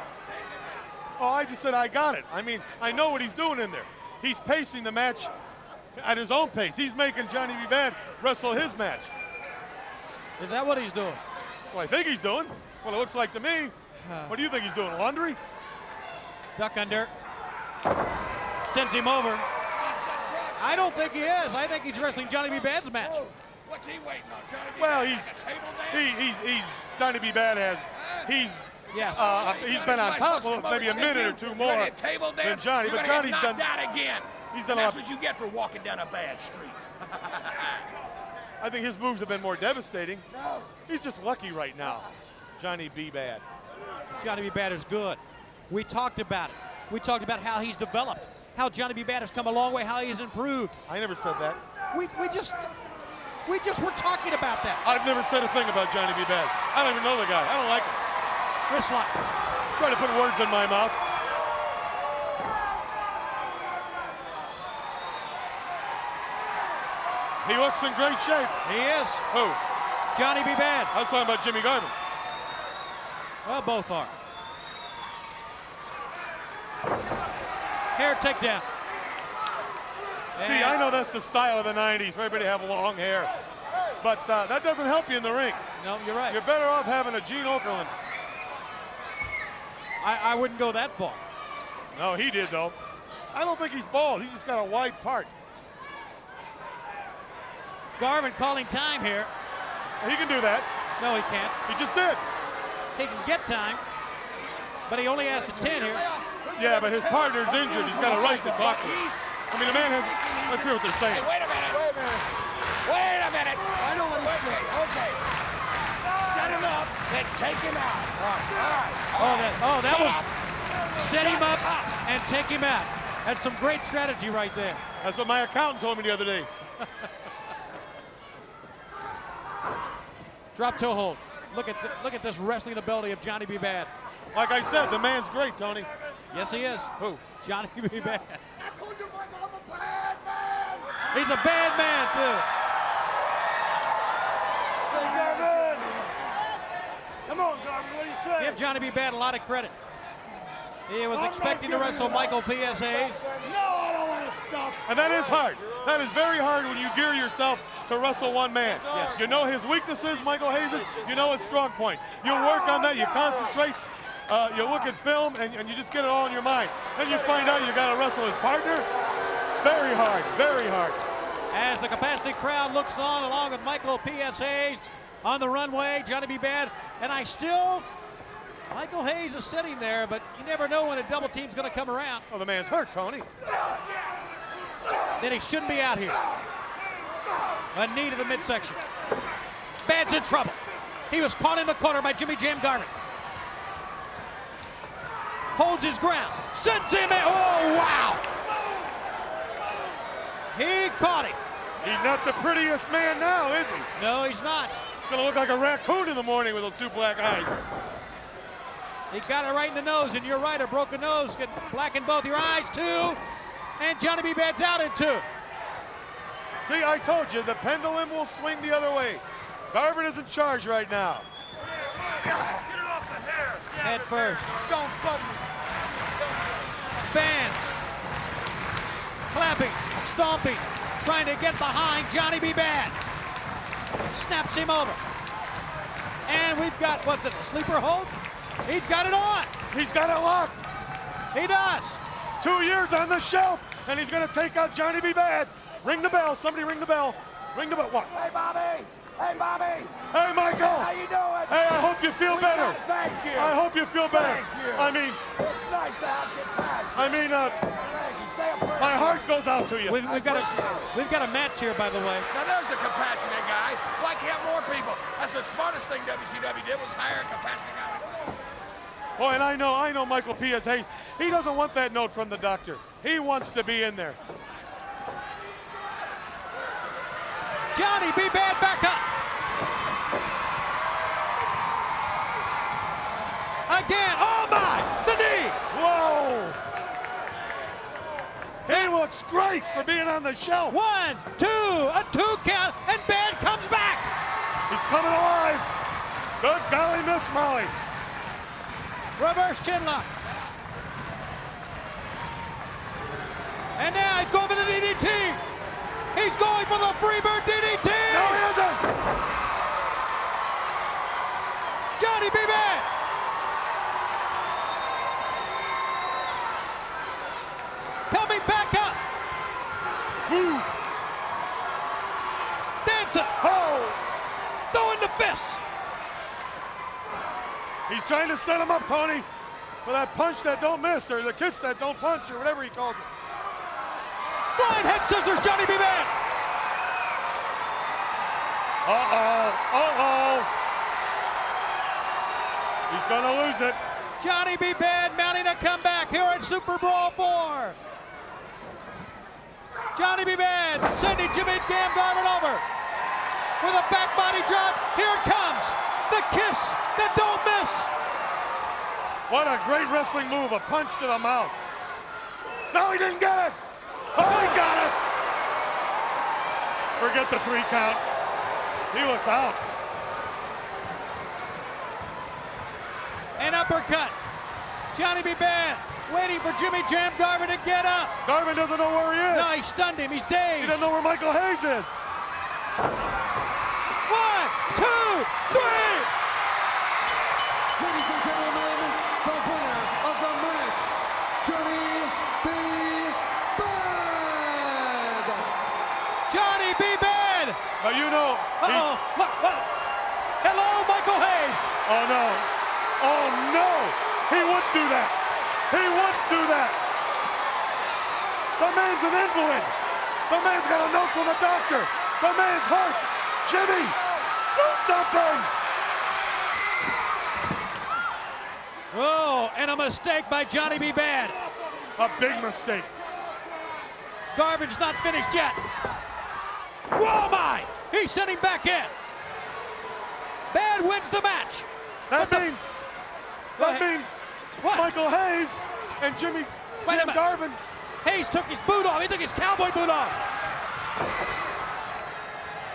[SPEAKER 4] Oh, I just said I got it. I mean, I know what he's doing in there. He's pacing the match at his own pace. He's making Johnny B. Bad wrestle his match.
[SPEAKER 12] Is that what he's doing?
[SPEAKER 4] That's what I think he's doing. Well, it looks like to me. What do you think he's doing, laundry?
[SPEAKER 12] Duck under. Sends him over. I don't think he is. I think he's wrestling Johnny B. Bad's match.
[SPEAKER 8] What's he waiting on? Johnny B.
[SPEAKER 4] Well,
[SPEAKER 8] Bad,
[SPEAKER 4] he's
[SPEAKER 8] like a table dance?
[SPEAKER 4] he's Johnny B. Bad has he's been on top of maybe a minute or two more
[SPEAKER 8] table
[SPEAKER 4] than
[SPEAKER 8] dance?
[SPEAKER 4] Johnny,
[SPEAKER 8] You're
[SPEAKER 4] but
[SPEAKER 8] gonna
[SPEAKER 4] Johnny's
[SPEAKER 8] get
[SPEAKER 4] done.
[SPEAKER 8] knocked out again.
[SPEAKER 4] He's done a
[SPEAKER 8] That's
[SPEAKER 4] lot.
[SPEAKER 8] what you get for walking down a bad street.
[SPEAKER 4] I think his moves have been more devastating. He's just lucky right now. Johnny B. Bad.
[SPEAKER 12] Johnny B. Bad is good. We talked about it. We talked about how he's developed, how Johnny B. Bad has come a long way, how he's improved.
[SPEAKER 4] I never said that.
[SPEAKER 12] We just were talking about that.
[SPEAKER 4] I've never said a thing about Johnny B. Bad. I don't even know the guy. I don't like him.
[SPEAKER 12] Wrist lock.
[SPEAKER 4] Try to put words in my mouth. He looks in great shape.
[SPEAKER 12] He is.
[SPEAKER 4] Who?
[SPEAKER 12] Johnny B. Bad.
[SPEAKER 4] I was talking about Jimmy Garvin.
[SPEAKER 12] Well, both are. Hair takedown.
[SPEAKER 4] See, I know that's the style of the 90s, for everybody to have long hair. But that doesn't help you in the ring.
[SPEAKER 12] No, you're right.
[SPEAKER 4] You're better off having a Gene Okerlund.
[SPEAKER 12] I wouldn't go that far.
[SPEAKER 4] No, he did, though. I don't think he's bald. He's just got a wide part.
[SPEAKER 12] Garvin calling time here.
[SPEAKER 4] He can do that.
[SPEAKER 12] No, he can't.
[SPEAKER 4] He just did.
[SPEAKER 12] He can get time, but he only has to 10 here.
[SPEAKER 4] Yeah, but his partner's injured. He's got a right to talk to him. I mean, the man has. Let's hear what they're saying.
[SPEAKER 8] Hey, wait a minute. Wait a minute. I know what he's saying. Okay. Set him up, then take him out. All right.
[SPEAKER 12] That was set him up and take him out. That's some great strategy right there.
[SPEAKER 4] That's what my accountant told me the other day.
[SPEAKER 12] Drop toe hold. Look at this wrestling ability of Johnny B. Bad.
[SPEAKER 4] Like I said, the man's great, Tony.
[SPEAKER 12] Yes, he is.
[SPEAKER 4] Who?
[SPEAKER 12] Johnny B. Bad.
[SPEAKER 8] I told you, Michael, I'm a bad man.
[SPEAKER 12] He's a bad man, too.
[SPEAKER 8] Say, Garvin. Come on, Garvin, what do you say?
[SPEAKER 12] Give Johnny B. Bad a lot of credit. He was expecting to wrestle Michael P.S. Hayes.
[SPEAKER 8] No, I don't want to stop.
[SPEAKER 4] And that is hard. That is very hard when you gear yourself to wrestle one man.
[SPEAKER 12] Yes.
[SPEAKER 4] You know his weaknesses, Michael Hayes. You know his strong points. You work on that. You concentrate. You look at film, and you just get it all in your mind. Then you find out you got to wrestle his partner. Very hard. Very hard.
[SPEAKER 12] As the capacity crowd looks on along with Michael P.S. Hayes on the runway, Johnny B. Bad, and Michael Hayes is sitting there, but you never know when a double team's going to come around.
[SPEAKER 4] Oh, the man's hurt, Tony.
[SPEAKER 12] Then he shouldn't be out here. A knee to the midsection. Bad's in trouble. He was caught in the corner by Jimmy Jam Garvin. Holds his ground. Sends him in. Oh, wow. He caught him.
[SPEAKER 4] He's not the prettiest man now, is he?
[SPEAKER 12] No, he's not.
[SPEAKER 4] He's going to look like a raccoon in the morning with those two black eyes.
[SPEAKER 12] He got it right in the nose, and you're right, a broken nose can blacken both your eyes, too. And Johnny B. Bad's out in 2.
[SPEAKER 4] See, I told you, the pendulum will swing the other way. Garvin is in charge right now.
[SPEAKER 8] Get it off the hair.
[SPEAKER 12] Head first.
[SPEAKER 8] Don't bug me.
[SPEAKER 12] Fans clapping, stomping, trying to get behind Johnny B. Bad. Snaps him over. And we've got, what's it, a sleeper hold? He's got it on.
[SPEAKER 4] He's got it locked.
[SPEAKER 12] He does.
[SPEAKER 4] 2 years on the shelf, and he's going to take out Johnny B. Bad. Ring the bell. Somebody ring the bell. Ring the bell. What?
[SPEAKER 8] Hey, Bobby. Hey, Bobby.
[SPEAKER 4] Hey, Michael.
[SPEAKER 8] How you doing?
[SPEAKER 4] Hey, I hope you feel better.
[SPEAKER 8] Thank you.
[SPEAKER 4] I hope you feel better.
[SPEAKER 8] Thank you.
[SPEAKER 4] I mean,
[SPEAKER 8] It's nice to have compassion.
[SPEAKER 4] I mean,
[SPEAKER 8] Thank you. Say a prayer.
[SPEAKER 4] my heart goes out to you.
[SPEAKER 12] We've got a match here, by the way.
[SPEAKER 8] Now there's a compassionate guy. Why can't more people? That's the smartest thing WCW did was hire a compassionate guy.
[SPEAKER 4] Oh, and I know Michael P.S. Hayes. He doesn't want that note from the doctor. He wants to be in there.
[SPEAKER 12] Johnny B. Bad back up. Again, oh my, the knee.
[SPEAKER 4] Whoa. He looks great for being on the shelf.
[SPEAKER 12] 1, 2, a 2 count, and Bad comes back.
[SPEAKER 4] He's coming alive. Good golly, Miss Molly.
[SPEAKER 12] Reverse chin lock. And now he's going for the DDT. He's going for the Freebird DDT.
[SPEAKER 4] No, he isn't.
[SPEAKER 12] Johnny B. Bad. Coming back up.
[SPEAKER 4] Woo.
[SPEAKER 12] Then Johnson.
[SPEAKER 4] Oh!
[SPEAKER 12] Throwing the fists.
[SPEAKER 4] He's trying to set him up, Tony, for that punch that don't miss, or the kiss that don't punch, or whatever he calls it.
[SPEAKER 12] Flying head scissors, Johnny B. Bad.
[SPEAKER 4] He's gonna lose it.
[SPEAKER 12] Johnny B. Bad mounting a comeback here at Super Brawl 4. Johnny B. Bad sending Jimmy Jam Garvin over with a back body drop. Here it comes. The kiss that don't miss.
[SPEAKER 4] What a great wrestling move, a punch to the mouth. No, he didn't get it. Oh, he got it. Forget the 3 count. He looks out.
[SPEAKER 12] An uppercut. Johnny B. Bad waiting for Jimmy Jam Garvin to get up.
[SPEAKER 4] Garvin doesn't know where he is.
[SPEAKER 12] No, he stunned him. He's dazed.
[SPEAKER 4] He doesn't know where Michael Hayes is.
[SPEAKER 12] 1, 2, 3.
[SPEAKER 5] Ladies and gentlemen, the winner of the match, Johnny B. Bad.
[SPEAKER 12] Johnny B. Bad.
[SPEAKER 4] Now you know.
[SPEAKER 12] Hello, Michael Hayes.
[SPEAKER 4] Oh no. Oh no. He wouldn't do that. He wouldn't do that. The man's an invalid. The man's got a note from the doctor. The man's hurt. Jimmy, do something.
[SPEAKER 12] Oh, and a mistake by Johnny B. Bad.
[SPEAKER 4] A big mistake.
[SPEAKER 12] Garvin's not finished yet. Whoa, my! He sent him back in. Bad wins the match.
[SPEAKER 4] That means
[SPEAKER 12] What?
[SPEAKER 4] Michael Hayes and Jimmy Jam Garvin.
[SPEAKER 12] Hayes took his boot off. He took his cowboy boot off.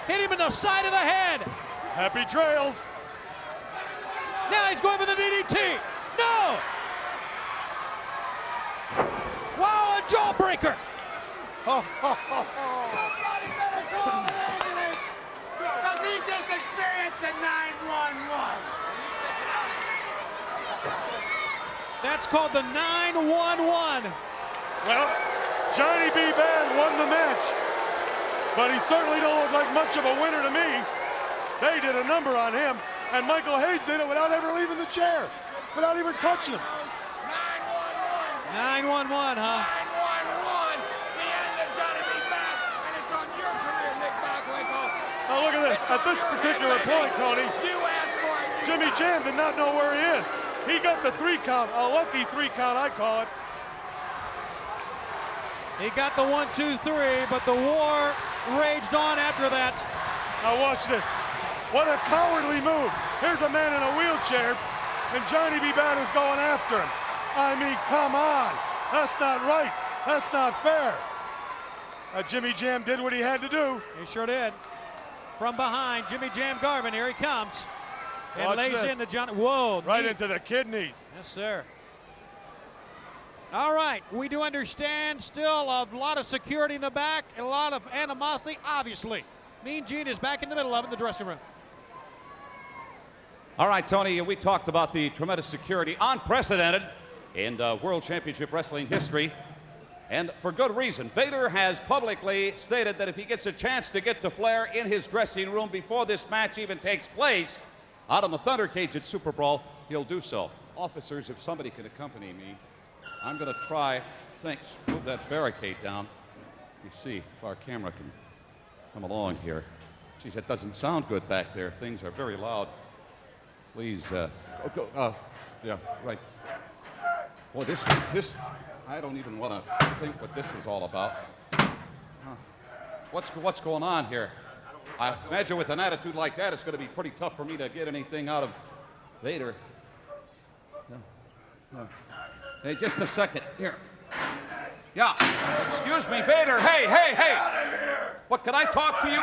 [SPEAKER 12] Hit him in the side of the head.
[SPEAKER 4] Happy trails.
[SPEAKER 12] Now he's going for the DDT. No! Wow, a jawbreaker.
[SPEAKER 15] Somebody better call an ambulance, because he just experienced a 911.
[SPEAKER 12] That's called the 911.
[SPEAKER 4] Well, Johnny B. Bad won the match, but he certainly don't look like much of a winner to me. They did a number on him, and Michael Hayes did it without ever leaving the chair, without even touching him.
[SPEAKER 12] 911, huh?
[SPEAKER 15] 911, the end of Johnny B. Bad, and it's on your career, Nick Bockwinkel.
[SPEAKER 4] Now look at this. At this particular point, Tony,
[SPEAKER 15] You asked for it.
[SPEAKER 4] Jimmy Jam did not know where he is. He got the 3 count, a lucky 3 count, I call it.
[SPEAKER 12] He got the 1, 2, 3, but the war raged on after that.
[SPEAKER 4] Now watch this. What a cowardly move. Here's a man in a wheelchair, and Johnny B. Bad is going after him. I mean, come on. That's not right. That's not fair. Jimmy Jam did what he had to do.
[SPEAKER 12] He sure did. From behind, Jimmy Jam Garvin, here he comes. And
[SPEAKER 4] Watch
[SPEAKER 12] lays
[SPEAKER 4] this.
[SPEAKER 12] into Johnny. Whoa.
[SPEAKER 4] Right
[SPEAKER 12] knee.
[SPEAKER 4] into the kidneys.
[SPEAKER 12] Yes, sir. All right, we do understand still a lot of security in the back and a lot of animosity, obviously. Mean Gene is back in the middle of it in the dressing room.
[SPEAKER 7] All right, Tony, we talked about the tremendous security, unprecedented in World Championship Wrestling history, and for good reason. Vader has publicly stated that if he gets a chance to get to Flair in his dressing room before this match even takes place, out on the Thunder Cage at Super Brawl, he'll do so. Officers, if somebody can accompany me, I'm going to try, thanks, move that barricade down. You see if our camera can come along here. Geez, that doesn't sound good back there. Things are very loud. Please, yeah, right. Boy, this, I don't even want to think what this is all about. What's going on here? I imagine with an attitude like that, it's going to be pretty tough for me to get anything out of Vader. No. Hey, just a second. Here. Yeah. Excuse me, Vader. Hey. What, can I talk to you?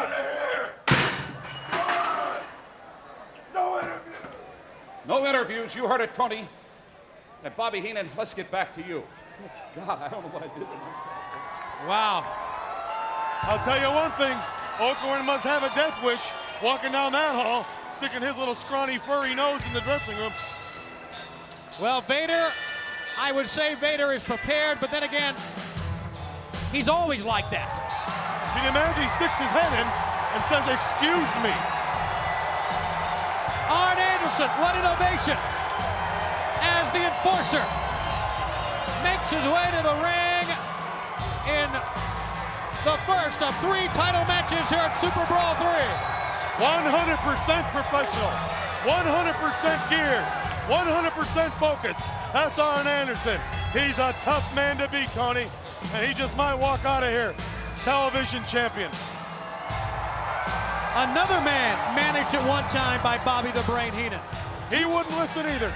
[SPEAKER 15] No interview.
[SPEAKER 7] No interviews. You heard it, Tony. And Bobby Heenan, let's get back to you. God, I don't know what I did to myself.
[SPEAKER 12] Wow.
[SPEAKER 4] I'll tell you one thing. Okerlund must have a death wish walking down that hall, sticking his little scrawny, furry nose in the dressing room.
[SPEAKER 12] Well, Vader, I would say Vader is prepared, but then again, he's always like that.
[SPEAKER 4] Can you imagine he sticks his head in, and says, "Excuse me."
[SPEAKER 12] Arn Anderson, what an ovation as the Enforcer makes his way to the ring in the first of 3 title matches here at Super Brawl 3.
[SPEAKER 4] 100% professional, 100% geared, 100% focused. That's Arn Anderson. He's a tough man to beat, Tony, and he just might walk out of here television champion.
[SPEAKER 12] Another man managed at one time by Bobby the Brain Heenan.
[SPEAKER 4] He wouldn't listen either.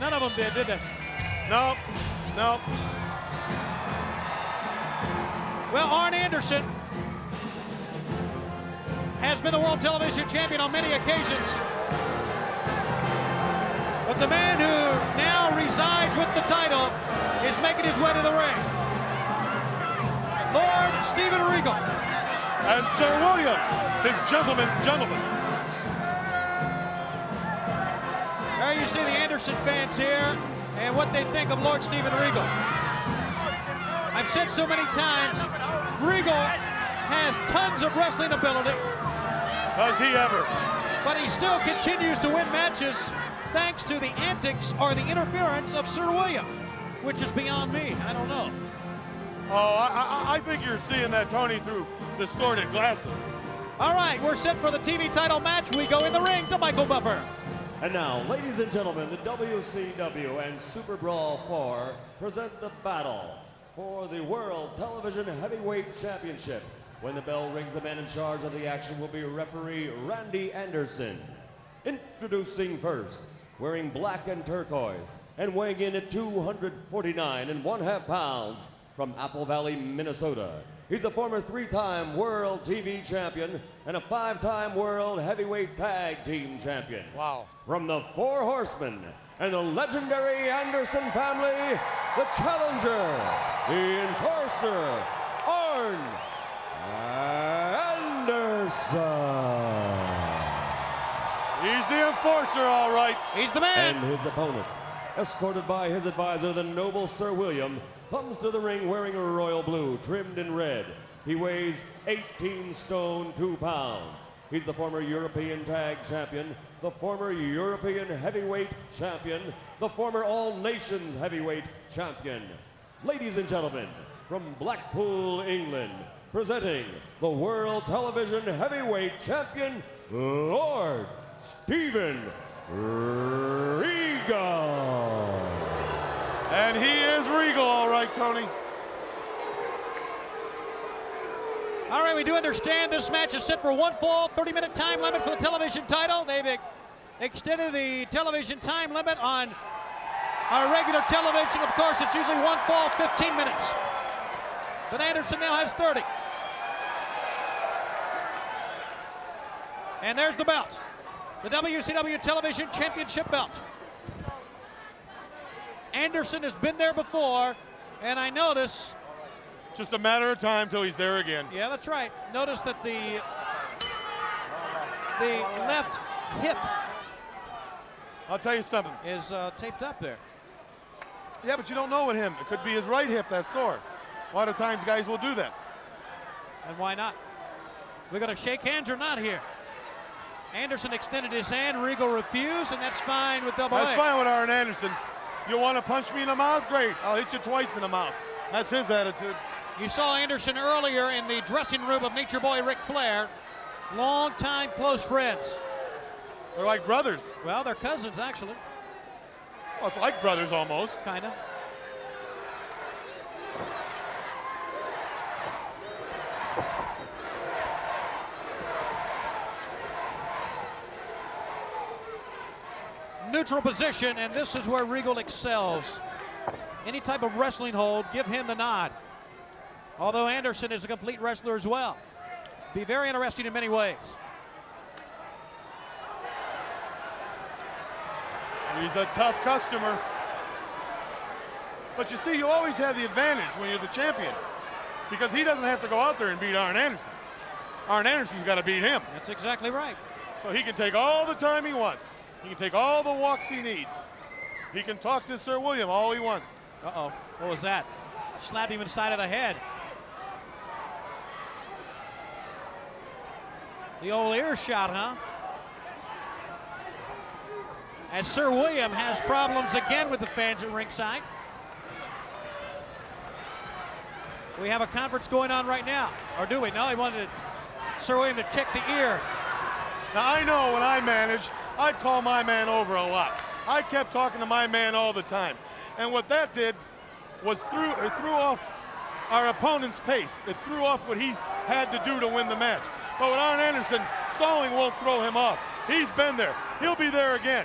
[SPEAKER 12] None of them did they?
[SPEAKER 4] Nope, nope.
[SPEAKER 12] Well, Arn Anderson has been the World Television Champion on many occasions. But the man who now resides with the title is making his way to the ring. Lord Steven Regal.
[SPEAKER 4] And Sir William, his gentleman's gentleman.
[SPEAKER 12] There you see the Anderson fans here and what they think of Lord Steven Regal. I've said so many times, Regal has tons of wrestling ability.
[SPEAKER 4] Does he ever?
[SPEAKER 12] But he still continues to win matches thanks to the antics or the interference of Sir William, which is beyond me. I don't know.
[SPEAKER 4] Oh, I think you're seeing that, Tony, through distorted glasses.
[SPEAKER 12] All right, we're set for the TV title match. We go in the ring to Michael Buffer.
[SPEAKER 16] And now, ladies and gentlemen, the WCW and Super Brawl 4 present the battle for the World Television Heavyweight Championship. When the bell rings, the man in charge of the action will be referee Randy Anderson. Introducing first, wearing black and turquoise and weighing in at 249 1/2 pounds from Apple Valley, Minnesota. He's a former 3-time World TV Champion and a 5-time World Heavyweight Tag Team Champion.
[SPEAKER 4] Wow.
[SPEAKER 16] From the Four Horsemen and the legendary Anderson family, the challenger, the enforcer, Arn Anderson.
[SPEAKER 4] He's the enforcer, all right.
[SPEAKER 12] He's the man.
[SPEAKER 16] And his opponent, escorted by his advisor, the noble Sir William, comes to the ring wearing a royal blue, trimmed in red. He weighs 18 stone, 2 pounds. He's the former European Tag Champion, the former European Heavyweight Champion, the former All Nations Heavyweight Champion. Ladies and gentlemen, from Blackpool, England, presenting the World Television Heavyweight Champion, Lord Steven Regal.
[SPEAKER 4] And he is Regal, all right, Tony.
[SPEAKER 12] All right, we do understand this match is set for one fall, 30-minute time limit for the television title. They've extended the television time limit on our regular television. Of course, it's usually one fall, 15 minutes. But Anderson now has 30. And there's the belt. The WCW Television Championship belt. Anderson has been there before, and I notice...
[SPEAKER 4] Just a matter of time till he's there again.
[SPEAKER 12] Yeah, that's right. Notice that the left hip...
[SPEAKER 4] I'll tell you something.
[SPEAKER 12] ...is taped up there.
[SPEAKER 4] Yeah, but you don't know with him. It could be his right hip that's sore. A lot of times guys will do that.
[SPEAKER 12] And why not? We're going to shake hands or not here. Anderson extended his hand, Regal refused, and that's fine with Double A.
[SPEAKER 4] That's fine with Arn Anderson. You want to punch me in the mouth? Great. I'll hit you twice in the mouth. That's his attitude.
[SPEAKER 12] You saw Anderson earlier in the dressing room of Nature Boy Ric Flair. Long-time close friends.
[SPEAKER 4] They're like brothers.
[SPEAKER 12] Well, they're cousins, actually.
[SPEAKER 4] Well, it's like brothers almost.
[SPEAKER 12] Kind of. Neutral position, and this is where Regal excels. Any type of wrestling hold, give him the nod. Although Anderson is a complete wrestler as well. Be very interesting in many ways.
[SPEAKER 4] He's a tough customer. But you see, you always have the advantage when you're the champion, because he doesn't have to go out there and beat Arn Anderson. Arn Anderson's got to beat him.
[SPEAKER 12] That's exactly right.
[SPEAKER 4] So he can take all the time he wants. He can take all the walks he needs. He can talk to Sir William all he wants.
[SPEAKER 12] Uh-oh, what was that? Slapped him inside of the head. The old earshot, huh? As Sir William has problems again with the fans at ringside. We have a conference going on right now. Or do we? No, he wanted Sir William to check the ear.
[SPEAKER 4] Now, I know when I managed, I'd call my man over a lot. I kept talking to my man all the time. And what that did was it threw off our opponent's pace. It threw off what he had to do to win the match. But with Arn Anderson, stalling won't throw him off. He's been there. He'll be there again.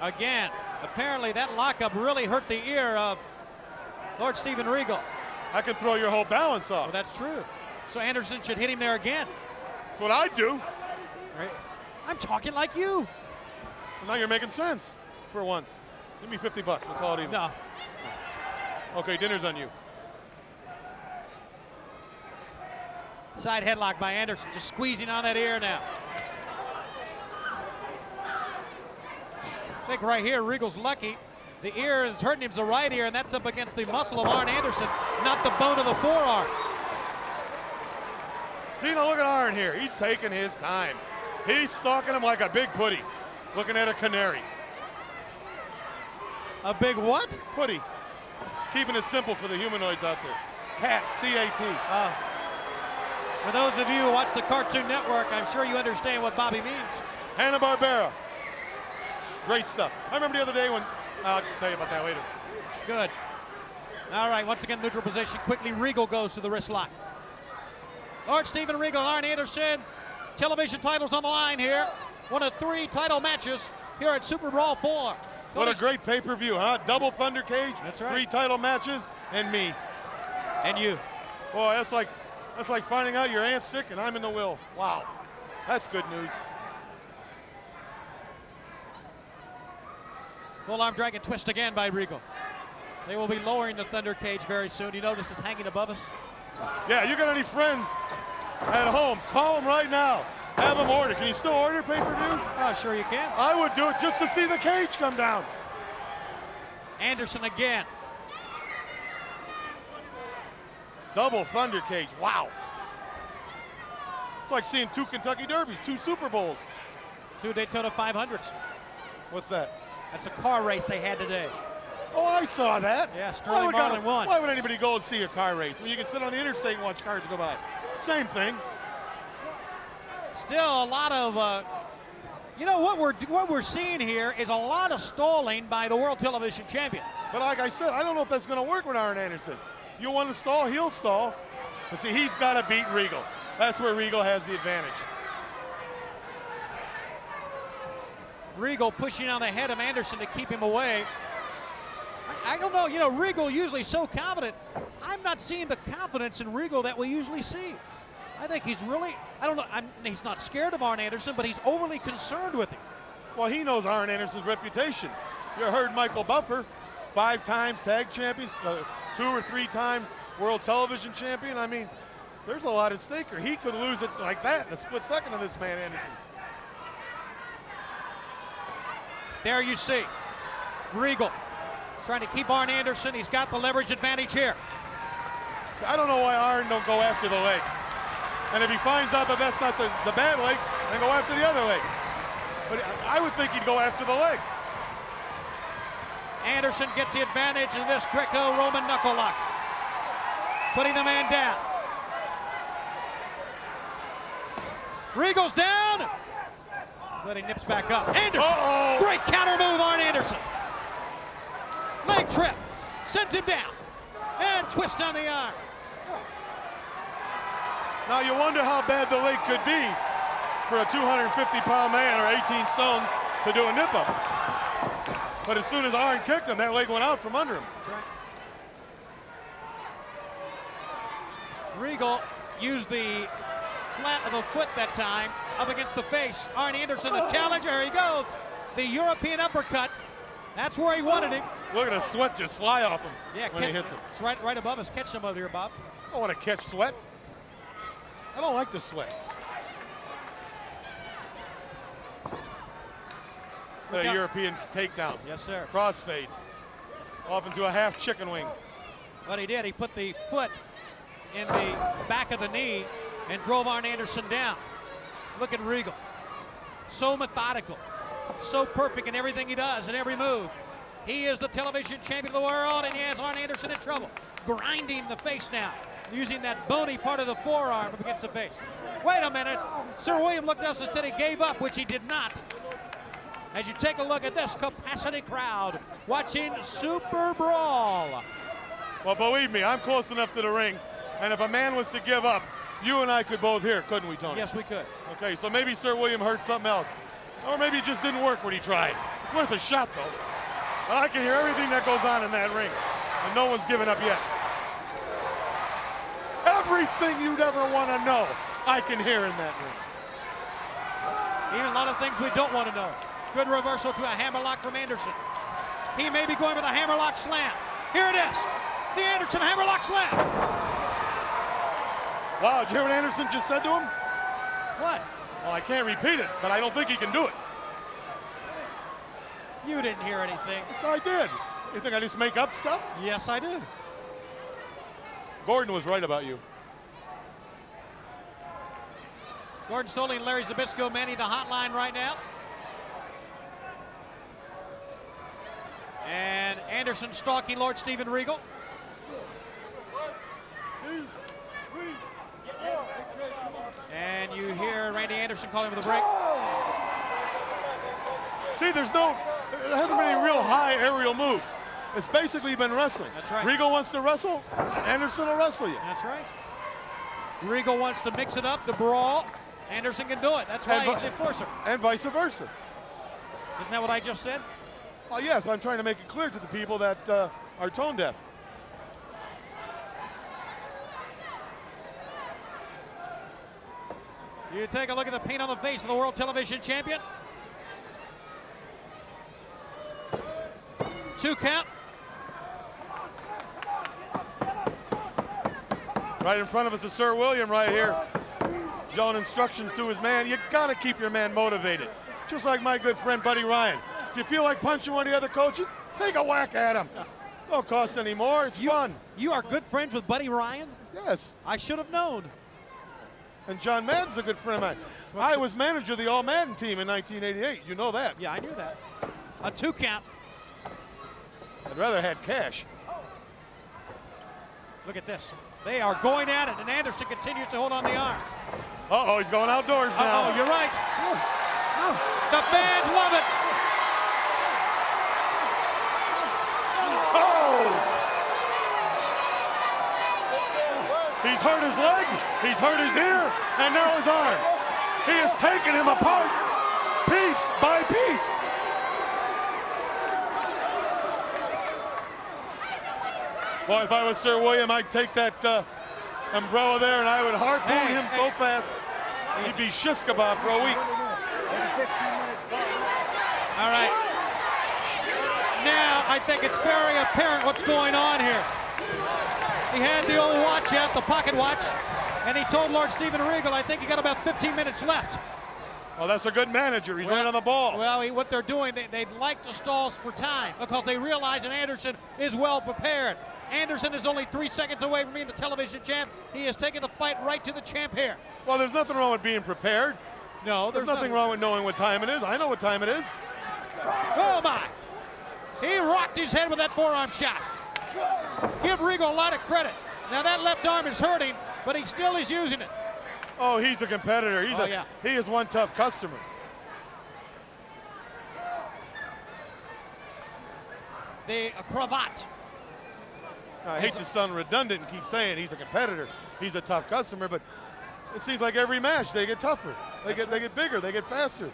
[SPEAKER 12] Again, apparently that lockup really hurt the ear of Lord Steven Regal.
[SPEAKER 4] I can throw your whole balance off.
[SPEAKER 12] Well, that's true. So Anderson should hit him there again.
[SPEAKER 4] That's what I do.
[SPEAKER 12] Right. I'm talking like you.
[SPEAKER 4] Well, now you're making sense for once. Give me $50. We'll call it even.
[SPEAKER 12] No.
[SPEAKER 4] Okay, dinner's on you.
[SPEAKER 12] Side headlock by Anderson, just squeezing on that ear now. I think right here, Regal's lucky. The ear is hurting him, the right ear, and that's up against the muscle of Arn Anderson, not the bone of the forearm.
[SPEAKER 4] See, now look at Arn here. He's taking his time. He's stalking him like a big putty, looking at a canary.
[SPEAKER 12] A big what?
[SPEAKER 4] Putty. Keeping it simple for the humanoids out there. Cat, C-A-T.
[SPEAKER 12] For those of you who watch the Cartoon Network, I'm sure you understand what Bobby means.
[SPEAKER 4] Hanna-Barbera. Great stuff. I remember the other day when, I'll tell you about that later.
[SPEAKER 12] Good. All right, once again, neutral position. Quickly, Regal goes to the wrist lock. Lord Steven Regal and Arn Anderson. Television titles on the line here. One of 3 title matches here at Super Brawl 4.
[SPEAKER 4] What a great pay-per-view, huh? Double Thunder Cage.
[SPEAKER 12] That's right.
[SPEAKER 4] 3 title matches, and me.
[SPEAKER 12] And you.
[SPEAKER 4] Boy, that's like finding out your aunt's sick and I'm in the will. Wow. That's good news.
[SPEAKER 12] Full arm dragon twist again by Regal. They will be lowering the Thunder Cage very soon. You notice it's hanging above us?
[SPEAKER 4] Yeah, you got any friends at home, call them right now. Have them order. Can you still order pay-per-view?
[SPEAKER 12] Oh, sure you can.
[SPEAKER 4] I would do it just to see the cage come down.
[SPEAKER 12] Anderson again.
[SPEAKER 4] Double Thunder Cage, wow. It's like seeing 2 Kentucky Derbies, 2 Super Bowls.
[SPEAKER 12] 2 Daytona 500s.
[SPEAKER 4] What's that?
[SPEAKER 12] That's a car race they had today.
[SPEAKER 4] Oh, I saw that.
[SPEAKER 12] Yeah, Sterling Marlin won.
[SPEAKER 4] Why would anybody go and see a car race when you can sit on the interstate and watch cars go by? Same thing.
[SPEAKER 12] Still a lot of, you know, what we're seeing here is a lot of stalling by the World Television Champion.
[SPEAKER 4] But like I said, I don't know if that's going to work with Arn Anderson. You want to stall, he'll stall. But see, he's got to beat Regal. That's where Regal has the advantage.
[SPEAKER 12] Regal pushing on the head of Anderson to keep him away. I don't know, you know, Regal usually so confident. I'm not seeing the confidence in Regal that we usually see. I think he's really, I don't know, he's not scared of Arn Anderson, but he's overly concerned with him.
[SPEAKER 4] Well, he knows Arn Anderson's reputation. You heard Michael Buffer, 5 times tag champions, 2 or 3 times world television champion. I mean, there's a lot at stake here. He could lose it like that in a split second to this man, Anderson.
[SPEAKER 12] There you see Regal trying to keep Arn Anderson. He's got the leverage advantage here.
[SPEAKER 4] I don't know why Arn don't go after the leg. And if he finds out that that's not the bad leg, then go after the other leg. But I would think he'd go after the leg.
[SPEAKER 12] Anderson gets the advantage in this Greco-Roman knuckle lock. Putting the man down. Regal's down. But he nips back up. Anderson, great counter move on Anderson. Leg trip, sends him down. And twist on the arm.
[SPEAKER 4] Now you wonder how bad the leg could be for a 250-pound man or 18 stones to do a nip-up. But as soon as Arn kicked him, that leg went out from under him.
[SPEAKER 12] That's right. Regal used the flat of the foot that time up against the face. Arn Anderson, the challenger, here he goes. The European uppercut. That's where he wanted him.
[SPEAKER 4] Look at the sweat just fly off him when he hits him.
[SPEAKER 12] It's right above us. Catch some of it here, Bob.
[SPEAKER 4] I don't want to catch sweat. I don't like the sweat. The European takedown.
[SPEAKER 12] Yes, sir.
[SPEAKER 4] Crossface. Off into a half chicken wing.
[SPEAKER 12] What he did, he put the foot in the back of the knee and drove Arn Anderson down. Look at Regal. So methodical, so perfect in everything he does, in every move. He is the television champion of the world, and he has Arn Anderson in trouble. Grinding the face now, using that bony part of the forearm up against the face. Wait a minute. Sir William looked at us and said he gave up, which he did not. As you take a look at this capacity crowd watching Super Brawl.
[SPEAKER 4] Well, believe me, I'm close enough to the ring, and if a man was to give up, you and I could both hear, couldn't we, Tony?
[SPEAKER 12] Yes, we could.
[SPEAKER 4] Okay, so maybe Sir William heard something else. Or maybe it just didn't work when he tried. It's worth a shot, though. Well, I can hear everything that goes on in that ring, and no one's given up yet. Everything you'd ever want to know, I can hear in that ring.
[SPEAKER 12] Even a lot of things we don't want to know. Good reversal to a hammerlock from Anderson. He may be going with a hammerlock slam. Here it is. The Anderson hammerlock slam.
[SPEAKER 4] Wow, did you hear what Anderson just said to him?
[SPEAKER 12] What?
[SPEAKER 4] Well, I can't repeat it, but I don't think he can do it.
[SPEAKER 12] You didn't hear anything.
[SPEAKER 4] Yes, I did. You think I just make up stuff?
[SPEAKER 12] Yes, I do.
[SPEAKER 4] Gordon was right about you.
[SPEAKER 12] Gordon Solie and Larry Zbyszko manning the hotline right now. And Anderson stalking Lord Steven Regal. And you hear Randy Anderson calling for the break.
[SPEAKER 4] See, there hasn't been any real high aerial moves. It's basically been wrestling.
[SPEAKER 12] That's right.
[SPEAKER 4] Regal wants to wrestle, Anderson will wrestle you.
[SPEAKER 12] That's right. Regal wants to mix it up, the brawl. Anderson can do it. That's why he's the enforcer.
[SPEAKER 4] And vice versa.
[SPEAKER 12] Isn't that what I just said?
[SPEAKER 4] Well, yes, but I'm trying to make it clear to the people that are tone deaf.
[SPEAKER 12] You take a look at the paint on the face of the world television champion. 2 count.
[SPEAKER 4] Right in front of us is Sir William right here, showing instructions to his man. You gotta keep your man motivated. Just like my good friend Buddy Ryan. If you feel like punching one of the other coaches, take a whack at him. Don't cost any more, it's fun.
[SPEAKER 12] You are good friends with Buddy Ryan?
[SPEAKER 4] Yes.
[SPEAKER 12] I should have known.
[SPEAKER 4] And John Madden's a good friend of mine. I was manager of the All Madden team in 1988. You know that.
[SPEAKER 12] Yeah, I knew that. A 2 count.
[SPEAKER 4] I'd rather had cash.
[SPEAKER 12] Look at this. They are going at it, and Anderson continues to hold on the arm.
[SPEAKER 4] Uh-oh, he's going outdoors now.
[SPEAKER 12] Oh, you're right. The fans love it.
[SPEAKER 4] Oh! He's hurt his leg, he's hurt his ear, and now his arm. He has taken him apart, piece by piece. Well, if I was Sir William, I'd take that umbrella there and I would harpoon him so fast, he'd be shish kebab for a week.
[SPEAKER 12] All right. Now, I think it's very apparent what's going on here. He had the old watch out, the pocket watch, and he told Lord Steven Regal, I think he got about 15 minutes left.
[SPEAKER 4] Well, that's a good manager. He's right on the ball.
[SPEAKER 12] Well, what they're doing, they'd like to stall for time because they realize that Anderson is well prepared. Anderson is only 3 seconds away from being the television champ. He has taken the fight right to the champ here.
[SPEAKER 4] Well, there's nothing wrong with being prepared.
[SPEAKER 12] No,
[SPEAKER 4] there's nothing wrong with knowing what time it is. I know what time it is.
[SPEAKER 12] Oh, my. He rocked his head with that forearm shot. Give Regal a lot of credit. Now, that left arm is hurting, but he still is using it.
[SPEAKER 4] Oh, he's a competitor. He is one tough customer.
[SPEAKER 12] The cravat.
[SPEAKER 4] I hate to sound redundant and keep saying he's a competitor. He's a tough customer, but it seems like every match they get tougher. They get bigger. They get faster.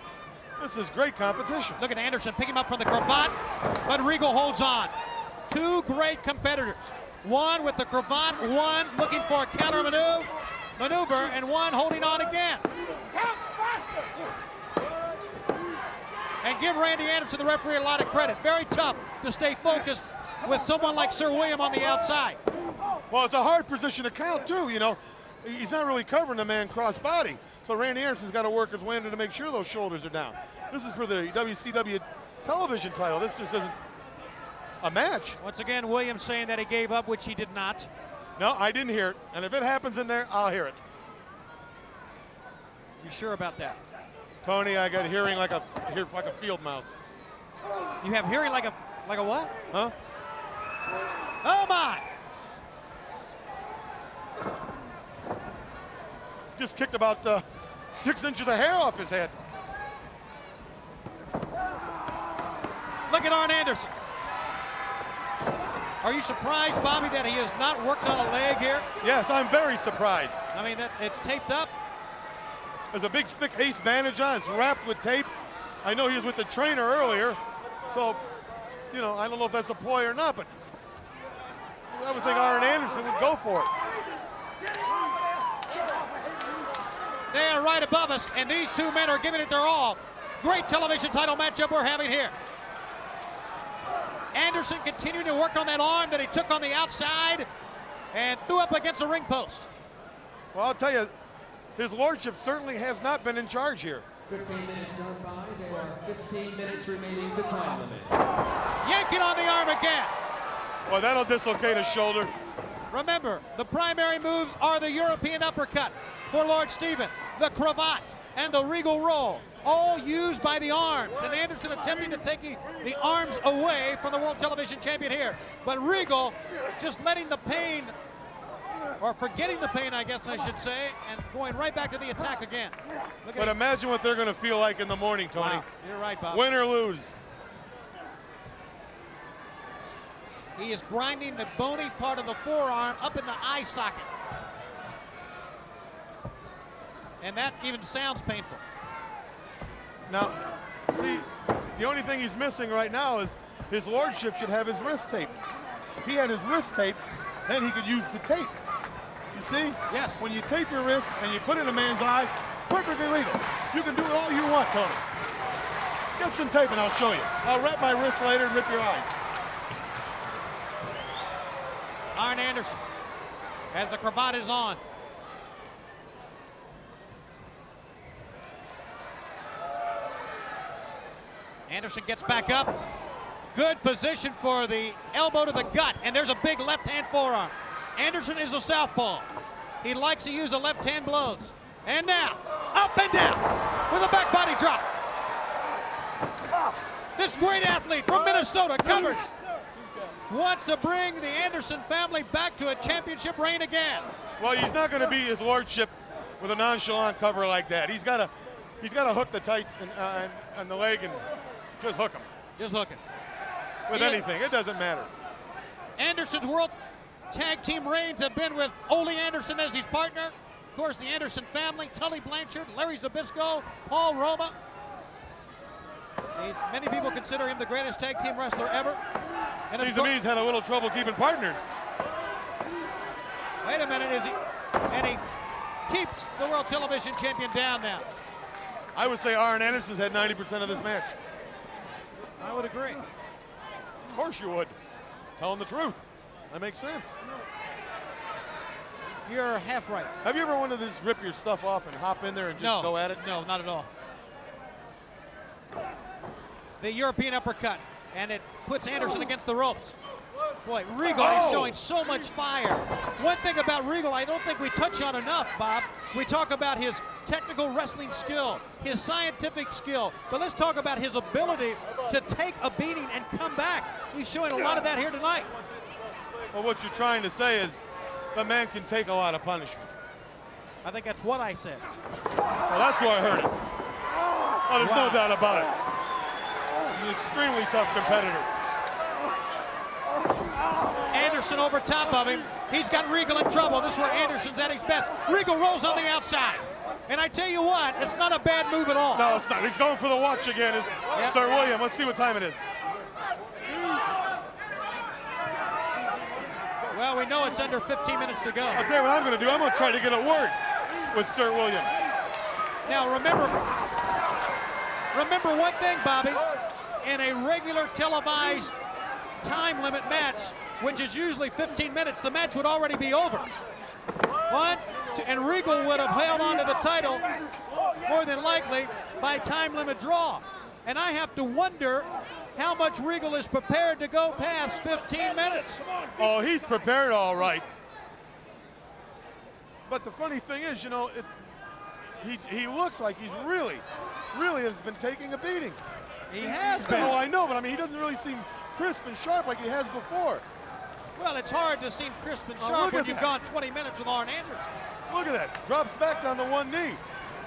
[SPEAKER 4] This is great competition.
[SPEAKER 12] Look at Anderson picking him up from the cravat, but Regal holds on. 2 great competitors. One with the cravat, one looking for a counter maneuver, and one holding on again. And give Randy Anderson, the referee, a lot of credit. Very tough to stay focused with someone like Sir William on the outside.
[SPEAKER 4] Well, it's a hard position to count, too, you know. He's not really covering the man cross-body. So Randy Anderson's got to work his way in to make sure those shoulders are down. This is for the WCW television title. This just isn't
[SPEAKER 9] A match?
[SPEAKER 12] Once again, Williams saying that he gave up, which he did not.
[SPEAKER 9] No, I didn't hear it. And if it happens in there, I'll hear it.
[SPEAKER 12] You sure about that?
[SPEAKER 9] Tony, I got hearing like a field mouse.
[SPEAKER 12] You have hearing like a what?
[SPEAKER 9] Huh?
[SPEAKER 12] Oh my!
[SPEAKER 9] Just kicked about 6 inches of hair off his head.
[SPEAKER 12] Look at Arn Anderson. Are you surprised, Bobby, that he has not worked on a leg here?
[SPEAKER 9] Yes, I'm very surprised.
[SPEAKER 12] I mean, it's taped up.
[SPEAKER 9] There's a big thick ace bandage on. It's wrapped with tape. I know he was with the trainer earlier, so, you know, I don't know if that's a ploy or not, but I would think Arn Anderson would go for it.
[SPEAKER 12] They are right above us, and these two men are giving it their all. Great television title matchup we're having here. Anderson continuing to work on that arm that he took on the outside and threw up against the ring post.
[SPEAKER 9] Well, I'll tell you, his lordship certainly has not been in charge here.
[SPEAKER 5] 15 minutes gone by. There are 15 minutes remaining to time limit.
[SPEAKER 12] Yanking on the arm again.
[SPEAKER 9] Well, that'll dislocate his shoulder.
[SPEAKER 12] Remember, the primary moves are the European uppercut for Lord Steven, the cravat, and the regal roll, all used by the arms. And Anderson attempting to take the arms away from the World Television Champion here. But Regal just letting the pain, or forgetting the pain, I guess I should say, and going right back to the attack again.
[SPEAKER 9] But imagine what they're going to feel like in the morning, Tony.
[SPEAKER 12] Wow, you're right, Bob.
[SPEAKER 9] Win or lose.
[SPEAKER 12] He is grinding the bony part of the forearm up in the eye socket. And that even sounds painful.
[SPEAKER 9] Now, see, the only thing he's missing right now is his lordship should have his wrist tape. If he had his wrist tape, then he could use the tape. You see?
[SPEAKER 12] Yes.
[SPEAKER 9] When you tape your wrist and you put it in a man's eye, perfectly legal. You can do it all you want, Tony. Get some tape and I'll show you. I'll wrap my wrist later and rip your eyes.
[SPEAKER 12] Arn Anderson, as the cravat is on. Anderson gets back up. Good position for the elbow to the gut, and there's a big left-hand forearm. Anderson is a southpaw. He likes to use the left-hand blows. And now, up and down with a back body drop. This great athlete from Minnesota covers. Wants to bring the Anderson family back to a championship reign again.
[SPEAKER 9] Well, he's not going to beat his lordship with a nonchalant cover like that. He's got to hook the tights and the leg and just hook him.
[SPEAKER 12] Just hook it.
[SPEAKER 9] With anything, it doesn't matter.
[SPEAKER 12] Anderson's World Tag Team reigns have been with Ole Anderson as his partner. Of course, the Anderson family, Tully Blanchard, Larry Zbyszko, Paul Roma. Many people consider him the greatest tag team wrestler ever. And
[SPEAKER 9] Seems to me he's had a little trouble keeping partners.
[SPEAKER 12] Wait a minute, is he? And he keeps the World Television Champion down now.
[SPEAKER 9] I would say Arn Anderson's had 90% of this match.
[SPEAKER 12] I would agree.
[SPEAKER 9] Of course you would. Tell him the truth. That makes sense.
[SPEAKER 12] You're half right.
[SPEAKER 9] Have you ever wanted to just rip your stuff off and hop in there and just go at it?
[SPEAKER 12] No, not at all. The European uppercut, and it puts Anderson against the ropes. Boy, Regal is showing so much fire. One thing about Regal I don't think we touch on enough, Bob. We talk about his technical wrestling skill, his scientific skill, but let's talk about his ability to take a beating and come back. He's showing a lot of that here tonight.
[SPEAKER 9] Well, what you're trying to say is the man can take a lot of punishment.
[SPEAKER 12] I think that's what I said.
[SPEAKER 9] Well, that's why I heard it. Oh, there's no doubt about it. He's an extremely tough competitor.
[SPEAKER 12] Anderson over top of him. He's got Regal in trouble. This is where Anderson's at his best. Regal rolls on the outside. And I tell you what, it's not a bad move at all.
[SPEAKER 9] No, it's not. He's going for the watch again. Sir William, let's see what time it is.
[SPEAKER 12] Well, we know it's under 15 minutes to go.
[SPEAKER 9] I'll tell you what I'm going to do. I'm going to try to get a word with Sir William.
[SPEAKER 12] Now, remember one thing, Bobby. In a regular televised time limit match, which is usually 15 minutes, the match would already be over. And Regal would have held on to the title more than likely by time limit draw. And I have to wonder how much Regal is prepared to go past 15 minutes.
[SPEAKER 9] Oh, he's prepared all right. But the funny thing is, you know, he looks like he's really has been taking a beating.
[SPEAKER 12] He has been.
[SPEAKER 9] Oh, I know, but I mean, he doesn't really seem crisp and sharp like he has before.
[SPEAKER 12] Well, it's hard to seem crisp and sharp when you've gone 20 minutes with Arn Anderson.
[SPEAKER 9] Look at that. Drops back down to one knee.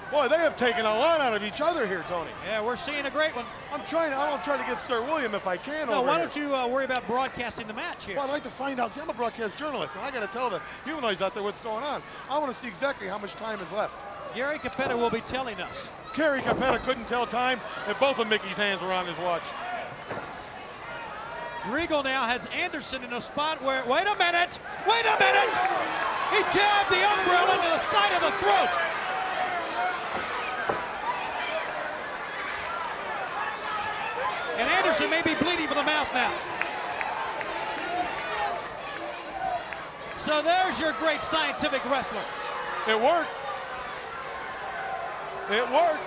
[SPEAKER 9] Boy, they have taken a lot out of each other here, Tony.
[SPEAKER 12] Yeah, we're seeing a great one.
[SPEAKER 9] I want to try to get Sir William if I can.
[SPEAKER 12] No, why don't you worry about broadcasting the match here?
[SPEAKER 9] Well, I'd like to find out. See, I'm a broadcast journalist, and I got to tell the humanoids out there what's going on. I want to see exactly how much time is left.
[SPEAKER 12] Gary Capetta will be telling us.
[SPEAKER 9] Gary Capetta couldn't tell time if both of Mickey's hands were on his watch.
[SPEAKER 12] Regal now has Anderson in a spot where, wait a minute! He jabbed the umbrella into the side of the throat. And Anderson may be bleeding from the mouth now. So there's your great scientific wrestler.
[SPEAKER 9] It worked. It worked.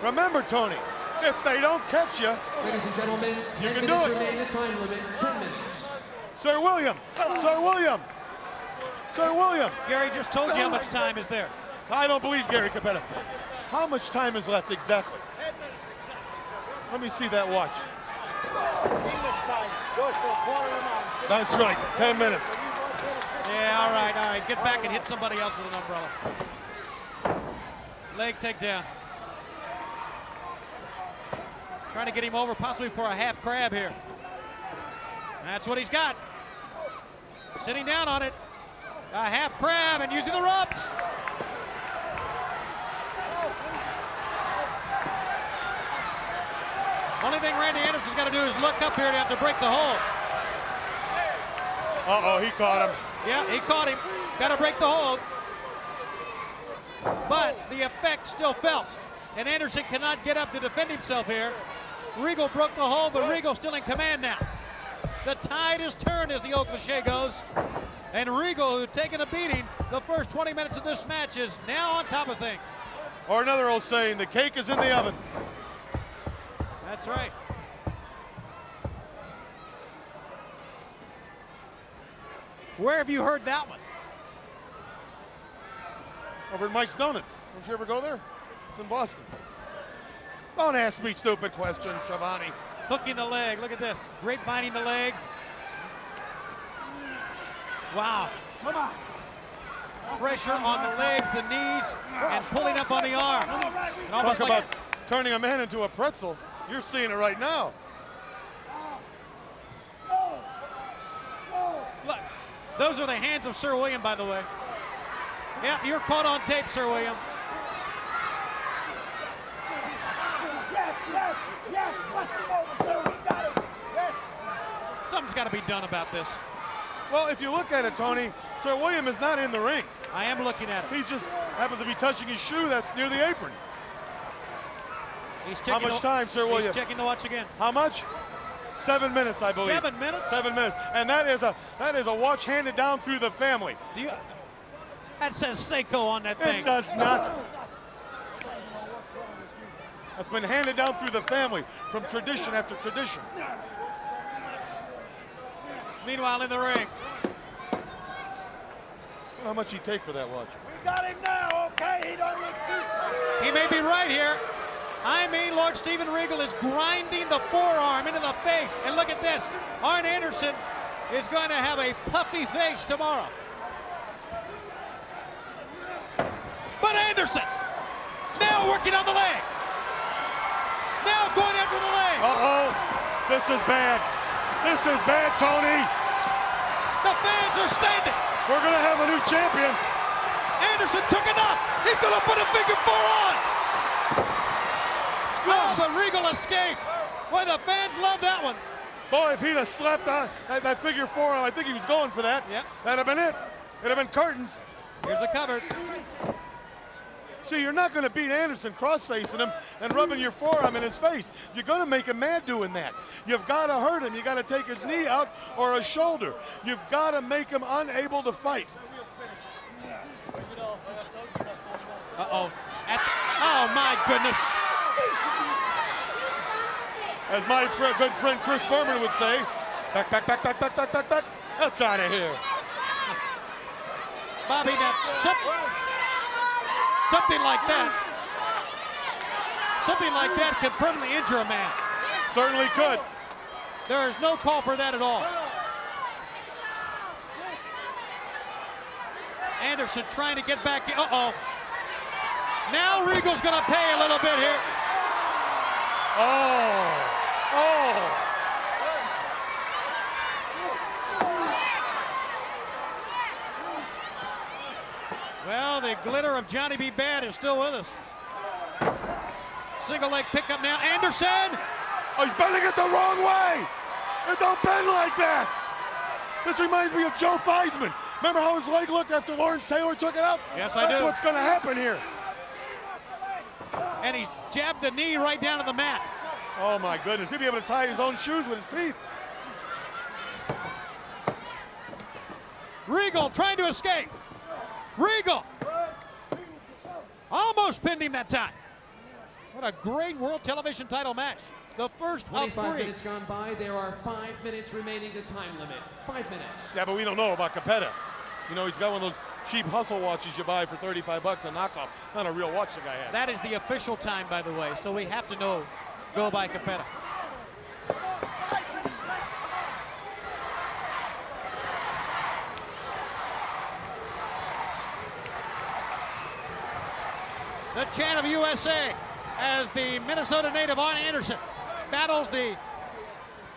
[SPEAKER 9] Remember, Tony, if they don't catch you,
[SPEAKER 5] Ladies and gentlemen, 10
[SPEAKER 9] can
[SPEAKER 5] minutes
[SPEAKER 9] do it.
[SPEAKER 5] remain. The time limit, 10 minutes.
[SPEAKER 9] Sir William, Sir William, Sir William.
[SPEAKER 12] Gary just told you how much time is there.
[SPEAKER 9] I don't believe Gary Capetta. How much time is left exactly?
[SPEAKER 12] 10 minutes exactly, sir.
[SPEAKER 9] Let me see that watch.
[SPEAKER 15] English time, goes to a quarter of an hour.
[SPEAKER 9] That's right, 10 minutes.
[SPEAKER 12] Yeah, all right. Get back and hit somebody else with an umbrella. Leg takedown. Trying to get him over possibly for a half crab here. That's what he's got. Sitting down on it. A half crab and using the ropes. Only thing Randy Anderson's got to do is look up here to have to break the hold.
[SPEAKER 9] Uh-oh, he caught him.
[SPEAKER 12] Yeah, he caught him. Got to break the hold. But the effect still felt. And Anderson cannot get up to defend himself here. Regal broke the hold, but Regal still in command now. The tide is turned, as the old cliche goes. And Regal, who'd taken a beating the first 20 minutes of this match, is now on top of things.
[SPEAKER 9] Or another old saying, the cake is in the oven.
[SPEAKER 12] That's right. Where have you heard that one?
[SPEAKER 9] Over at Mike's Donuts. Don't you ever go there? It's in Boston. Don't ask me stupid questions, Schiavone.
[SPEAKER 12] Hooking the leg. Look at this. Grapevining the legs. Wow.
[SPEAKER 15] Come on.
[SPEAKER 12] Pressure on the legs, the knees, and pulling up on the arm. And almost
[SPEAKER 9] Talk
[SPEAKER 12] like
[SPEAKER 9] about turning a man into a pretzel. You're seeing it right now.
[SPEAKER 12] Look, those are the hands of Sir William, by the way. Yeah, you're caught on tape, Sir William.
[SPEAKER 15] Yes, watch him over, sir. We got it. Yes.
[SPEAKER 12] Something's got to be done about this.
[SPEAKER 9] Well, if you look at it, Tony, Sir William is not in the ring.
[SPEAKER 12] I am looking at it.
[SPEAKER 9] He just happens to be touching his shoe that's near the apron.
[SPEAKER 12] He's
[SPEAKER 9] How
[SPEAKER 12] checking
[SPEAKER 9] much time, Sir William?
[SPEAKER 12] He's checking the watch again.
[SPEAKER 9] How much? 7 minutes, I believe.
[SPEAKER 12] 7 minutes?
[SPEAKER 9] 7 minutes. And that is a watch handed down through the family.
[SPEAKER 12] That says Seiko on that thing.
[SPEAKER 9] It does not. That's been handed down through the family from tradition after tradition.
[SPEAKER 12] Meanwhile, in the ring.
[SPEAKER 9] How much he take for that watch?
[SPEAKER 15] We got him now, okay? He don't look too tired.
[SPEAKER 12] He may be right here. I mean, Lord Steven Regal is grinding the forearm into the face. And look at this. Arn Anderson is going to have a puffy face tomorrow. But Anderson now working on the leg. Now going after the leg.
[SPEAKER 9] Uh-oh. This is bad. This is bad, Tony.
[SPEAKER 12] The fans are standing.
[SPEAKER 9] We're going to have a new champion.
[SPEAKER 12] Anderson took enough. He's going to put a figure four on. Oh, but Regal escaped. Boy, the fans love that one.
[SPEAKER 9] Boy, if he'd have slapped on that figure four on, I think he was going for that.
[SPEAKER 12] Yep.
[SPEAKER 9] That'd have been it. It'd have been curtains.
[SPEAKER 12] Here's a cover.
[SPEAKER 9] See, you're not going to beat Anderson cross-facing him and rubbing your forearm in his face. You're going to make him mad doing that. You've got to hurt him. You got to take his knee out or a shoulder. You've got to make him unable to fight.
[SPEAKER 12] Uh-oh. Oh, my goodness.
[SPEAKER 9] As my good friend Chris Berman would say, back, back, back, back, back, back, back, back. That's out of here.
[SPEAKER 12] Bobby, that something like that could permanently injure a man.
[SPEAKER 9] Certainly could.
[SPEAKER 12] There is no call for that at all. Anderson trying to get back. Uh-oh. Now Regal's going to pay a little bit here.
[SPEAKER 9] Oh.
[SPEAKER 12] Well, the glitter of Johnny B. Bad is still with us. Single leg pickup now. Anderson.
[SPEAKER 9] Oh, he's bending it the wrong way. It don't bend like that. This reminds me of Joe Theismann. Remember how his leg looked after Lawrence Taylor took it out?
[SPEAKER 12] Yes, I do.
[SPEAKER 9] That's what's going to happen here.
[SPEAKER 12] And he's jabbed the knee right down to the mat.
[SPEAKER 9] Oh, my goodness. He'll be able to tie his own shoes with his teeth.
[SPEAKER 12] Regal trying to escape. Regal almost pinned him that time. What a great World Television title match. The first of
[SPEAKER 5] 25
[SPEAKER 12] 3.
[SPEAKER 5] minutes gone by. There are 5 minutes remaining to time limit. 5 minutes.
[SPEAKER 9] Yeah, but we don't know about Capetta. You know, he's got one of those cheap hustle watches you buy for 35 bucks, a knockoff. Not a real watch the guy has.
[SPEAKER 12] That is the official time, by the way, so we have to go by Capetta. The chant of USA as the Minnesota native Arn Anderson battles the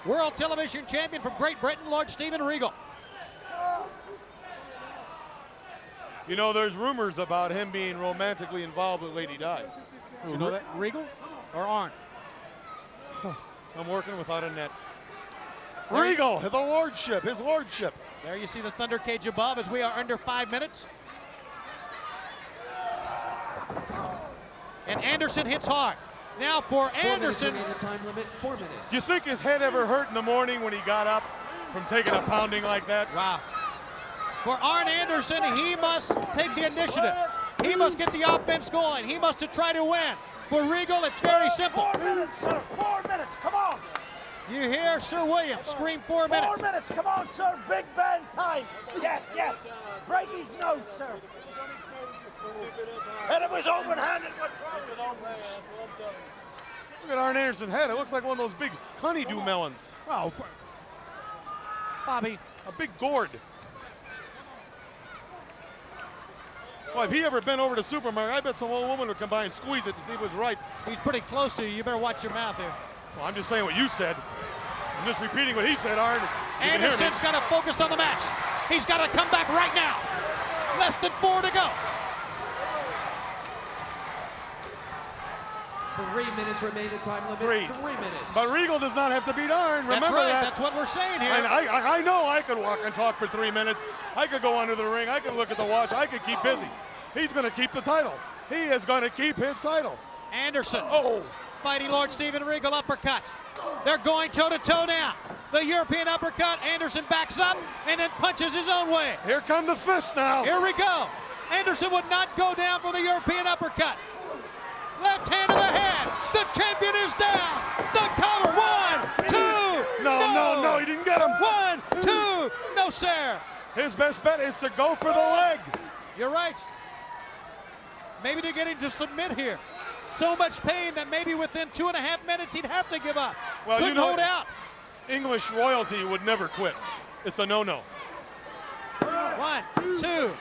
[SPEAKER 12] World Television Champion from Great Britain, Lord Steven Regal.
[SPEAKER 9] You know, there's rumors about him being romantically involved with Lady Di. You know that?
[SPEAKER 12] Regal or Arn?
[SPEAKER 9] I'm working without a net. Regal, the lordship, his lordship.
[SPEAKER 12] There you see the Thunder Cage above as we are under 5 minutes. And Anderson hits hard. Now for Anderson.
[SPEAKER 5] 4 minutes remaining time limit. 4 minutes.
[SPEAKER 9] Do you think his head ever hurt in the morning when he got up from taking a pounding like that?
[SPEAKER 12] Wow. For Arn Anderson, he must take the initiative. He must get the offense going. He must try to win. For Regal, it's very simple.
[SPEAKER 15] 4 minutes, sir. 4 minutes. Come on.
[SPEAKER 12] You hear Sir William scream 4 minutes.
[SPEAKER 15] 4 minutes. Come on, sir. Big bang time. Yes, yes. Break his nose, sir. And it was open-handed.
[SPEAKER 9] Look at Arn Anderson's head. It looks like one of those big honeydew melons.
[SPEAKER 12] Wow. Bobby.
[SPEAKER 9] A big gourd. Well, if he ever been over to Supermarket, I bet some old woman would come by and squeeze it to see if it was right.
[SPEAKER 12] He's pretty close to you. You better watch your mouth here.
[SPEAKER 9] Well, I'm just saying what you said. I'm just repeating what he said, Arn.
[SPEAKER 12] Anderson's got to focus on the match. He's got to come back right now. Less than 4 to go.
[SPEAKER 5] 3 minutes remaining time limit.
[SPEAKER 9] 3
[SPEAKER 5] minutes.
[SPEAKER 9] But Regal does not have to beat Arn. Remember
[SPEAKER 12] That's right.
[SPEAKER 9] that.
[SPEAKER 12] That's what we're saying here.
[SPEAKER 9] And I know I could walk and talk for 3 minutes. I could go under the ring. I could look at the watch. I could keep busy. He's going to keep the title. He is going to keep his title.
[SPEAKER 12] Anderson.
[SPEAKER 9] Oh.
[SPEAKER 12] Fighting Lord Steven Regal uppercut. They're going toe-to-toe now. The European uppercut. Anderson backs up and then punches his own way.
[SPEAKER 9] Here come the fists now.
[SPEAKER 12] Here we go. Anderson would not go down for the European uppercut. Left hand to the head. The champion is down. The cover. 1, 2.
[SPEAKER 9] No, he didn't get him.
[SPEAKER 12] 1, 2. No, sir.
[SPEAKER 9] His best bet is to go for the leg.
[SPEAKER 12] You're right. Maybe to get him to submit here. So much pain that maybe within 2.5 minutes he'd have to give up.
[SPEAKER 9] Well,
[SPEAKER 12] couldn't
[SPEAKER 9] you know,
[SPEAKER 12] hold out.
[SPEAKER 9] English royalty would never quit. It's a no-no.
[SPEAKER 12] 1, 2.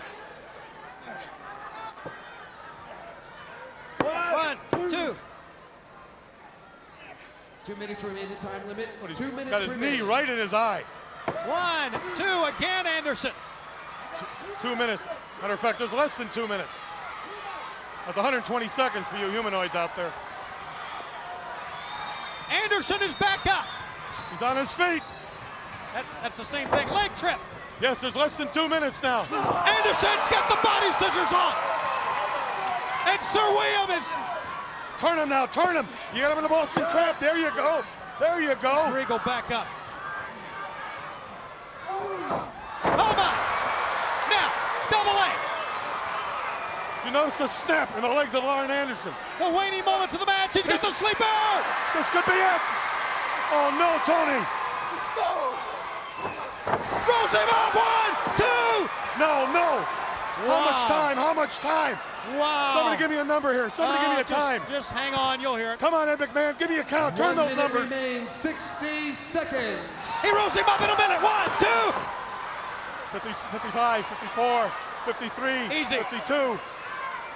[SPEAKER 12] 1, 2.
[SPEAKER 5] 2 minutes remaining time limit. 2 minutes
[SPEAKER 9] Got his
[SPEAKER 5] remaining.
[SPEAKER 9] knee right in his eye.
[SPEAKER 12] 1, 2. Again, Anderson.
[SPEAKER 9] 2 minutes. Matter of fact, there's less than 2 minutes. That's 120 seconds for you humanoids out there.
[SPEAKER 12] Anderson is back up.
[SPEAKER 9] He's on his feet.
[SPEAKER 12] That's the same thing. Leg trip.
[SPEAKER 9] Yes, there's less than 2 minutes now.
[SPEAKER 12] Anderson's got the body scissors on. And Sir William is...
[SPEAKER 9] Turn him now, turn him. You got him in the Boston Crab. There you go. There you go.
[SPEAKER 12] Regal back up. Oh my! Now, double A.
[SPEAKER 9] You notice the snap in the legs of Arn Anderson.
[SPEAKER 12] The waning moments of the match. He's got the sleeper.
[SPEAKER 9] This could be it. Oh, no, Tony.
[SPEAKER 12] Rolls him up. 1, 2.
[SPEAKER 9] No, no. How
[SPEAKER 12] Wow.
[SPEAKER 9] much time? How much time?
[SPEAKER 12] Wow.
[SPEAKER 9] Somebody give me a number here. Somebody give me a time.
[SPEAKER 12] Just hang on. You'll hear it.
[SPEAKER 9] Come on, Ed McMahon. Give me a count. Turn
[SPEAKER 5] 1
[SPEAKER 9] those
[SPEAKER 5] minute
[SPEAKER 9] numbers.
[SPEAKER 5] remains, 60 seconds.
[SPEAKER 12] He rolls him up in a minute. 1, 2.
[SPEAKER 9] 50, 55, 54, 53,
[SPEAKER 12] Easy.
[SPEAKER 9] 52,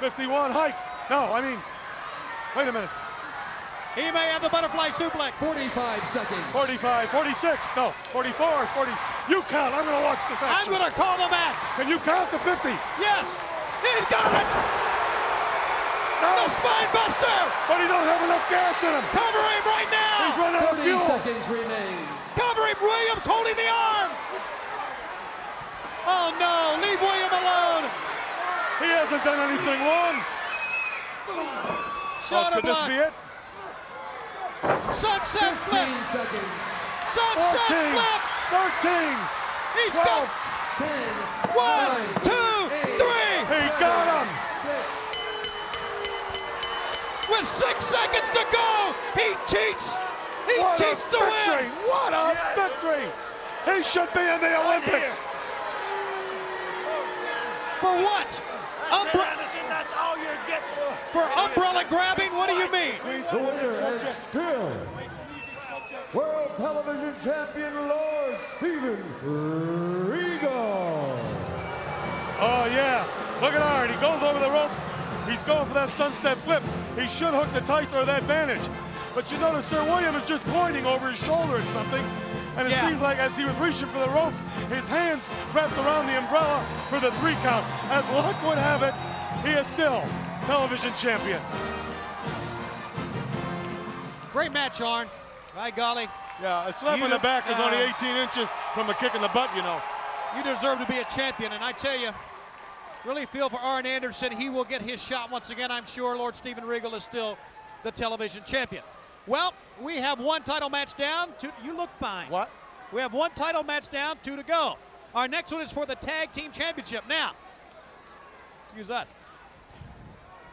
[SPEAKER 9] 51. Hike. No, I mean, wait a minute.
[SPEAKER 12] He may have the butterfly suplex.
[SPEAKER 5] 45 seconds.
[SPEAKER 9] 45, 46, no, 44, 40. You count. I'm going to watch this action.
[SPEAKER 12] I'm going to call the match.
[SPEAKER 9] Can you count to 50?
[SPEAKER 12] Yes. He's got it.
[SPEAKER 9] No.
[SPEAKER 12] The spine buster.
[SPEAKER 9] But he don't have enough gas in him.
[SPEAKER 12] Cover him right now.
[SPEAKER 9] He's run out of
[SPEAKER 5] 30
[SPEAKER 9] fuel.
[SPEAKER 5] seconds remain.
[SPEAKER 12] Cover him. Williams holding the arm. Oh, no. Leave William alone.
[SPEAKER 9] He hasn't done anything wrong.
[SPEAKER 12] Shoulder
[SPEAKER 9] could this
[SPEAKER 12] block.
[SPEAKER 9] be it?
[SPEAKER 12] Sunset
[SPEAKER 5] 15
[SPEAKER 12] flip.
[SPEAKER 5] seconds.
[SPEAKER 12] Sunset
[SPEAKER 9] 14,
[SPEAKER 12] flip.
[SPEAKER 9] 13,
[SPEAKER 12] He's
[SPEAKER 9] 12.
[SPEAKER 12] got
[SPEAKER 5] 10.
[SPEAKER 12] 1, 2, 3.
[SPEAKER 9] He got him.
[SPEAKER 5] 6.
[SPEAKER 12] With 6 seconds to go, he cheats. He
[SPEAKER 9] What a
[SPEAKER 12] cheats to
[SPEAKER 9] victory.
[SPEAKER 12] win.
[SPEAKER 9] What a victory. He should be in the Olympics.
[SPEAKER 12] For what?
[SPEAKER 15] That's all you're getting.
[SPEAKER 12] For umbrella grabbing? What do you mean?
[SPEAKER 16] The winner is still World Television Champion Lord Steven Regal.
[SPEAKER 9] Oh, yeah. Look at Arn. He goes over the ropes. He's going for that sunset flip. He should hook the tights or that bandage. But you notice Sir William is just pointing over his shoulder at something. And it seems like as he was reaching for the ropes, his hands wrapped around the umbrella for the 3 count. As luck would have it, he is still television champion.
[SPEAKER 12] Great match, Arn. By golly.
[SPEAKER 9] Yeah, a slap on the back is only 18 inches from a kick in the butt, you know.
[SPEAKER 12] You deserve to be a champion, and I tell you, really feel for Arn Anderson. He will get his shot once again, I'm sure. Lord Steven Regal is still the television champion. Well, we have 1 title match down. You look fine.
[SPEAKER 9] What?
[SPEAKER 12] We have 1 title match down, 2 to go. Our next one is for the Tag Team Championship. Now, excuse us.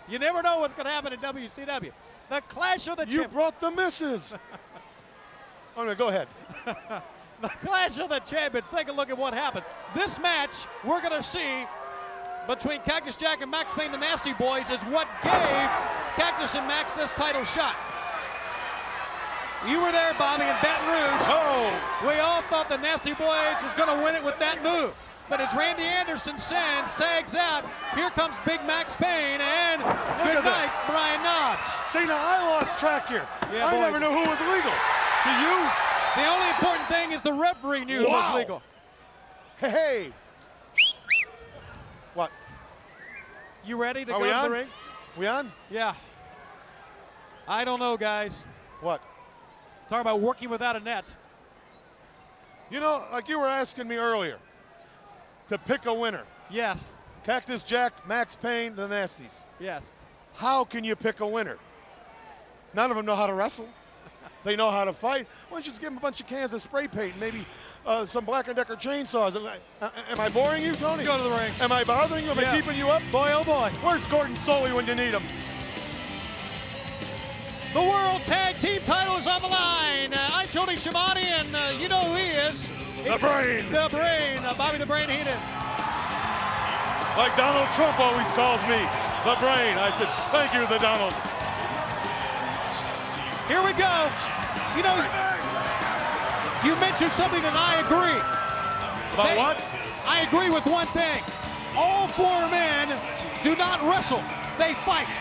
[SPEAKER 12] You never know what's going to happen in WCW. The Clash of the
[SPEAKER 9] You brought the misses. Oh, no, go ahead.
[SPEAKER 12] The Clash of the Champions. Take a look at what happened. This match we're going to see between Cactus Jack and Max Payne, the Nasty Boys, is what gave Cactus and Max this title shot. You were there, Bobby, in Baton Rouge.
[SPEAKER 9] Oh!
[SPEAKER 12] We all thought the Nasty Boys was going to win it with that move. But as Randy Anderson sags out, here comes Big Max Payne, and good night, Brian Knobbs.
[SPEAKER 9] See, now I lost track here.
[SPEAKER 12] Yeah,
[SPEAKER 9] I
[SPEAKER 12] boy.
[SPEAKER 9] never knew who was legal. Do you?
[SPEAKER 12] The only important thing is the referee knew who was legal.
[SPEAKER 9] Hey. What?
[SPEAKER 12] You ready to
[SPEAKER 9] Are
[SPEAKER 12] go
[SPEAKER 9] we
[SPEAKER 12] to
[SPEAKER 9] on?
[SPEAKER 12] the ring?
[SPEAKER 9] We on?
[SPEAKER 12] Yeah. I don't know, guys.
[SPEAKER 9] What?
[SPEAKER 12] Talk about working without a net.
[SPEAKER 9] You know, like you were asking me earlier, to pick a winner.
[SPEAKER 12] Yes.
[SPEAKER 9] Cactus Jack, Max Payne, the Nasties.
[SPEAKER 12] Yes.
[SPEAKER 9] How can you pick a winner? None of them know how to wrestle. They know how to fight. Why don't you just give them a bunch of cans of spray paint, maybe some Black & Decker chainsaws? Am I boring you, Tony?
[SPEAKER 12] Go to the ring.
[SPEAKER 9] Am I bothering you? Am I keeping you up?
[SPEAKER 12] Boy, oh boy.
[SPEAKER 9] Where's Gordon Soley when you need him?
[SPEAKER 12] The World Tag Team title is on the line. I'm Tony Schiavone, and you know who he is.
[SPEAKER 9] The Brain.
[SPEAKER 12] The Brain. Bobby the Brain Heenan.
[SPEAKER 9] Like Donald Trump always calls me, the Brain. I said, thank you, the Donald.
[SPEAKER 12] Here we go. You know, you mentioned something and I agree.
[SPEAKER 9] About what?
[SPEAKER 12] I agree with one thing. All 4 men do not wrestle. They fight.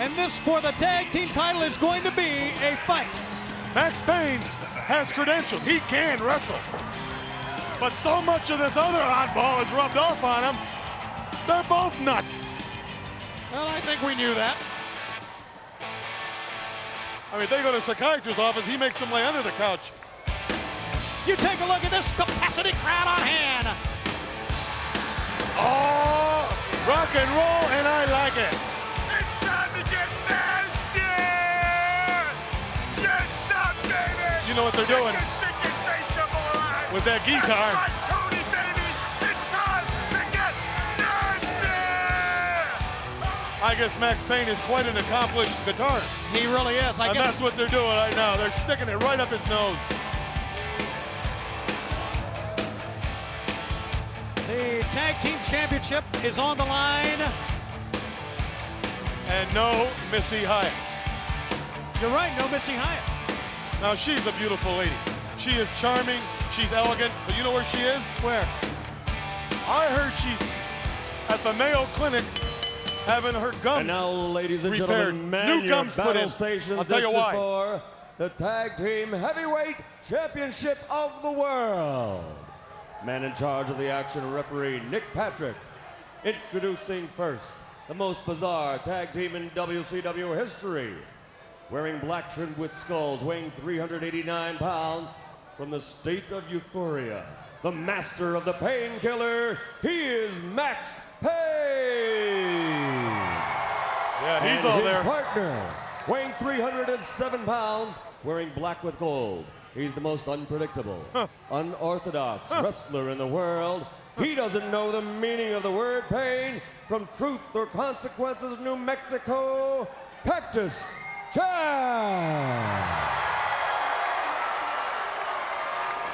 [SPEAKER 12] And this for the tag team title is going to be a fight.
[SPEAKER 9] Max Payne has credentials. He can wrestle. But so much of this other oddball is rubbed off on him. They're both nuts.
[SPEAKER 12] Well, I think we knew that.
[SPEAKER 9] I mean, they go to the psychiatrist's office, he makes them lay under the couch.
[SPEAKER 12] You take a look at this capacity crowd on hand.
[SPEAKER 9] Oh, rock and roll, and I like it.
[SPEAKER 15] It's time to get nasty! Yes, stop, baby!
[SPEAKER 9] You know what they're doing with that guitar.
[SPEAKER 15] That's right, Tony, baby! It's time to get nasty!
[SPEAKER 9] I guess Max Payne is quite an accomplished guitarist.
[SPEAKER 12] He really is.
[SPEAKER 9] And that's what they're doing right now. They're sticking it right up his nose.
[SPEAKER 12] The Tag Team Championship is on the line.
[SPEAKER 9] And no Missy Hyatt.
[SPEAKER 12] You're right, no Missy Hyatt.
[SPEAKER 9] Now, she's a beautiful lady. She is charming, she's elegant, but you know where she is?
[SPEAKER 12] Where?
[SPEAKER 9] I heard she's at the Mayo Clinic having her gums
[SPEAKER 16] And now, ladies and
[SPEAKER 9] repaired.
[SPEAKER 16] gentlemen, man
[SPEAKER 9] New
[SPEAKER 16] your
[SPEAKER 9] gums put
[SPEAKER 16] battle
[SPEAKER 9] in.
[SPEAKER 16] stations.
[SPEAKER 9] I'll tell
[SPEAKER 16] This
[SPEAKER 9] you
[SPEAKER 16] is
[SPEAKER 9] why.
[SPEAKER 16] for the Tag Team Heavyweight Championship of the World. Man in charge of the action, referee Nick Patrick. Introducing first, the most bizarre tag team in WCW history. Wearing black trimmed with skulls, weighing 389 pounds, from the state of Euphoria. The master of the painkiller, he is Max Payne.
[SPEAKER 9] Yeah, he's
[SPEAKER 16] and
[SPEAKER 9] all
[SPEAKER 16] his
[SPEAKER 9] there.
[SPEAKER 16] partner, weighing 307 pounds, wearing black with gold. He's the most unpredictable, unorthodox wrestler in the world. He doesn't know the meaning of the word pain from Truth or Consequences, New Mexico. Cactus Jack.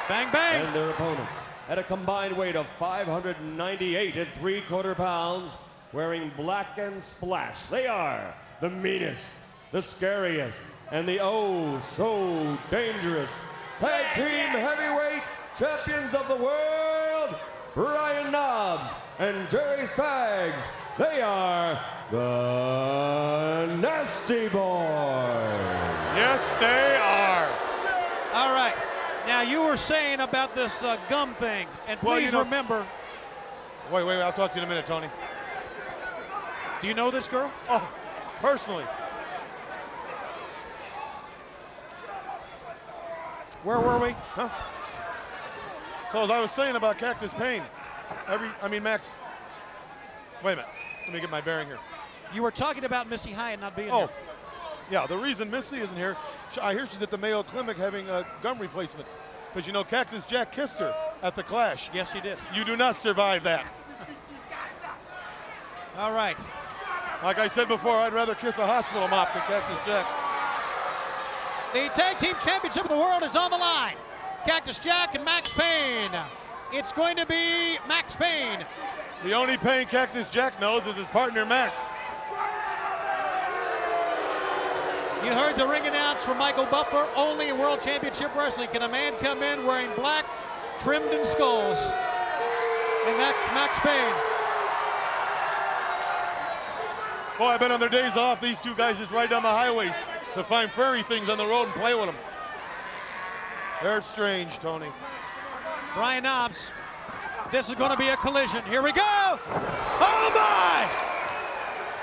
[SPEAKER 12] Bang, bang.
[SPEAKER 16] And their opponents, at a combined weight of 598 3/4 pounds, wearing black and splash. They are the meanest, the scariest, and the oh so dangerous Tag Team Heavyweight Champions of the World, Brian Knobbs and Jerry Sags. They are the Nasty Boys.
[SPEAKER 9] Yes, they are.
[SPEAKER 12] All right. Now, you were saying about this gum thing, and
[SPEAKER 9] Well,
[SPEAKER 12] please
[SPEAKER 9] you know-
[SPEAKER 12] remember.
[SPEAKER 9] Wait, I'll talk to you in a minute, Tony.
[SPEAKER 12] Do you know this girl?
[SPEAKER 9] Oh, personally.
[SPEAKER 12] Where were we?
[SPEAKER 9] Huh? So as I was saying about Cactus Payne, Max, wait a minute, let me get my bearing here.
[SPEAKER 12] You were talking about Missy Hyatt not being
[SPEAKER 9] Oh,
[SPEAKER 12] here.
[SPEAKER 9] yeah, the reason Missy isn't here, I hear she's at the Mayo Clinic having a gum replacement. Because you know, Cactus Jack kissed her at the Clash.
[SPEAKER 12] Yes, he did.
[SPEAKER 9] You do not survive that.
[SPEAKER 12] All right.
[SPEAKER 9] Like I said before, I'd rather kiss a hospital mop than Cactus Jack.
[SPEAKER 12] The Tag Team Championship of the World is on the line. Cactus Jack and Max Payne. It's going to be Max Payne.
[SPEAKER 9] The only pain Cactus Jack knows is his partner, Max.
[SPEAKER 12] You heard the ring announce from Michael Butler. Only in World Championship Wrestling can a man come in wearing black, trimmed in skulls. And that's Max Payne.
[SPEAKER 9] Boy, I bet on their days off, these two guys just ride down the highways to find furry things on the road and play with them. They're strange, Tony.
[SPEAKER 12] Brian Knobbs. This is going to be a collision. Here we go. Oh,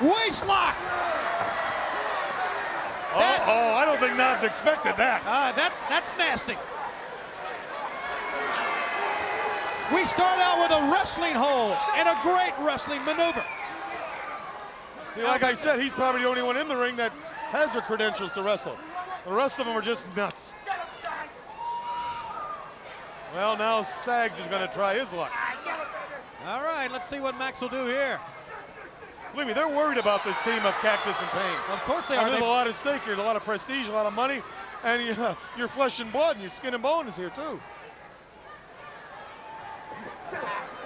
[SPEAKER 12] my! Waist lock.
[SPEAKER 9] I don't think Knobbs expected that.
[SPEAKER 12] That's nasty. We start out with a wrestling hold and a great wrestling maneuver.
[SPEAKER 9] See, like I said, he's probably the only one in the ring that has the credentials to wrestle. The rest of them are just nuts. Well, now Sags is going to try his luck.
[SPEAKER 12] All right, let's see what Max will do here.
[SPEAKER 9] Believe me, they're worried about this team of Cactus and Payne.
[SPEAKER 12] Of course they are.
[SPEAKER 9] There's a lot at stake here. There's a lot of prestige, a lot of money, and your flesh and blood and your skin and bone is here too.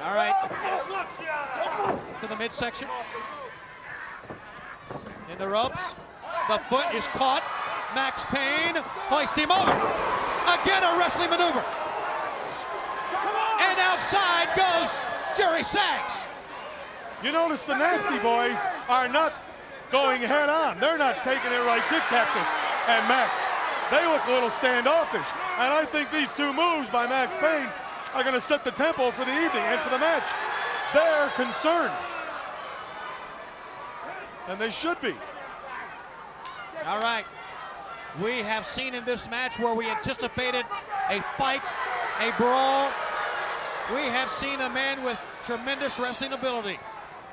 [SPEAKER 12] All right. To the midsection. In the ropes. The foot is caught. Max Payne hoists him over. Again, a wrestling maneuver. And outside goes Jerry Sags.
[SPEAKER 9] You notice the Nasty Boys are not going head on. They're not taking it right to Cactus and Max. They look a little standoffish. And I think these two moves by Max Payne are going to set the tempo for the evening and for the match. They're concerned. And they should be.
[SPEAKER 12] All right. We have seen in this match where we anticipated a fight, a brawl. We have seen a man with tremendous wrestling ability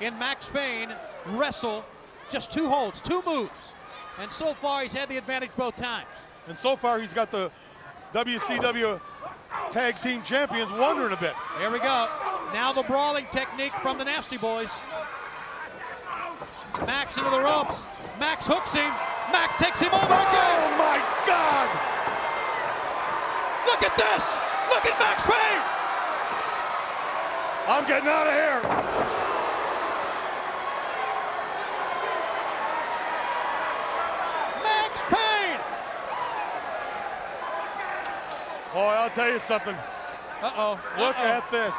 [SPEAKER 12] in Max Payne wrestle just 2 holds, 2 moves. And so far, he's had the advantage both times.
[SPEAKER 9] And so far, he's got the WCW Tag Team Champions wondering a bit.
[SPEAKER 12] Here we go. Now the brawling technique from the Nasty Boys. Max into the ropes. Max hooks him. Max takes him over again.
[SPEAKER 9] Oh my God!
[SPEAKER 12] Look at this. Look at Max Payne.
[SPEAKER 9] I'm getting out of here.
[SPEAKER 12] Max Payne.
[SPEAKER 9] Boy, I'll tell you something.
[SPEAKER 12] Uh-oh.
[SPEAKER 9] Look at this.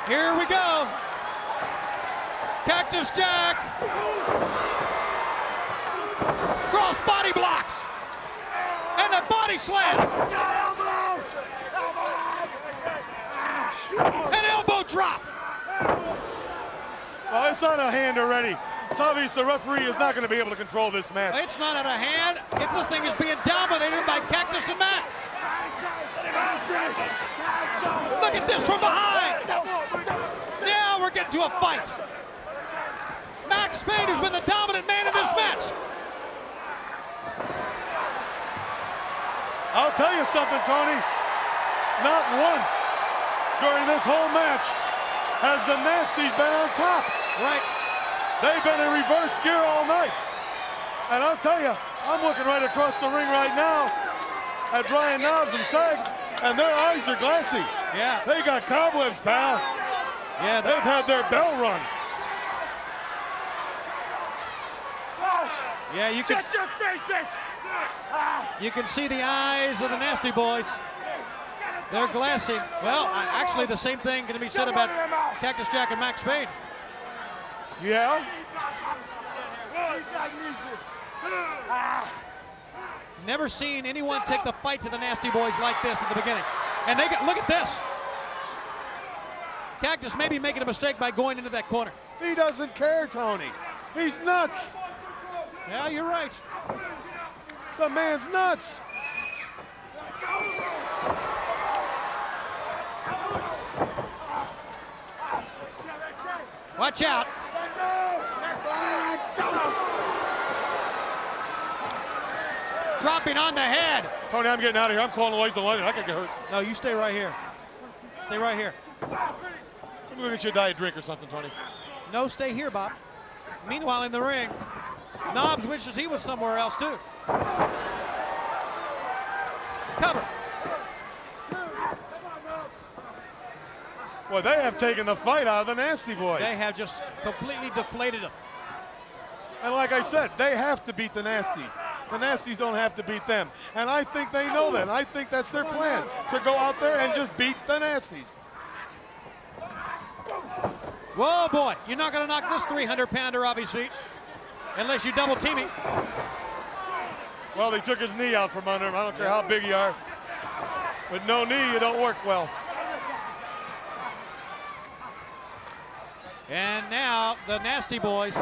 [SPEAKER 12] Here we go. Cactus Jack. Cross body blocks. And a body slam. An elbow drop.
[SPEAKER 9] Oh, it's out of hand already. It's obvious the referee is not going to be able to control this match.
[SPEAKER 12] It's not out of hand if this thing is being dominated by Cactus and Max. Look at this from behind. Now we're getting to a fight. Max Payne has been the dominant man in this match.
[SPEAKER 9] I'll tell you something, Tony. Not once during this whole match has the Nasties been on top.
[SPEAKER 12] Right.
[SPEAKER 9] They've been in reverse gear all night. And I'll tell you, I'm looking right across the ring right now at Brian Knobbs and Sags, and their eyes are glassy.
[SPEAKER 12] Yeah.
[SPEAKER 9] They got cobwebs, pal.
[SPEAKER 12] Yeah,
[SPEAKER 9] they've had their bell rung.
[SPEAKER 12] Yeah, you can.
[SPEAKER 15] Get your faces!
[SPEAKER 12] You can see the eyes of the Nasty Boys. They're glassy. Well, actually, the same thing can be said about Cactus Jack and Max Payne.
[SPEAKER 9] Yeah?
[SPEAKER 12] Never seen anyone take the fight to the Nasty Boys like this at the beginning. And they look at this. Cactus may be making a mistake by going into that corner.
[SPEAKER 9] He doesn't care, Tony. He's nuts.
[SPEAKER 12] Yeah, you're right.
[SPEAKER 9] The man's nuts.
[SPEAKER 12] Watch out. Dropping on the head.
[SPEAKER 9] Tony, I'm getting out of here. I'm calling the lights on London. I could get hurt.
[SPEAKER 12] No, you stay right here. Stay right here.
[SPEAKER 9] Let me go get you a diet drink or something, Tony.
[SPEAKER 12] No, stay here, Bob. Meanwhile, in the ring, Knobbs wishes he was somewhere else, too. Cover.
[SPEAKER 9] Well, they have taken the fight out of the Nasty Boys.
[SPEAKER 12] They have just completely deflated them.
[SPEAKER 9] And like I said, they have to beat the Nasties. The Nasties don't have to beat them. And I think they know that. And I think that's their plan, to go out there and just beat the Nasties.
[SPEAKER 12] Whoa, boy. You're not going to knock this 300-pounder off his feet unless you double team him.
[SPEAKER 9] Well, they took his knee out from under him. I don't care how big you are. With no knee, you don't work well.
[SPEAKER 12] And now the Nasty Boys.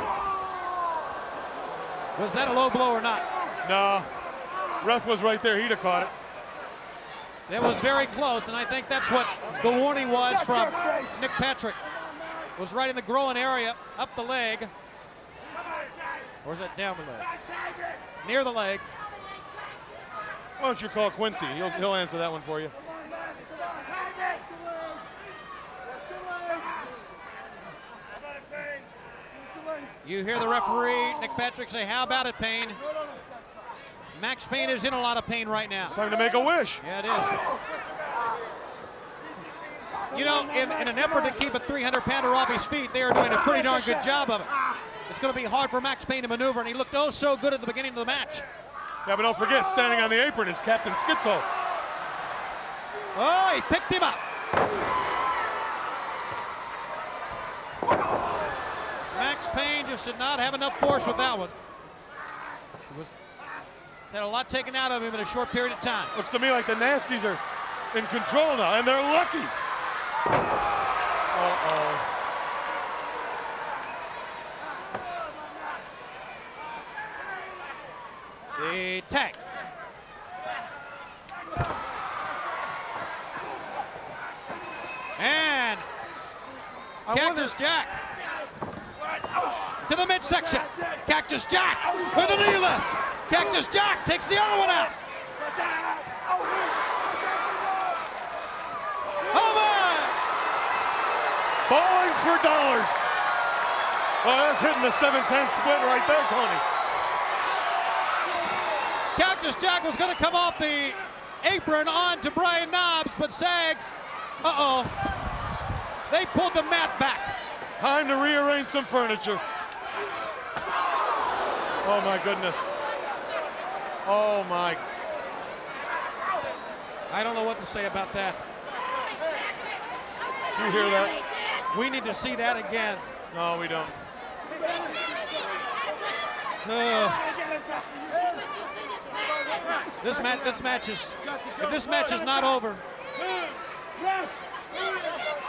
[SPEAKER 12] Was that a low blow or not?
[SPEAKER 9] No. Ref was right there. He'd have caught it.
[SPEAKER 12] That was very close, and I think that's what the warning was from Nick Patrick. Was right in the groin area, up the leg. Or is that down the leg? Near the leg.
[SPEAKER 9] Why don't you call Quincy? He'll answer that one for you.
[SPEAKER 12] You hear the referee, Nick Patrick, say, how about it, Payne? Max Payne is in a lot of pain right now.
[SPEAKER 9] It's time to make a wish.
[SPEAKER 12] Yeah, it is. You know, in an effort to keep a 300-pounder off his feet, they are doing a pretty darn good job of it. It's going to be hard for Max Payne to maneuver, and he looked oh so good at the beginning of the match.
[SPEAKER 9] Yeah, but don't forget, standing on the apron is Captain Schizo.
[SPEAKER 12] Oh, he picked him up. Max Payne just did not have enough force with that one. He's had a lot taken out of him in a short period of time.
[SPEAKER 9] Looks to me like the Nasties are in control now, and they're lucky. Uh-oh.
[SPEAKER 12] The tag. And Cactus Jack to the midsection. Cactus Jack with a knee lift. Cactus Jack takes the other one out. Oh my!
[SPEAKER 9] Bowling for dollars. Well, that's hitting the 7-10 split right there, Tony.
[SPEAKER 12] Cactus Jack was going to come off the apron on to Brian Knobbs, but Sags, they pulled the mat back.
[SPEAKER 9] Time to rearrange some furniture. Oh my goodness. Oh my.
[SPEAKER 12] I don't know what to say about that.
[SPEAKER 9] You hear that?
[SPEAKER 12] We need to see that again.
[SPEAKER 9] No, we don't.
[SPEAKER 12] This match is, if this match is not over,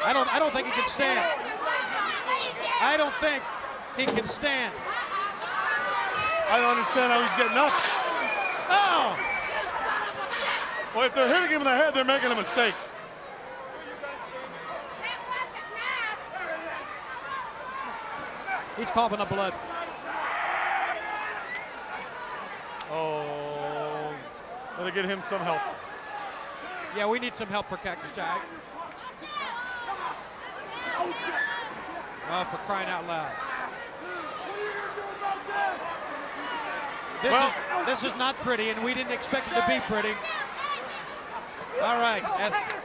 [SPEAKER 12] I don't think he can stand. I don't think he can stand.
[SPEAKER 9] I don't understand how he's getting up.
[SPEAKER 12] Oh!
[SPEAKER 9] Well, if they're hitting him in the head, they're making a mistake.
[SPEAKER 12] He's coughing up blood.
[SPEAKER 9] Oh, better get him some help.
[SPEAKER 12] Yeah, we need some help for Cactus Jack. Oh, for crying out loud. This is not pretty, and we didn't expect it to be pretty. All right,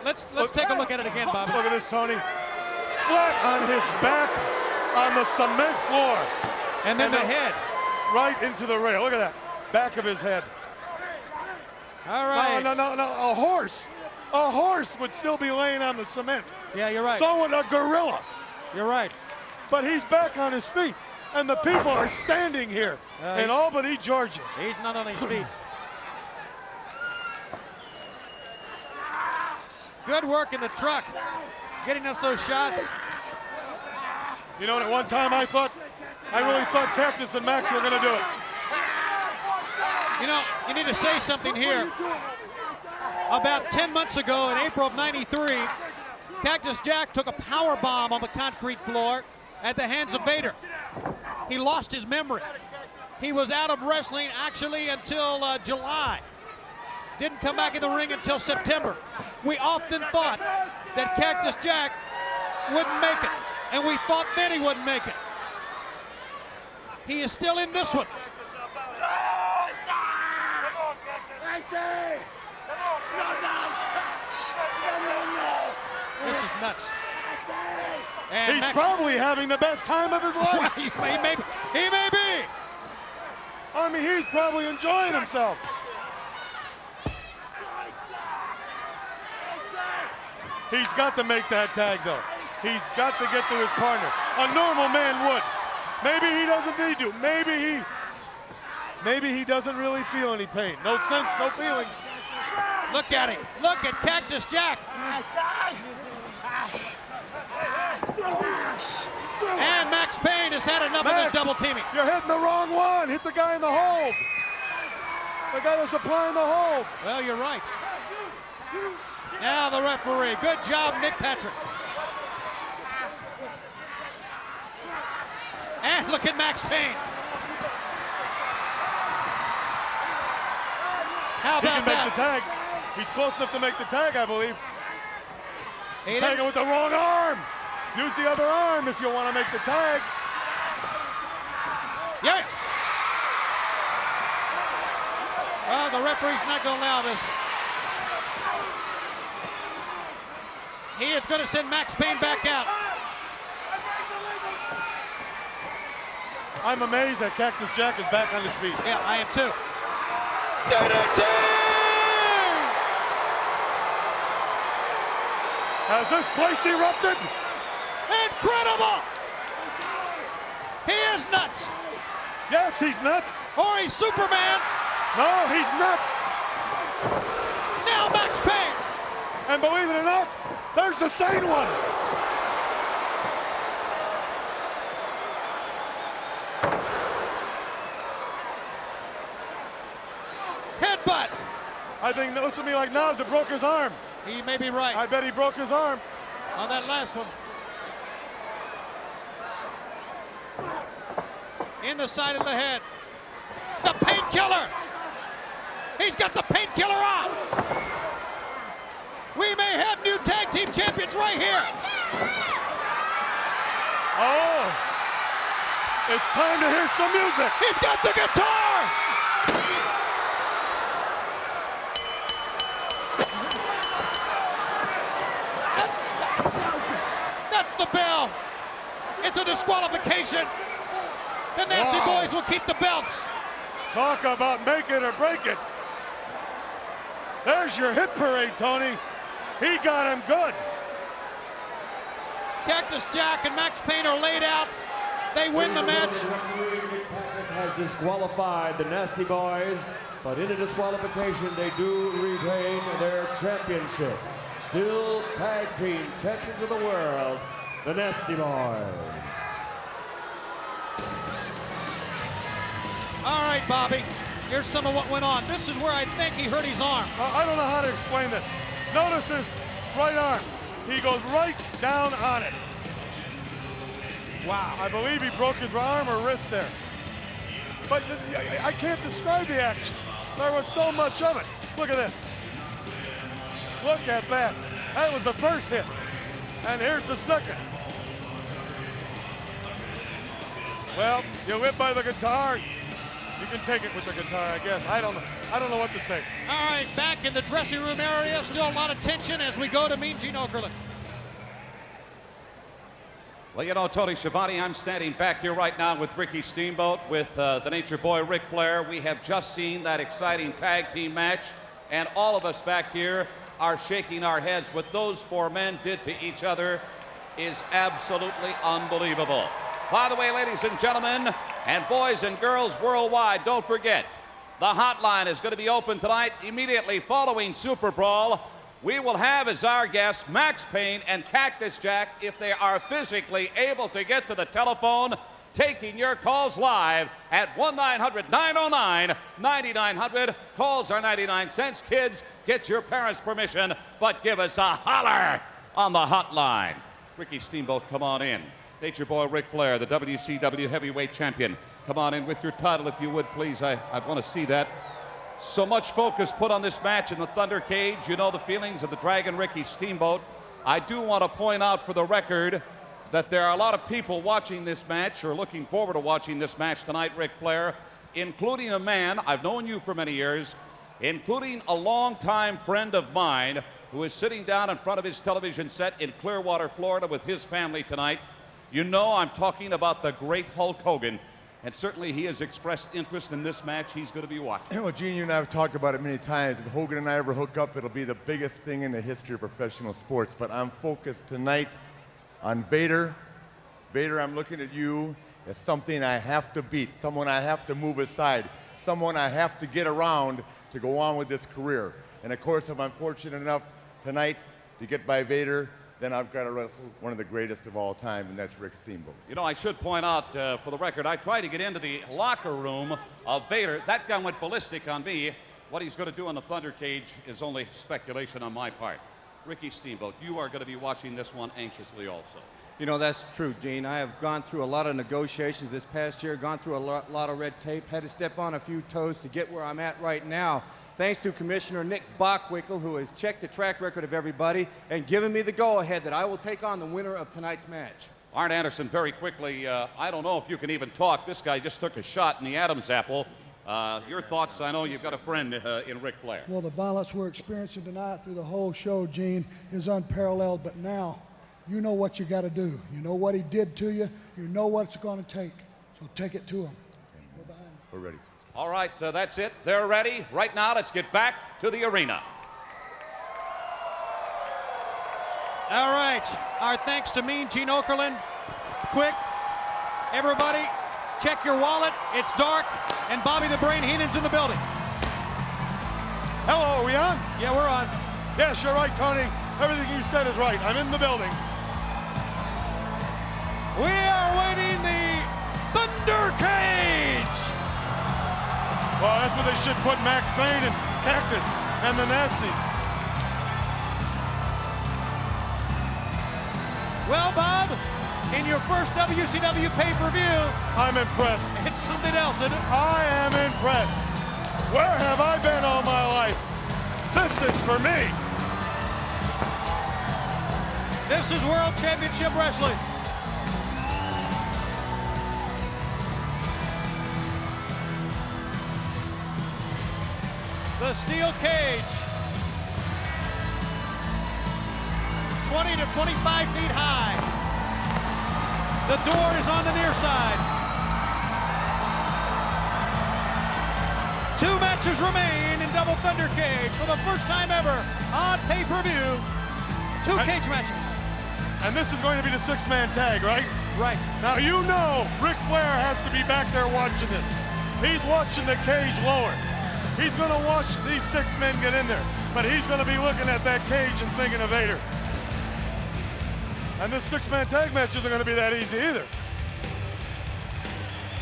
[SPEAKER 12] let's take a look at it again, Bobby.
[SPEAKER 9] Look at this, Tony. Flat on his back on the cement floor.
[SPEAKER 12] And then the head.
[SPEAKER 9] Right into the rail. Look at that. Back of his head.
[SPEAKER 12] All right.
[SPEAKER 9] No. A horse. A horse would still be laying on the cement.
[SPEAKER 12] Yeah, you're right.
[SPEAKER 9] So would a gorilla.
[SPEAKER 12] You're right.
[SPEAKER 9] But he's back on his feet. And the people are standing here in Albany, Georgia.
[SPEAKER 12] He's not on his feet. Good work in the truck. Getting us those shots.
[SPEAKER 9] You know, at one time I really thought Cactus and Max were going to do it.
[SPEAKER 12] You know, you need to say something here. About 10 months ago in April of '93, Cactus Jack took a power bomb on the concrete floor at the hands of Vader. He lost his memory. He was out of wrestling actually until July. Didn't come back in the ring until September. We often thought that Cactus Jack wouldn't make it, and we thought then he wouldn't make it. He is still in this one. This is nuts. And
[SPEAKER 9] He's
[SPEAKER 12] Max,
[SPEAKER 9] probably having the best time of his life.
[SPEAKER 12] he may be.
[SPEAKER 9] I mean, he's probably enjoying himself. He's got to make that tag, though. He's got to get to his partner. A normal man would. Maybe he doesn't need to. Maybe he doesn't really feel any pain. No sense, no feeling.
[SPEAKER 12] Look at him. Look at Cactus Jack. And Max Payne has had enough of this double teaming.
[SPEAKER 9] You're hitting the wrong one. Hit the guy in the hold. The guy that's applying the hold.
[SPEAKER 12] Well, you're right. Now the referee. Good job, Nick Patrick. And look at Max Payne. How
[SPEAKER 9] He
[SPEAKER 12] about
[SPEAKER 9] can make
[SPEAKER 12] that?
[SPEAKER 9] the tag. He's close enough to make the tag, I believe.
[SPEAKER 12] He
[SPEAKER 9] Tagging with the wrong arm. Use the other arm if you want to make the tag.
[SPEAKER 12] Yeah. Well, the referee's not going to allow this. He is going to send Max Payne back out.
[SPEAKER 9] I'm amazed that Cactus Jack is back on his feet.
[SPEAKER 12] Yeah, I am too.
[SPEAKER 9] Has this place erupted?
[SPEAKER 12] Incredible! He is nuts.
[SPEAKER 9] Yes, he's nuts.
[SPEAKER 12] Or he's Superman.
[SPEAKER 9] No, he's nuts.
[SPEAKER 12] Now Max Payne.
[SPEAKER 9] And believe it or not, there's the sane one.
[SPEAKER 12] Headbutt.
[SPEAKER 9] I think this would be like Knobbs that broke his arm.
[SPEAKER 12] He may be right.
[SPEAKER 9] I bet he broke his arm.
[SPEAKER 12] On that last one. In the side of the head. The painkiller. He's got the painkiller on. We may have new tag team champions right here.
[SPEAKER 9] Oh. It's time to hear some music.
[SPEAKER 12] He's got the guitar. That's the bell. It's a disqualification. The Nasty Boys will keep the belts.
[SPEAKER 9] Talk about make it or break it. There's your hit parade, Tony. He got him good.
[SPEAKER 12] Cactus Jack and Max Payne are laid out. They win the match.
[SPEAKER 16] Has disqualified the Nasty Boys, but in a disqualification, they do retain their championship. Still tag team champions of the world, the Nasty Boys.
[SPEAKER 12] All right, Bobby. Here's some of what went on. This is where I think he hurt his arm.
[SPEAKER 9] I don't know how to explain this. Notice his right arm. He goes right down on it. Wow. I believe he broke his arm or wrist there. But I can't describe the action. There was so much of it. Look at this. Look at that. That was the first hit. And here's the second. Well, you live by the guitar. You can take it with the guitar, I guess. I don't know what to say.
[SPEAKER 12] All right, back in the dressing room area, still a lot of tension as we go to Mean Gene Okerlund.
[SPEAKER 7] Well, you know, Tony Schiavone, I'm standing back here right now with Ricky Steamboat, with the Nature Boy Ric Flair. We have just seen that exciting tag team match, and all of us back here are shaking our heads. What those four men did to each other is absolutely unbelievable. By the way, ladies and gentlemen, and boys and girls worldwide, don't forget, the hotline is going to be open tonight immediately following Super Brawl. We will have as our guests Max Payne and Cactus Jack, if they are physically able to get to the telephone, taking your calls live at 1-900-909-9900. Calls are 99 cents. Kids, get your parents' permission, but give us a holler on the hotline. Ricky Steamboat, come on in. Nature Boy Ric Flair, the WCW Heavyweight Champion. Come on in with your title, if you would, please. I want to see that. So much focus put on this match in the Thunder Cage. You know the feelings of the Dragon Ricky Steamboat. I do want to point out for the record that there are a lot of people watching this match or looking forward to watching this match tonight, Ric Flair, including a man, I've known you for many years, including a longtime friend of mine who is sitting down in front of his television set in Clearwater, Florida with his family tonight. You know I'm talking about the great Hulk Hogan. And certainly he has expressed interest in this match. He's going to be watching.
[SPEAKER 2] Well, Gene, you and I have talked about it many times. If Hogan and I ever hook up, it'll be the biggest thing in the history of professional sports. But I'm focused tonight on Vader. Vader, I'm looking at you as something I have to beat, someone I have to move aside, someone I have to get around to go on with this career. And of course, if I'm fortunate enough tonight to get by Vader, then I've got to wrestle one of the greatest of all time, and that's Rick Steamboat.
[SPEAKER 7] You know, I should point out, for the record, I tried to get into the locker room of Vader. That guy went ballistic on me. What he's going to do in the Thunder Cage is only speculation on my part. Ricky Steamboat, you are going to be watching this one anxiously also.
[SPEAKER 11] You know, that's true, Gene. I have gone through a lot of negotiations this past year, gone through a lot of red tape, had to step on a few toes to get where I'm at right now. Thanks to Commissioner Nick Bockwinkel, who has checked the track record of everybody and given me the go-ahead that I will take on the winner of tonight's match.
[SPEAKER 7] Arn Anderson, very quickly, I don't know if you can even talk. This guy just took a shot in the Adam's apple. Your thoughts? I know you've got a friend in Ric Flair.
[SPEAKER 17] Well, the violence we're experiencing tonight through the whole show, Gene, is unparalleled. But now, you know what you got to do. You know what he did to you. You know what it's going to take. So take it to him. We're behind him.
[SPEAKER 2] We're ready.
[SPEAKER 7] All right, that's it. They're ready. Right now, let's get back to the arena.
[SPEAKER 12] All right, our thanks to Mean Gene Okerlund. Quick, everybody, check your wallet. It's dark, and Bobby the Brain Heenan's in the building.
[SPEAKER 9] Hello, are we on?
[SPEAKER 12] Yeah, we're on.
[SPEAKER 9] Yes, you're right, Tony. Everything you said is right. I'm in the building.
[SPEAKER 12] We are waiting the Thunder Cage.
[SPEAKER 9] Well, that's what they should put Max Payne and Cactus and the Nasties.
[SPEAKER 12] Well, Bob, in your first WCW pay-per-view,
[SPEAKER 9] I'm impressed.
[SPEAKER 12] It's something else, isn't it?
[SPEAKER 9] I am impressed. Where have I been all my life? This is for me.
[SPEAKER 12] This is World Championship Wrestling. the steel cage. 20 to 25 feet high. The door is on the near side. 2 matches remain in Double Thunder Cage for the first time ever on pay-per-view. 2 cage matches.
[SPEAKER 9] And this is going to be the 6-man tag, right?
[SPEAKER 12] Right.
[SPEAKER 9] Now you know Ric Flair has to be back there watching this. He's watching the cage lower. He's going to watch these 6 men get in there, but he's going to be looking at that cage and thinking of Vader. And this 6-man tag match isn't going to be that easy either.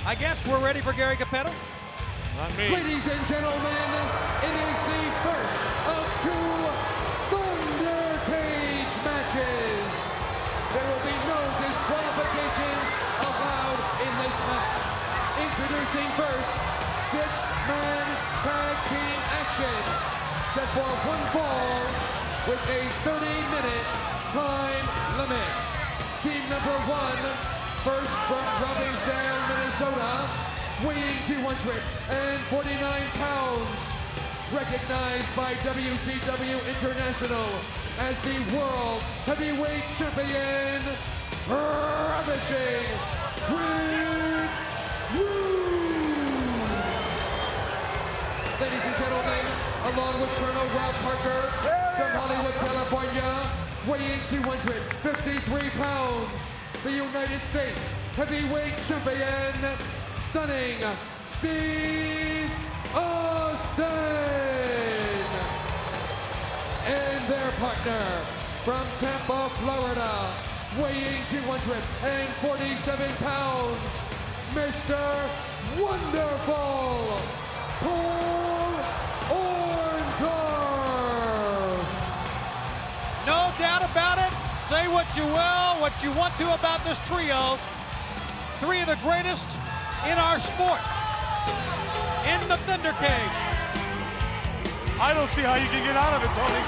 [SPEAKER 12] I guess we're ready for Gary Cappetta.
[SPEAKER 9] Not me.
[SPEAKER 5] Ladies and gentlemen, it is the first of 2 Thunder Cage matches. There will be no disqualifications allowed in this match. Introducing first, 6-man tag team action. Set for 1 fall with a 30-minute time limit. Team number 1, first from Robbinsdale, Minnesota, weighing 249 pounds, recognized by WCW International as the World Heavyweight Champion, Ravishing Rick Rude. Ladies and gentlemen, along with Colonel Rob Parker from Hollywood, California, weighing 253 pounds, the United States Heavyweight Champion, Stunning Steve Austin. And their partner from Tampa, Florida, weighing 247 pounds, Mr. Wonderful, Paul Orndorff.
[SPEAKER 12] No doubt about it. Say what you will, what you want to about this trio. 3 of the greatest in our sport. In the Thunder Cage.
[SPEAKER 9] I don't see how you can get out of it, Tony.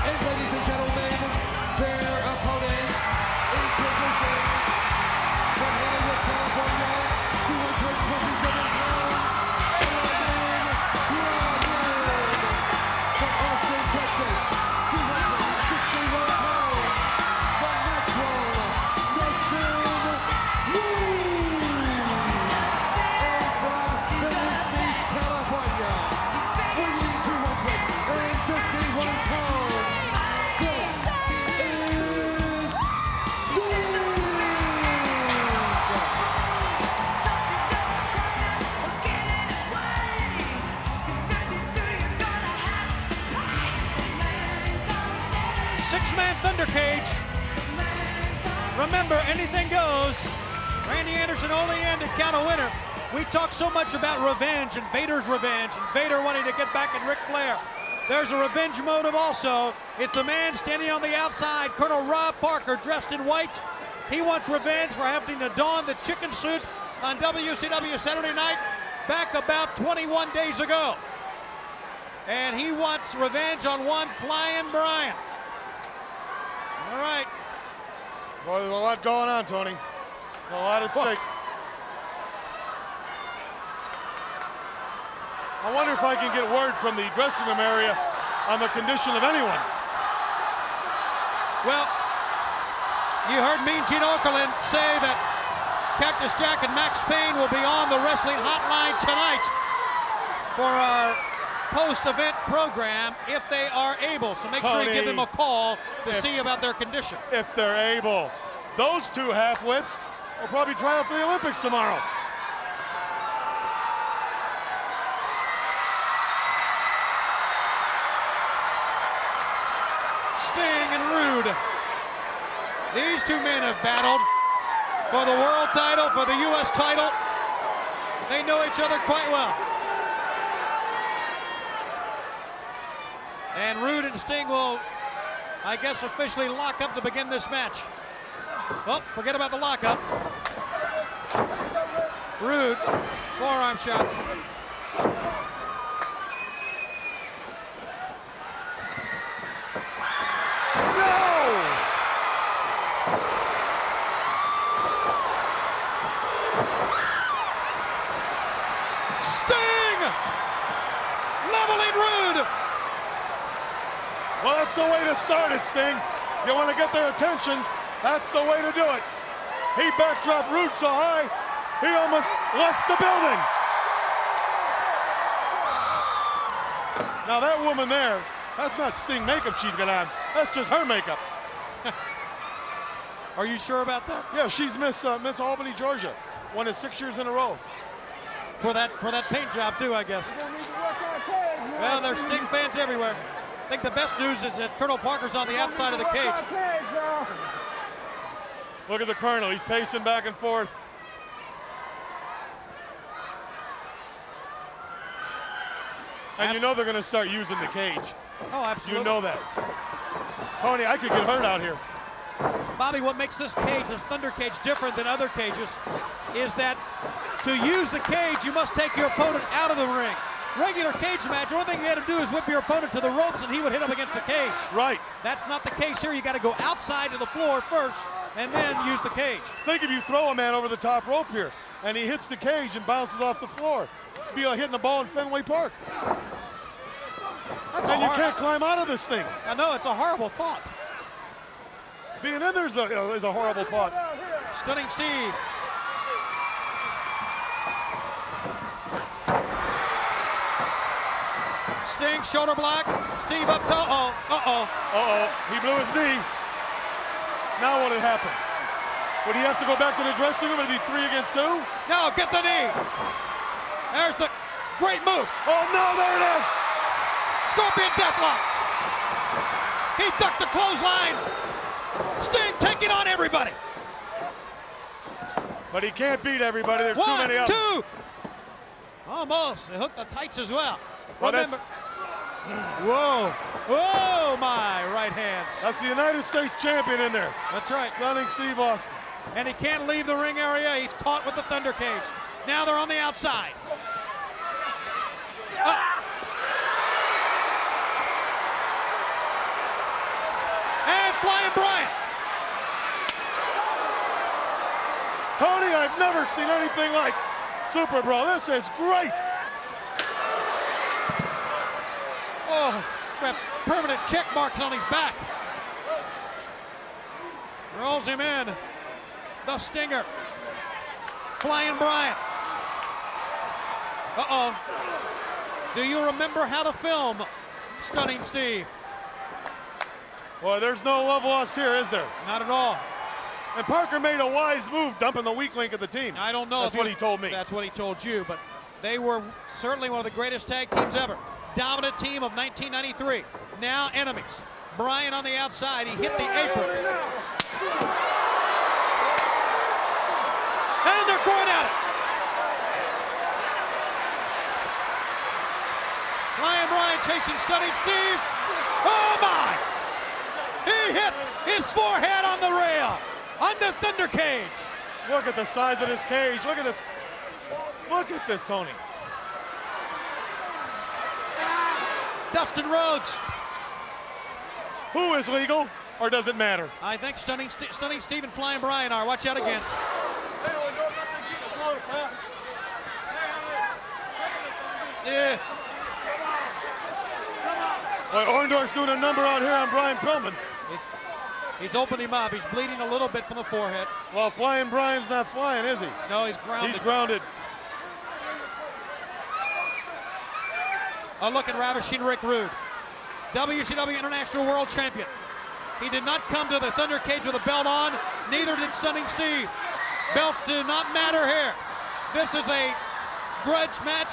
[SPEAKER 5] And ladies and gentlemen, their opponents, introducing from Hollywood, California, 227 pounds, Evan Bryan. From Austin, Texas, 261 pounds, the natural, Dustin Rhodes. And from Venice Beach, California, weighing 251 pounds, this is Sting.
[SPEAKER 12] Six-man Thunder Cage. Remember, anything goes. Randy Anderson only in to count a winner. We talk so much about revenge and Vader's revenge and Vader wanting to get back at Ric Flair. There's a revenge motive also. It's the man standing on the outside, Colonel Rob Parker, dressed in white. He wants revenge for having to don the chicken suit on WCW Saturday night back about 21 days ago. And he wants revenge on one Flying Brian. All right.
[SPEAKER 9] Well, there's a lot going on, Tony. A lot at stake. I wonder if I can get word from the dressing room area on the condition of anyone.
[SPEAKER 12] Well, you heard Mean Gene Okerlund say that Cactus Jack and Max Payne will be on the wrestling hotline tonight for our post-event program if they are able. So make sure you give them a call to see about their condition.
[SPEAKER 9] If they're able. Those 2 half-wits will probably try out for the Olympics tomorrow.
[SPEAKER 12] Sting and Rude. These 2 men have battled for the world title, for the U.S. title. They know each other quite well. And Rude and Sting will, I guess, officially lock up to begin this match. Oh, forget about the lockup. Rude, forearm shots. Sting
[SPEAKER 9] the way to start it, Sting. You want to get their attentions, that's the way to do it. He backdropped Rude so high, he almost left the building. Now that woman there, that's not Sting makeup she's got on. That's just her makeup.
[SPEAKER 12] Are you sure about that?
[SPEAKER 9] Yeah, she's Miss Albany, Georgia. Won it 6 years in a row.
[SPEAKER 12] For that paint job too, I guess. Well, there's Sting fans everywhere. I think the best news is that Colonel Parker's on the outside of the cage.
[SPEAKER 9] Look at the Colonel, he's pacing back and forth. And you know they're gonna start using the cage.
[SPEAKER 12] Oh, absolutely.
[SPEAKER 9] You know that. Tony, I could get hurt out here.
[SPEAKER 12] Bobby, what makes this cage, this Thunder cage, different than other cages is that to use the cage, you must take your opponent out of the ring. Regular cage match, the only thing you had to do is whip your opponent to the ropes and he would hit up against the cage.
[SPEAKER 9] Right.
[SPEAKER 12] That's not the case here. You got to go outside to the floor first and then use the cage.
[SPEAKER 9] Think if you throw a man over the top rope here and he hits the cage and bounces off the floor. It'd be like hitting a ball in Fenway Park. And you can't climb out of this thing.
[SPEAKER 12] I know, it's a horrible thought.
[SPEAKER 9] Being in there is a horrible thought.
[SPEAKER 12] Stunning Steve. Sting, shoulder block. Steve up to,
[SPEAKER 9] He blew his knee. Now what had happened? Would he have to go back to the dressing room? Would it be 3 against 2?
[SPEAKER 12] No, get the knee. There's the great move.
[SPEAKER 9] Oh no, there it is.
[SPEAKER 12] Scorpion Deathlock. He ducked the clothesline. Sting taking on everybody.
[SPEAKER 9] But he can't beat everybody. There's too many of them.
[SPEAKER 12] 1, 2. Almost. They hooked the tights as well.
[SPEAKER 9] Well,
[SPEAKER 12] remember. Whoa. Whoa, my right hands.
[SPEAKER 9] That's the United States champion in there.
[SPEAKER 12] That's right.
[SPEAKER 9] Stunning Steve Austin.
[SPEAKER 12] And he can't leave the ring area. He's caught with the Thunder cage. Now they're on the outside. And Flying Brian.
[SPEAKER 9] Tony, I've never seen anything like Super Brawl. This is great.
[SPEAKER 12] Oh, got permanent check marks on his back. Rolls him in. The Stinger. Flying Brian. Do you remember how to film Stunning Steve?
[SPEAKER 9] Boy, there's no love lost here, is there?
[SPEAKER 12] Not at all.
[SPEAKER 9] And Parker made a wise move, dumping the weak link of the team.
[SPEAKER 12] I don't know.
[SPEAKER 9] That's what he told me.
[SPEAKER 12] That's what he told you, but they were certainly one of the greatest tag teams ever. Dominant team of 1993. Now enemies. Brian on the outside. He hit the apron. And they're going at it. Flying Brian chasing Stunning Steve. Oh my! He hit his forehead on the rail. On the Thunder cage.
[SPEAKER 9] Look at the size of this cage. Look at this. Look at this, Tony.
[SPEAKER 12] Dustin Rhodes.
[SPEAKER 9] Who is legal, or does it matter?
[SPEAKER 12] I think Stunning Steve and Flying Brian are. Watch out again. Yeah.
[SPEAKER 9] Well, Orndorff's doing a number out here on Brian Pillman.
[SPEAKER 12] He's opened him up. He's bleeding a little bit from the forehead.
[SPEAKER 9] Well, Flying Brian's not flying, is he?
[SPEAKER 12] No, he's grounded.
[SPEAKER 9] He's grounded.
[SPEAKER 12] A look at Ravishing Rick Rude, WCW International World Champion. He did not come to the Thunder cage with a belt on, neither did Stunning Steve. Belts do not matter here. This is a grudge match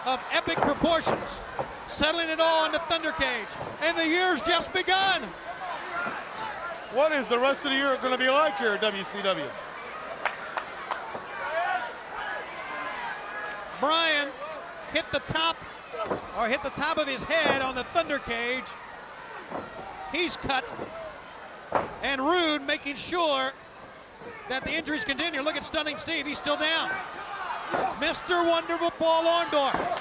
[SPEAKER 12] of epic proportions, settling it all in the Thunder cage, and the year's just begun.
[SPEAKER 9] What is the rest of the year going to be like here at WCW?
[SPEAKER 12] Brian hit the top of his head on the Thunder cage. He's cut. And Rude making sure that the injuries continue. Look at Stunning Steve, he's still down. Mr. Wonderful Paul Orndorff.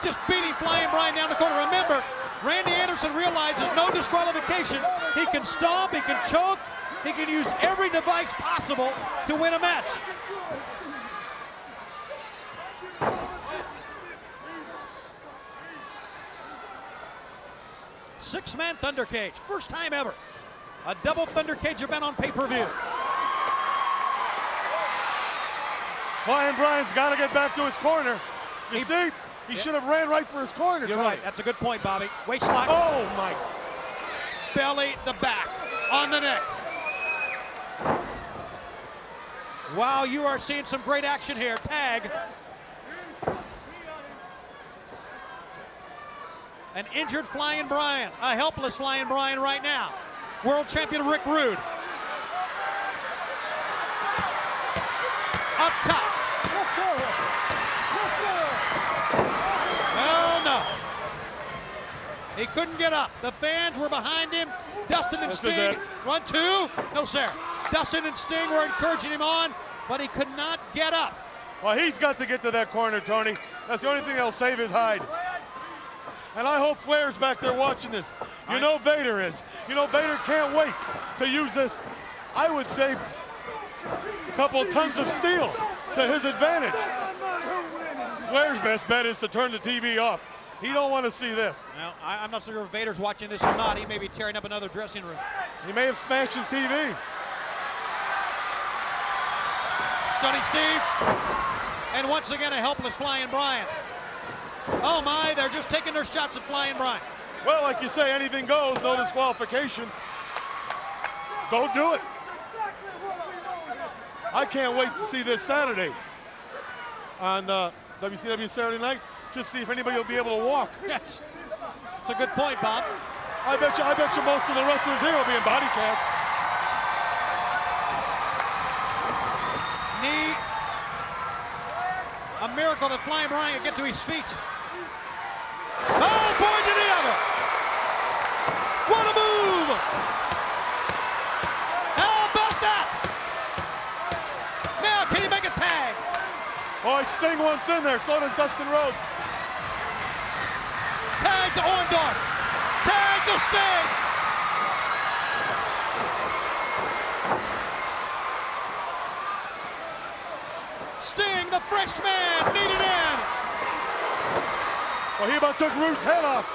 [SPEAKER 12] Just beating Flying Brian down the corner. Remember, Randy Anderson realizes no disqualification. He can stomp, he can choke, he can use every device possible to win a match. 6-man Thunder Cage. First time ever. A double Thunder Cage event on pay-per-view.
[SPEAKER 9] Flying Brian's got to get back to his corner. You see? He should have ran right for his corner.
[SPEAKER 12] You're right. That's a good point, Bobby. Waistlock.
[SPEAKER 9] Oh, my.
[SPEAKER 12] Belly to back. On the neck. Wow, you are seeing some great action here. Tag. An injured Flying Brian. A helpless Flying Brian right now. World champion Rick Rude. Up top. Oh, no. He couldn't get up. The fans were behind him. Dustin and Sting. 1, 2. No, sir. Dustin and Sting were encouraging him on, but he could not get up.
[SPEAKER 9] Well, he's got to get to that corner, Tony. That's the only thing that'll save his hide. And I hope Flair's back there watching this. You know Vader is. You know Vader can't wait to use this, I would say, a couple of tons of steel to his advantage. Flair's best bet is to turn the TV off. He don't want to see this.
[SPEAKER 12] Now, I'm not sure if Vader's watching this or not. He may be tearing up another dressing room.
[SPEAKER 9] He may have smashed his TV.
[SPEAKER 12] Stunning Steve. And once again, a helpless Flying Brian. Oh my, they're just taking their shots at Flying Brian.
[SPEAKER 9] Well, like you say, anything goes, no disqualification. Go do it. I can't wait to see this Saturday on WCW Saturday Night. Just see if anybody will be able to walk.
[SPEAKER 12] Yes, it's a good point, Bob.
[SPEAKER 9] I bet you most of the wrestlers here will be in body cast.
[SPEAKER 12] Knee. A miracle that Flying Brian can get to his feet. Oh, boy, did he ever! What a move! How about that? Now, can you make a tag?
[SPEAKER 9] Oh, Sting wants in there. So does Dustin Rhodes.
[SPEAKER 12] Tag to Orndorff. Tag to Sting. Sting, the Frenchman, needed in.
[SPEAKER 9] Well, he about took Rude's head off.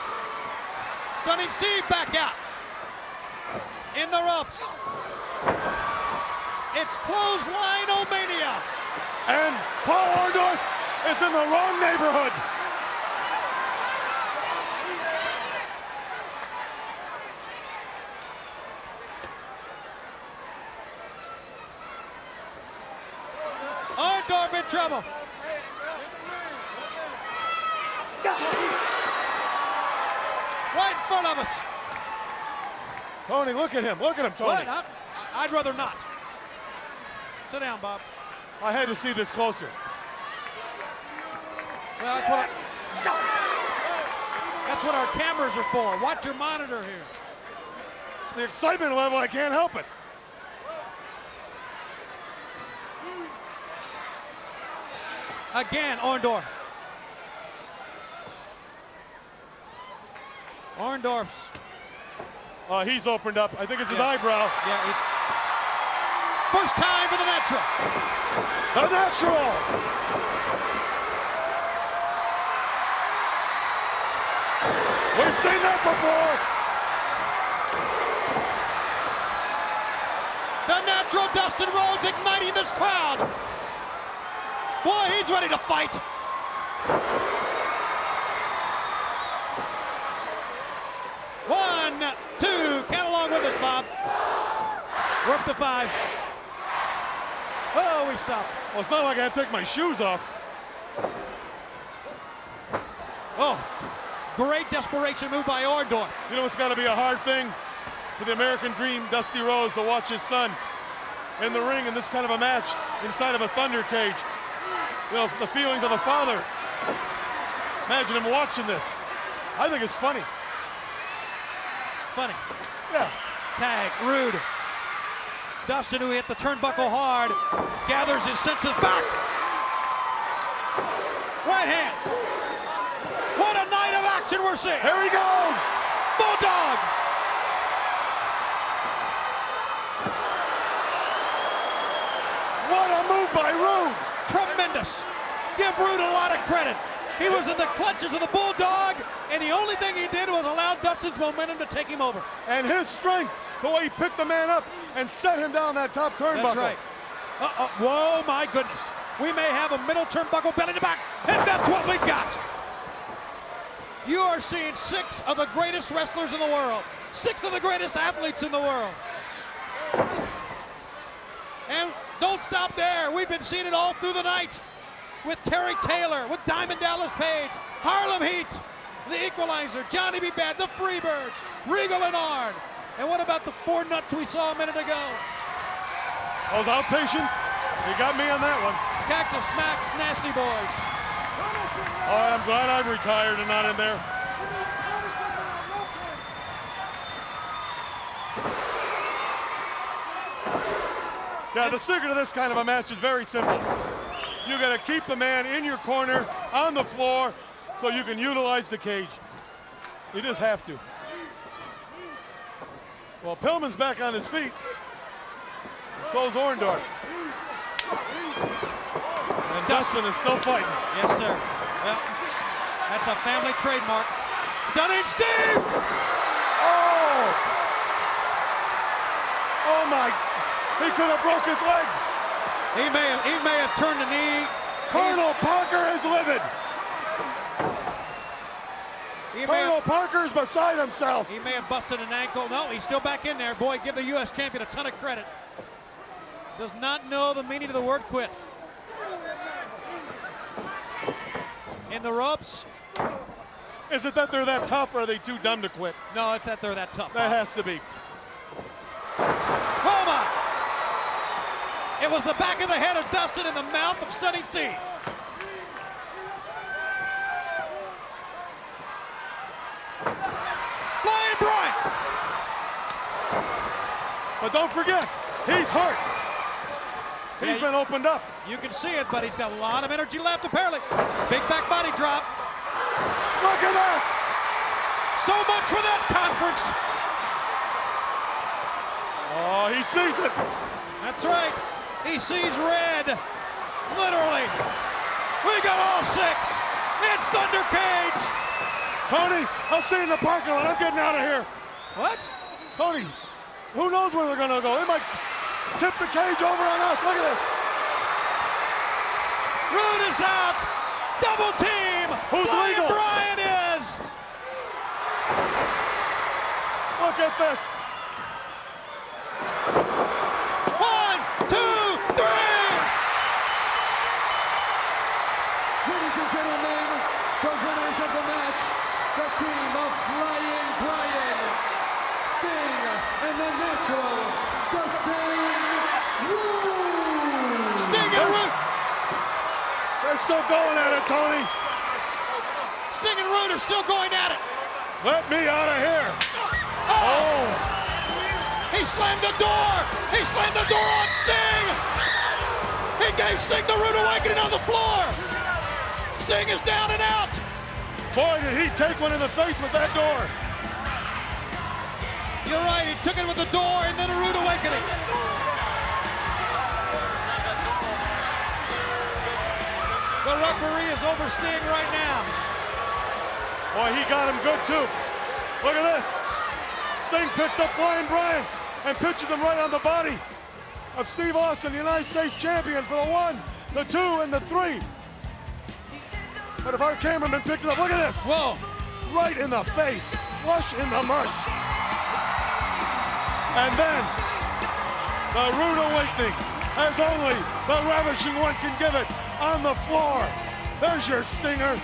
[SPEAKER 12] Stunning Steve back out. In the ropes. It's clothesline-omania.
[SPEAKER 9] And Paul Orndorff is in the wrong neighborhood.
[SPEAKER 12] Orndorff in trouble. Right in front of us.
[SPEAKER 9] Tony, look at him. Look at him, Tony.
[SPEAKER 12] What? I'd rather not. Sit down, Bob.
[SPEAKER 9] I had to see this closer.
[SPEAKER 12] Well, that's what our cameras are for. Watch your monitor here.
[SPEAKER 9] The excitement level, I can't help it.
[SPEAKER 12] Again, Orndorff. Orndorff's.
[SPEAKER 9] He's opened up. I think it's his eyebrow.
[SPEAKER 12] Yeah, it's first time for the Natural.
[SPEAKER 9] The Natural. We've seen that before.
[SPEAKER 12] The Natural, Dustin Rhodes igniting this crowd. Boy, he's ready to fight. One, two, count along with us, Bob. We're up to 5. Oh, we stopped.
[SPEAKER 9] Well, it's not like I have to take my shoes off.
[SPEAKER 12] Oh, great desperation move by Orndorff.
[SPEAKER 9] You know, it's got to be a hard thing for the American Dream, Dusty Rhodes, to watch his son in the ring in this kind of a match inside of a Thunder Cage. You know, the feelings of a father. Imagine him watching this. I think it's funny.
[SPEAKER 12] Funny.
[SPEAKER 9] Yeah.
[SPEAKER 12] Tag, Rude. Dustin, who hit the turnbuckle hard, gathers his senses back. Right hand. What a night of action we're seeing.
[SPEAKER 9] Here he goes.
[SPEAKER 12] Bulldog.
[SPEAKER 9] What a move by Rude.
[SPEAKER 12] Tremendous. Give Rude a lot of credit. He was in the clutches of the Bulldog, And the only thing he did was allow Dustin's momentum to take him over.
[SPEAKER 9] And his strength, the way he picked the man up and set him down that top turnbuckle.
[SPEAKER 12] That's right. Whoa, my goodness. We may have a middle turnbuckle belly to back, and that's what we got. You are seeing 6 of the greatest wrestlers in the world, 6 of the greatest athletes in the world. And don't stop there. We've been seeing it all through the night with Terry Taylor, with Diamond Dallas Page, Harlem Heat, the Equalizer, Johnny B. Bad, the Freebirds, Regal and Arn. And what about the 4 nuts we saw a minute ago?
[SPEAKER 9] Those outpatients, you got me on that one.
[SPEAKER 12] Cactus Max, Nasty Boys.
[SPEAKER 9] Oh, I'm glad I'm retired and not in there. Yeah, the secret of this kind of a match is very simple. You got to keep the man in your corner on the floor so you can utilize the cage. You just have to. Well, Pillman's back on his feet. So's Orndorff. And Dustin is still fighting.
[SPEAKER 12] Yes, sir. Well, that's a family trademark. Stunning Steve!
[SPEAKER 9] Oh! Oh my! He could have broke his leg.
[SPEAKER 12] He may have turned the knee.
[SPEAKER 9] Colonel Parker is livid. Colonel Parker's beside himself.
[SPEAKER 12] He may have busted an ankle. No, he's still back in there. Boy, give the U.S. champion a ton of credit. Does not know the meaning of the word quit. In the ropes.
[SPEAKER 9] Is it that they're that tough, or are they too dumb to quit?
[SPEAKER 12] No, it's that they're that tough.
[SPEAKER 9] That has to be.
[SPEAKER 12] Roma! It was the back of the head of Dustin in the mouth of Stunning Steve. Flying Brian!
[SPEAKER 9] But don't forget, he's hurt. He's been opened up.
[SPEAKER 12] You can see it, but he's got a lot of energy left, apparently. Big back body drop.
[SPEAKER 9] Look at that!
[SPEAKER 12] So much for that conference.
[SPEAKER 9] Oh, he sees it.
[SPEAKER 12] That's right. He sees red. Literally. We got all 6. It's Thunder Cage.
[SPEAKER 9] Tony, I'll see you in the parking lot. I'm getting out of here.
[SPEAKER 12] What?
[SPEAKER 9] Tony, who knows where they're going to go? They might tip the cage over on us. Look at this.
[SPEAKER 12] Rude is out. Double team.
[SPEAKER 9] Who's legal?
[SPEAKER 12] Brian is.
[SPEAKER 9] Look at this.
[SPEAKER 12] 1, 2, 3.
[SPEAKER 5] Ladies and gentlemen, the winners of the match, the team of Flying Brian, Sting, and the Natural, Dustin Rhodes.
[SPEAKER 12] Sting and Rude.
[SPEAKER 9] They're still going at it, Tony.
[SPEAKER 12] Sting and Rude are still going at it.
[SPEAKER 9] Let me out of here. Oh.
[SPEAKER 12] He slammed the door. He slammed the door on Sting. He gave Sting the rude awakening on the floor. Sting is down and out.
[SPEAKER 9] Boy, did he take one in the face with that door.
[SPEAKER 12] You're right, he took it with the door and then a rude awakening. The referee is over Sting right now.
[SPEAKER 9] Boy, he got him good too. Look at this. Sting picks up Flying Brian and pitches him right on the body of Steve Austin, the United States champion, for the 1, the 2, and the 3. But if our cameraman picks it up, look at this.
[SPEAKER 12] Whoa.
[SPEAKER 9] Right in the face, flush in the mush. And then the rude awakening, as only the Ravishing One can give it, on the floor. There's your stinger.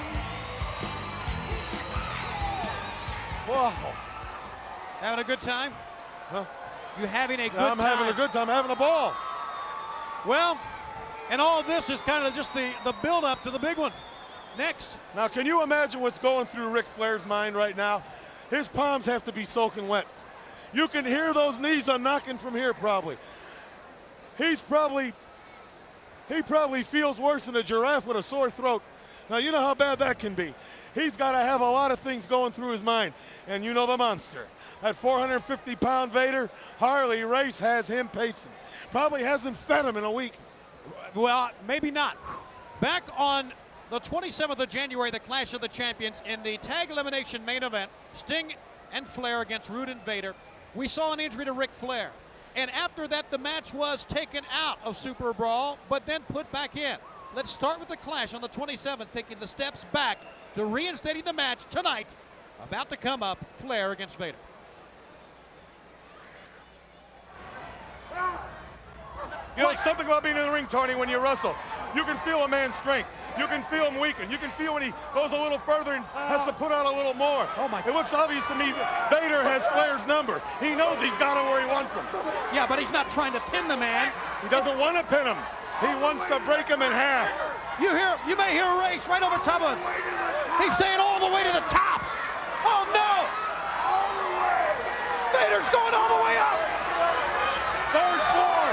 [SPEAKER 9] Wow.
[SPEAKER 12] Having a good time?
[SPEAKER 9] Huh?
[SPEAKER 12] You having a good
[SPEAKER 9] I'm
[SPEAKER 12] time?
[SPEAKER 9] having a good time, having a ball.
[SPEAKER 12] Well, and all of this is kind of just the build-up to the big one. Next.
[SPEAKER 9] Now, can you imagine what's going through Ric Flair's mind right now? His palms have to be soaking wet. You can hear those knees knocking from here probably. He probably feels worse than a giraffe with a sore throat. Now, you know how bad that can be. He's got to have a lot of things going through his mind. And you know the monster. That 450-pound Vader, Harley Race has him pacing. Probably hasn't fed him in a week.
[SPEAKER 12] Well, maybe not. Back on The 27th of January, the Clash of the Champions in the tag elimination main event, Sting and Flair against Rude and Vader. We saw an injury to Ric Flair. And after that, the match was taken out of Super Brawl, but then put back in. Let's start with the Clash on the 27th, taking the steps back to reinstating the match tonight. About to come up, Flair against Vader.
[SPEAKER 9] You know, something about being in the ring, Tony, when you wrestle. You can feel a man's strength. You can feel him weaken. You can feel when he goes a little further and has to put out a little more. It looks obvious to me that Vader has Flair's number. He knows he's got him where he wants him.
[SPEAKER 12] Yeah, but he's not trying to pin the man.
[SPEAKER 9] He doesn't want to pin him. He wants to break him in half.
[SPEAKER 12] You may hear a race right over top of us. He's saying all the way to the top. Oh no! Vader's going all the way up.
[SPEAKER 9] Third floor.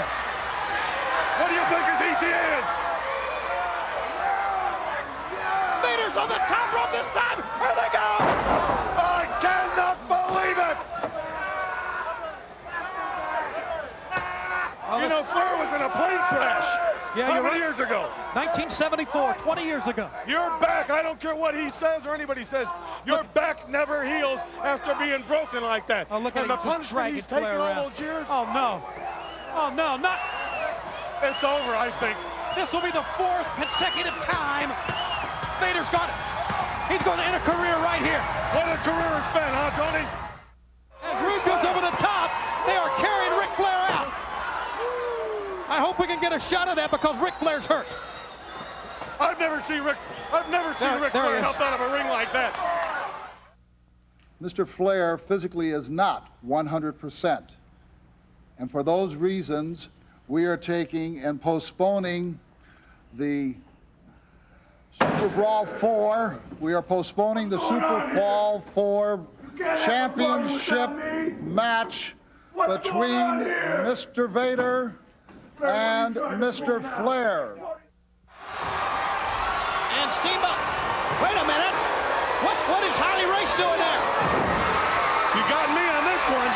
[SPEAKER 9] What do you think his ETA is?
[SPEAKER 12] Vader's on the top rope this time. Here they go.
[SPEAKER 9] I cannot believe it. You know, Flair was in a plane crash.
[SPEAKER 12] Yeah,
[SPEAKER 9] How many years ago?
[SPEAKER 12] 1974, 20 years ago.
[SPEAKER 9] Your back, I don't care what he says or anybody says, your back never heals after being broken like that.
[SPEAKER 12] Oh, look at
[SPEAKER 9] and the
[SPEAKER 12] him just
[SPEAKER 9] punishment he's taken all those years.
[SPEAKER 12] Oh, no. Oh, no, not.
[SPEAKER 9] It's over, I think.
[SPEAKER 12] This will be the 4th consecutive time Vader's got it. He's going to end a career right here.
[SPEAKER 9] What a career it's been, huh, Tony?
[SPEAKER 12] As Rude goes over the top, they are carrying Ric Flair out. I hope we can get a shot of that because Ric Flair's hurt.
[SPEAKER 9] I've never seen Ric Flair helped out of a ring like that.
[SPEAKER 10] Mr. Flair physically is not 100%. And for those reasons, we are taking and postponing the Super Brawl 4. We are postponing the Super Brawl 4 championship match between Mr. Vader and Mr. Flair.
[SPEAKER 12] And Steamboat. Wait a minute. What is Harley Race doing there?
[SPEAKER 9] You got me on this one.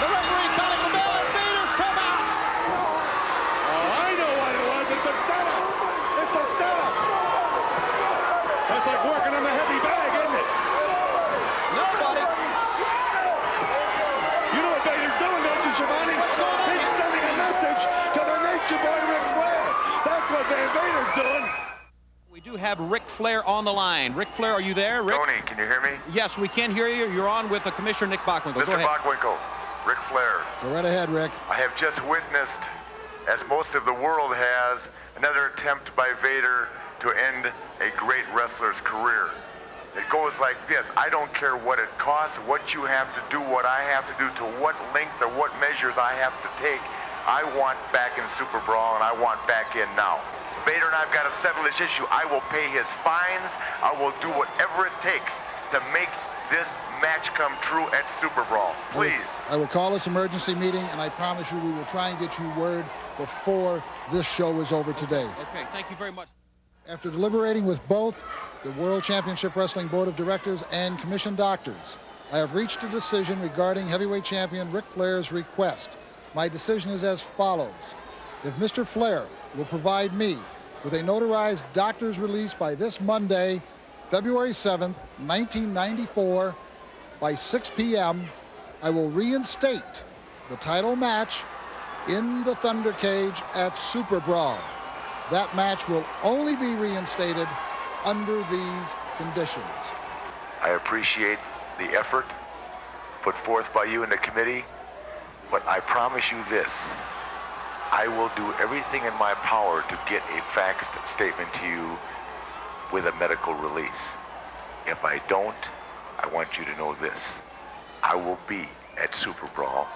[SPEAKER 12] The referee calling the bell and Vader's come out.
[SPEAKER 9] Oh, I know what it was. It's a setup. It's a setup. That's like working on the heavy bag, isn't it?
[SPEAKER 12] Nobody.
[SPEAKER 9] You know what Vader's doing, don't you, Shivani?
[SPEAKER 12] What's going on?
[SPEAKER 9] He's sending a message to the Nature Boy Ric Flair. That's what Vader's doing.
[SPEAKER 12] We do have Ric Flair on the line. Ric Flair, are you there? Ric?
[SPEAKER 2] Tony, can you hear me?
[SPEAKER 12] Yes, we can hear you. You're on with the Commissioner Nick Bockwinkel.
[SPEAKER 2] Mr.
[SPEAKER 12] Go ahead.
[SPEAKER 2] Bockwinkel, Ric Flair.
[SPEAKER 10] Go right ahead, Rick.
[SPEAKER 2] I have just witnessed, as most of the world has, another attempt by Vader to end a great wrestler's career. It goes like this. I don't care what it costs, what you have to do, what I have to do, to what length or what measures I have to take. I want back in Super Brawl, and I want back in now. Vader and I've got to settle this issue. I will pay his fines. I will do whatever it takes to make this match come true at Super Brawl. Please.
[SPEAKER 10] I will call this emergency meeting, and I promise you we will try and get you word before this show is over today.
[SPEAKER 12] Okay, thank you very much.
[SPEAKER 10] After deliberating with both the World Championship Wrestling Board of Directors and Commission Doctors, I have reached a decision regarding heavyweight champion Ric Flair's request. My decision is as follows. If Mr. Flair will provide me with a notarized doctor's release by this Monday, February 7th, 1994, by 6 p.m., I will reinstate the title match in the Thunder Cage at Super Brawl. That match will only be reinstated under these conditions.
[SPEAKER 2] I appreciate the effort put forth by you and the committee, but I promise you this. I will do everything in my power to get a faxed statement to you with a medical release. If I don't, I want you to know this. I will be at Super Brawl.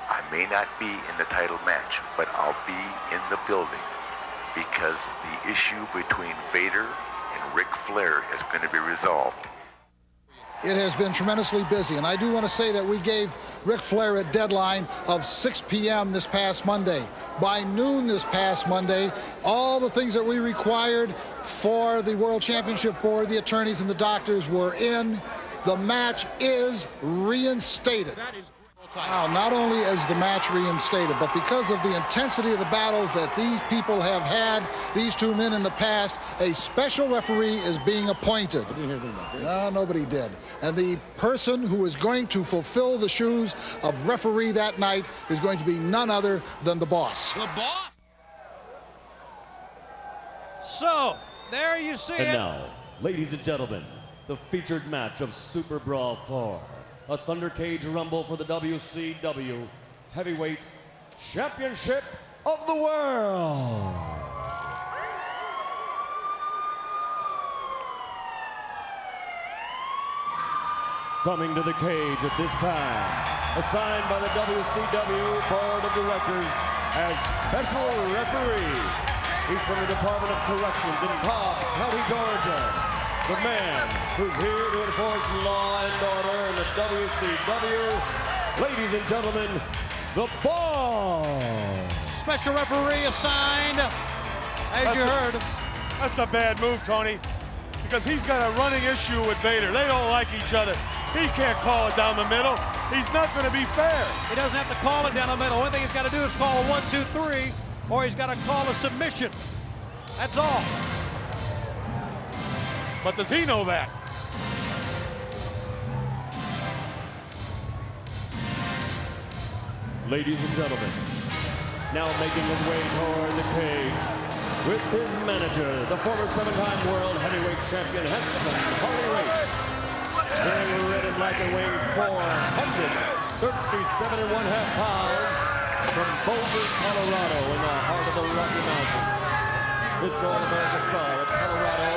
[SPEAKER 2] I may not be in the title match, but I'll be in the building because the issue between Vader and Ric Flair is going to be resolved.
[SPEAKER 10] It has been tremendously busy, and I do want to say that we gave Ric Flair a deadline of 6 p.m. this past Monday. By noon this past Monday, all the things that we required for the World Championship Board, the attorneys and the doctors were in. The match is reinstated. Now, not only is the match reinstated, but because of the intensity of the battles that these people have had, these two men in the past, a special referee is being appointed. I didn't hear anything about that. No, nobody did. And the person who is going to fulfill the shoes of referee that night is going to be none other than the Boss.
[SPEAKER 12] The Boss. So, there you see
[SPEAKER 16] And
[SPEAKER 12] it.
[SPEAKER 16] now, ladies and gentlemen, the featured match of Super Brawl 4, a Thunder Cage Rumble for the WCW Heavyweight Championship of the World. Coming to the cage at this time, assigned by the WCW Board of Directors as special referee. He's from the Department of Corrections in Cobb County, Georgia. The man who's here to enforce law and order in the WCW. Ladies and gentlemen, the Boss.
[SPEAKER 12] Special referee assigned, as you heard.
[SPEAKER 9] That's a bad move, Tony, because he's got a running issue with Vader. They don't like each other. He can't call it down the middle. He's not going to be fair.
[SPEAKER 12] He doesn't have to call it down the middle. One thing he's got to do is call a 1, 2, 3, or he's got to call a submission. That's all.
[SPEAKER 9] But does he know that?
[SPEAKER 16] Ladies and gentlemen, now making his way toward the cage with his manager, the former 7-time World Heavyweight Champion, Henson Holly Race. Wearing red and black and weighing 437.5 pounds from Boulder, Colorado, in the heart of the Rocky Mountains. This All-America star of Colorado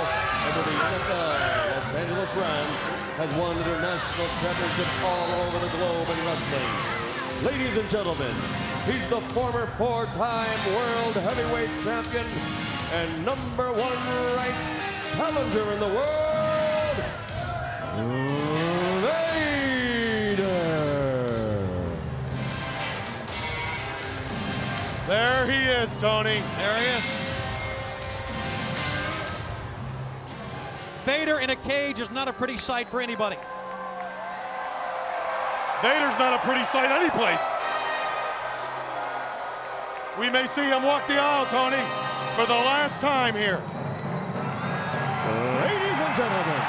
[SPEAKER 16] and with the NFL Los Angeles Rams has won international championships all over the globe in wrestling. Ladies and gentlemen, he's the former 4-time World Heavyweight Champion and #1 ranked challenger in the world, Vader.
[SPEAKER 9] There he is, Tony.
[SPEAKER 12] There he is. Vader in a cage is not a pretty sight for anybody.
[SPEAKER 9] Vader's not a pretty sight anyplace. We may see him walk the aisle, Tony, for the last time here.
[SPEAKER 16] Ladies and gentlemen,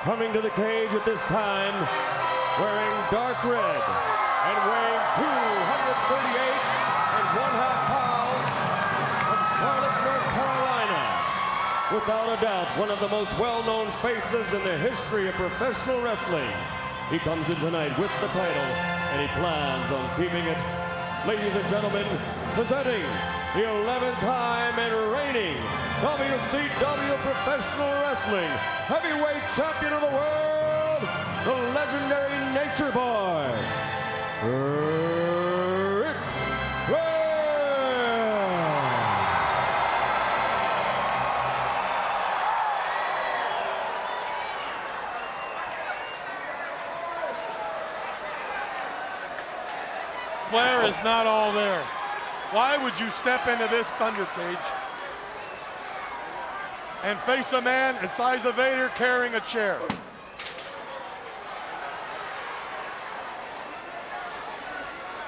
[SPEAKER 16] coming to the cage at this time, wearing dark red and weighing 238.5 pounds from Charlotte, North Carolina. Without a doubt, one of the most well-known faces in the history of professional wrestling. He comes in tonight with the title, and he plans on keeping it. Ladies and gentlemen, presenting the 11th time and reigning WCW Professional Wrestling Heavyweight Champion of the World, the legendary Nature Boy, Ric Flair.
[SPEAKER 9] Flair is not all there. Why would you step into this Thunder cage and face a man the size of Vader carrying a chair?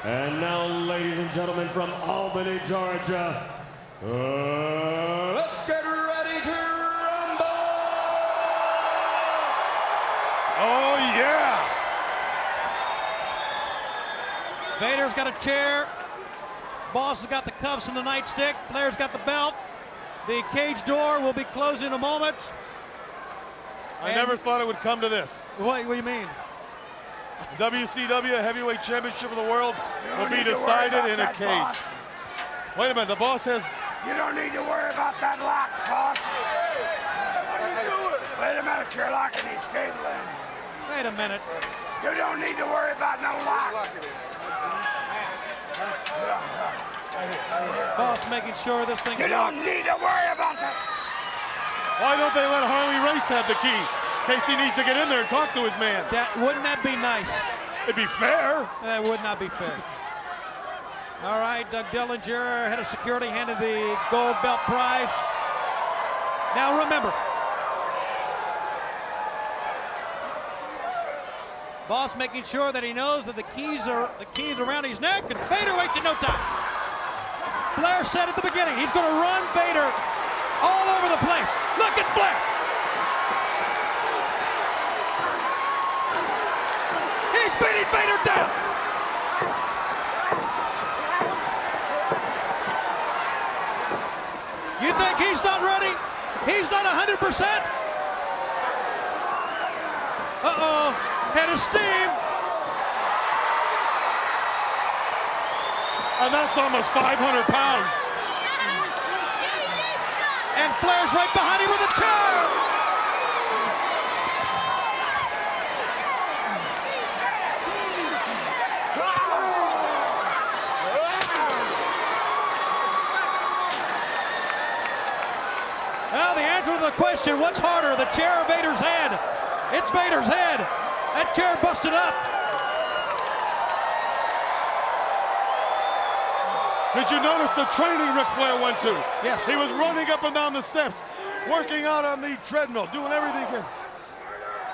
[SPEAKER 16] And now, ladies and gentlemen, from Albany, Georgia, let's get ready to rumble!
[SPEAKER 9] Oh, yeah!
[SPEAKER 12] Vader's got a chair. Boss has got the cuffs and the nightstick. Flair's got the belt. The cage door will be closing in a moment.
[SPEAKER 9] I never thought it would come to this.
[SPEAKER 12] What do you mean?
[SPEAKER 9] The WCW Heavyweight Championship of the World will be decided in a cage. Wait a minute, the Boss has...
[SPEAKER 15] You don't need to worry about that lock, boss. Wait a minute, you're locking these cable in.
[SPEAKER 12] Wait a minute.
[SPEAKER 15] You don't need to worry about no lock.
[SPEAKER 12] Boss making sure this thing's
[SPEAKER 15] You don't need to worry about that.
[SPEAKER 9] Why don't they let Harley Race have the key? In case he needs to get in there and talk to his man.
[SPEAKER 12] Wouldn't that be nice?
[SPEAKER 9] It'd be fair.
[SPEAKER 12] That would not be fair. All right, Doug Dillinger, head of security, handed the gold belt prize. Now remember, Boss making sure that he knows that the keys around his neck, and Vader waits in no time. Flair said at the beginning, he's going to run Vader all over the place. Look at Flair. He's beating Vader down. You think he's not ready? He's not 100%? Uh-oh, head of steam.
[SPEAKER 9] And that's almost 500 pounds.
[SPEAKER 12] And Flair's right behind him with a chair. Well, the answer to the question, what's harder, the chair or Vader's head? It's Vader's head. That chair busted up.
[SPEAKER 9] Did you notice the training Ric Flair went to?
[SPEAKER 12] Yes.
[SPEAKER 9] He was running up and down the steps, working out on the treadmill, doing everything he can.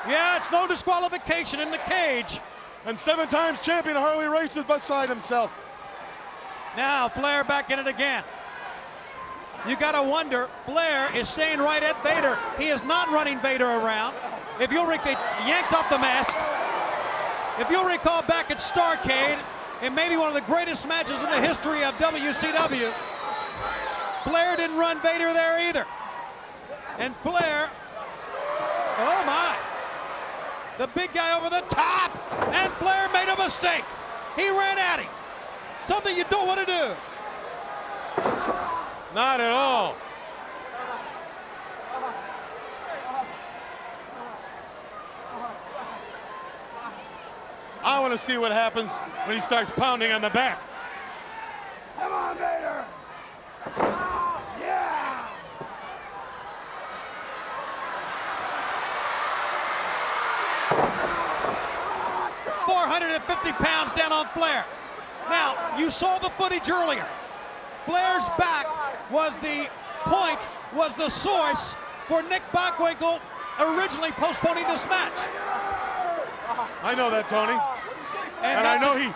[SPEAKER 12] Yeah, it's no disqualification in the cage.
[SPEAKER 9] And 7 times champion Harley Race is beside himself.
[SPEAKER 12] Now Flair back in it again. You gotta wonder, Flair is staying right at Vader. He is not running Vader around. If you'll recall, yanked off the mask. If you'll recall back at Starrcade, it may be one of the greatest matches in the history of WCW. Flair didn't run Vader there either. And Flair, oh my, the big guy over the top, and Flair made a mistake. He ran at him. Something you don't want to do.
[SPEAKER 9] Not at all. I want to see what happens when he starts pounding on the back.
[SPEAKER 15] Come on, Vader! Oh, yeah!
[SPEAKER 12] $450 pounds down on Flair. Now, you saw the footage earlier. Flair's back was the point, was the source for Nick Bockwinkel originally postponing this match.
[SPEAKER 9] I know that, Tony. And I know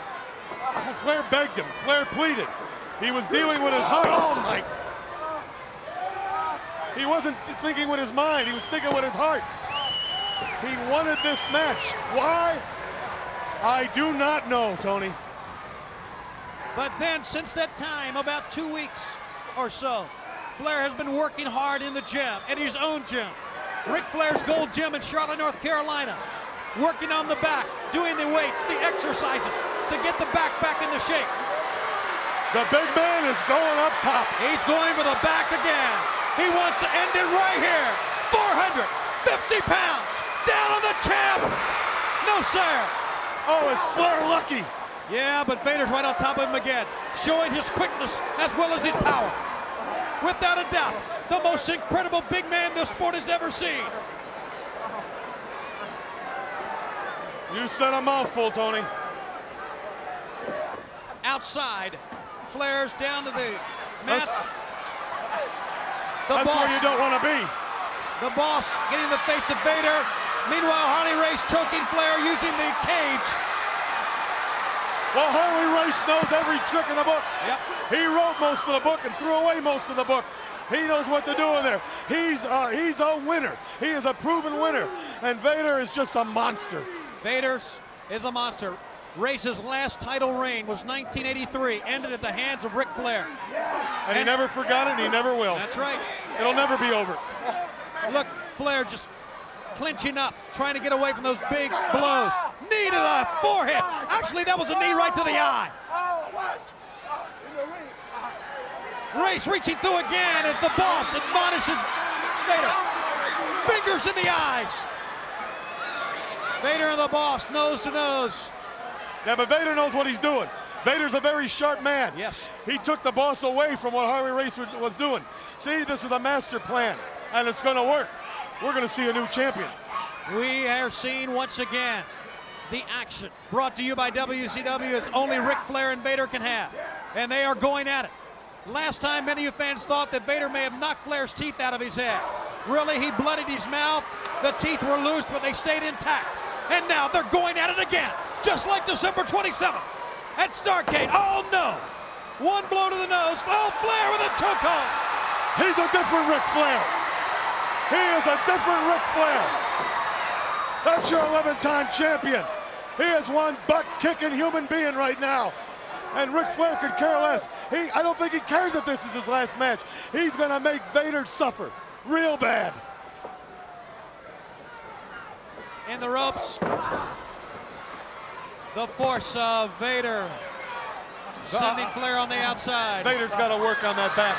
[SPEAKER 9] Flair begged him. Flair pleaded. He was dealing with his heart. Oh, my. He wasn't thinking with his mind. He was thinking with his heart. He wanted this match. Why? I do not know, Tony.
[SPEAKER 12] But then, since that time, about 2 weeks or so, Flair has been working hard in the gym, at his own gym. Ric Flair's Gold Gym in Charlotte, North Carolina. Working on the back, doing the weights, the exercises to get the back into shape.
[SPEAKER 9] The big man is going up top.
[SPEAKER 12] He's going for the back again. He wants to end it right here. 450 pounds, down on the champ. No, sir.
[SPEAKER 9] Oh, it's Flair lucky.
[SPEAKER 12] Yeah, but Vader's right on top of him again, showing his quickness as well as his power. Without a doubt, the most incredible big man this sport has ever seen.
[SPEAKER 9] You said a mouthful, Tony.
[SPEAKER 12] Outside, Flair's down to the mat.
[SPEAKER 9] That's where you don't want to be.
[SPEAKER 12] The boss getting the face of Vader. Meanwhile, Harley Race choking Flair using the cage.
[SPEAKER 9] Well, Harley Race knows every trick in the book.
[SPEAKER 12] Yep.
[SPEAKER 9] He wrote most of the book and threw away most of the book. He knows what to do in there. He's a winner. He is a proven winner. And Vader is just a monster.
[SPEAKER 12] Vader is a monster. Race's last title reign was 1983, ended at the hands of Ric Flair.
[SPEAKER 9] And he never forgot it, and he never will.
[SPEAKER 12] That's right.
[SPEAKER 9] It'll never be over.
[SPEAKER 12] Look, Flair just clinching up, trying to get away from those big blows. Knee to the forehead. Actually, that was a knee right to the eye. Race reaching through again as the boss admonishes Vader. Fingers in the eyes. Vader and the boss, nose to nose.
[SPEAKER 9] Yeah, but Vader knows what he's doing. Vader's a very sharp man.
[SPEAKER 12] Yes.
[SPEAKER 9] He took the boss away from what Harley Race was doing. See, this is a master plan, and it's going to work. We're going to see a new champion.
[SPEAKER 12] We are seeing once again the action brought to you by WCW as only Ric Flair and Vader can have. And they are going at it. Last time, many of you fans thought that Vader may have knocked Flair's teeth out of his head. Really, he bloodied his mouth. The teeth were loose, but they stayed intact. And now they're going at it again, just like December 27th at Starrcade. Oh no! One blow to the nose. Oh, Flair with a toe hold.
[SPEAKER 9] He's a different Ric Flair. He is a different Ric Flair. That's your 11-time champion. He is one butt-kicking human being right now. And Ric Flair could care less. I don't think he cares if this is his last match. He's going to make Vader suffer real bad.
[SPEAKER 12] In the ropes. The force of Vader sending Flair on the outside.
[SPEAKER 9] Vader's got to work on that back.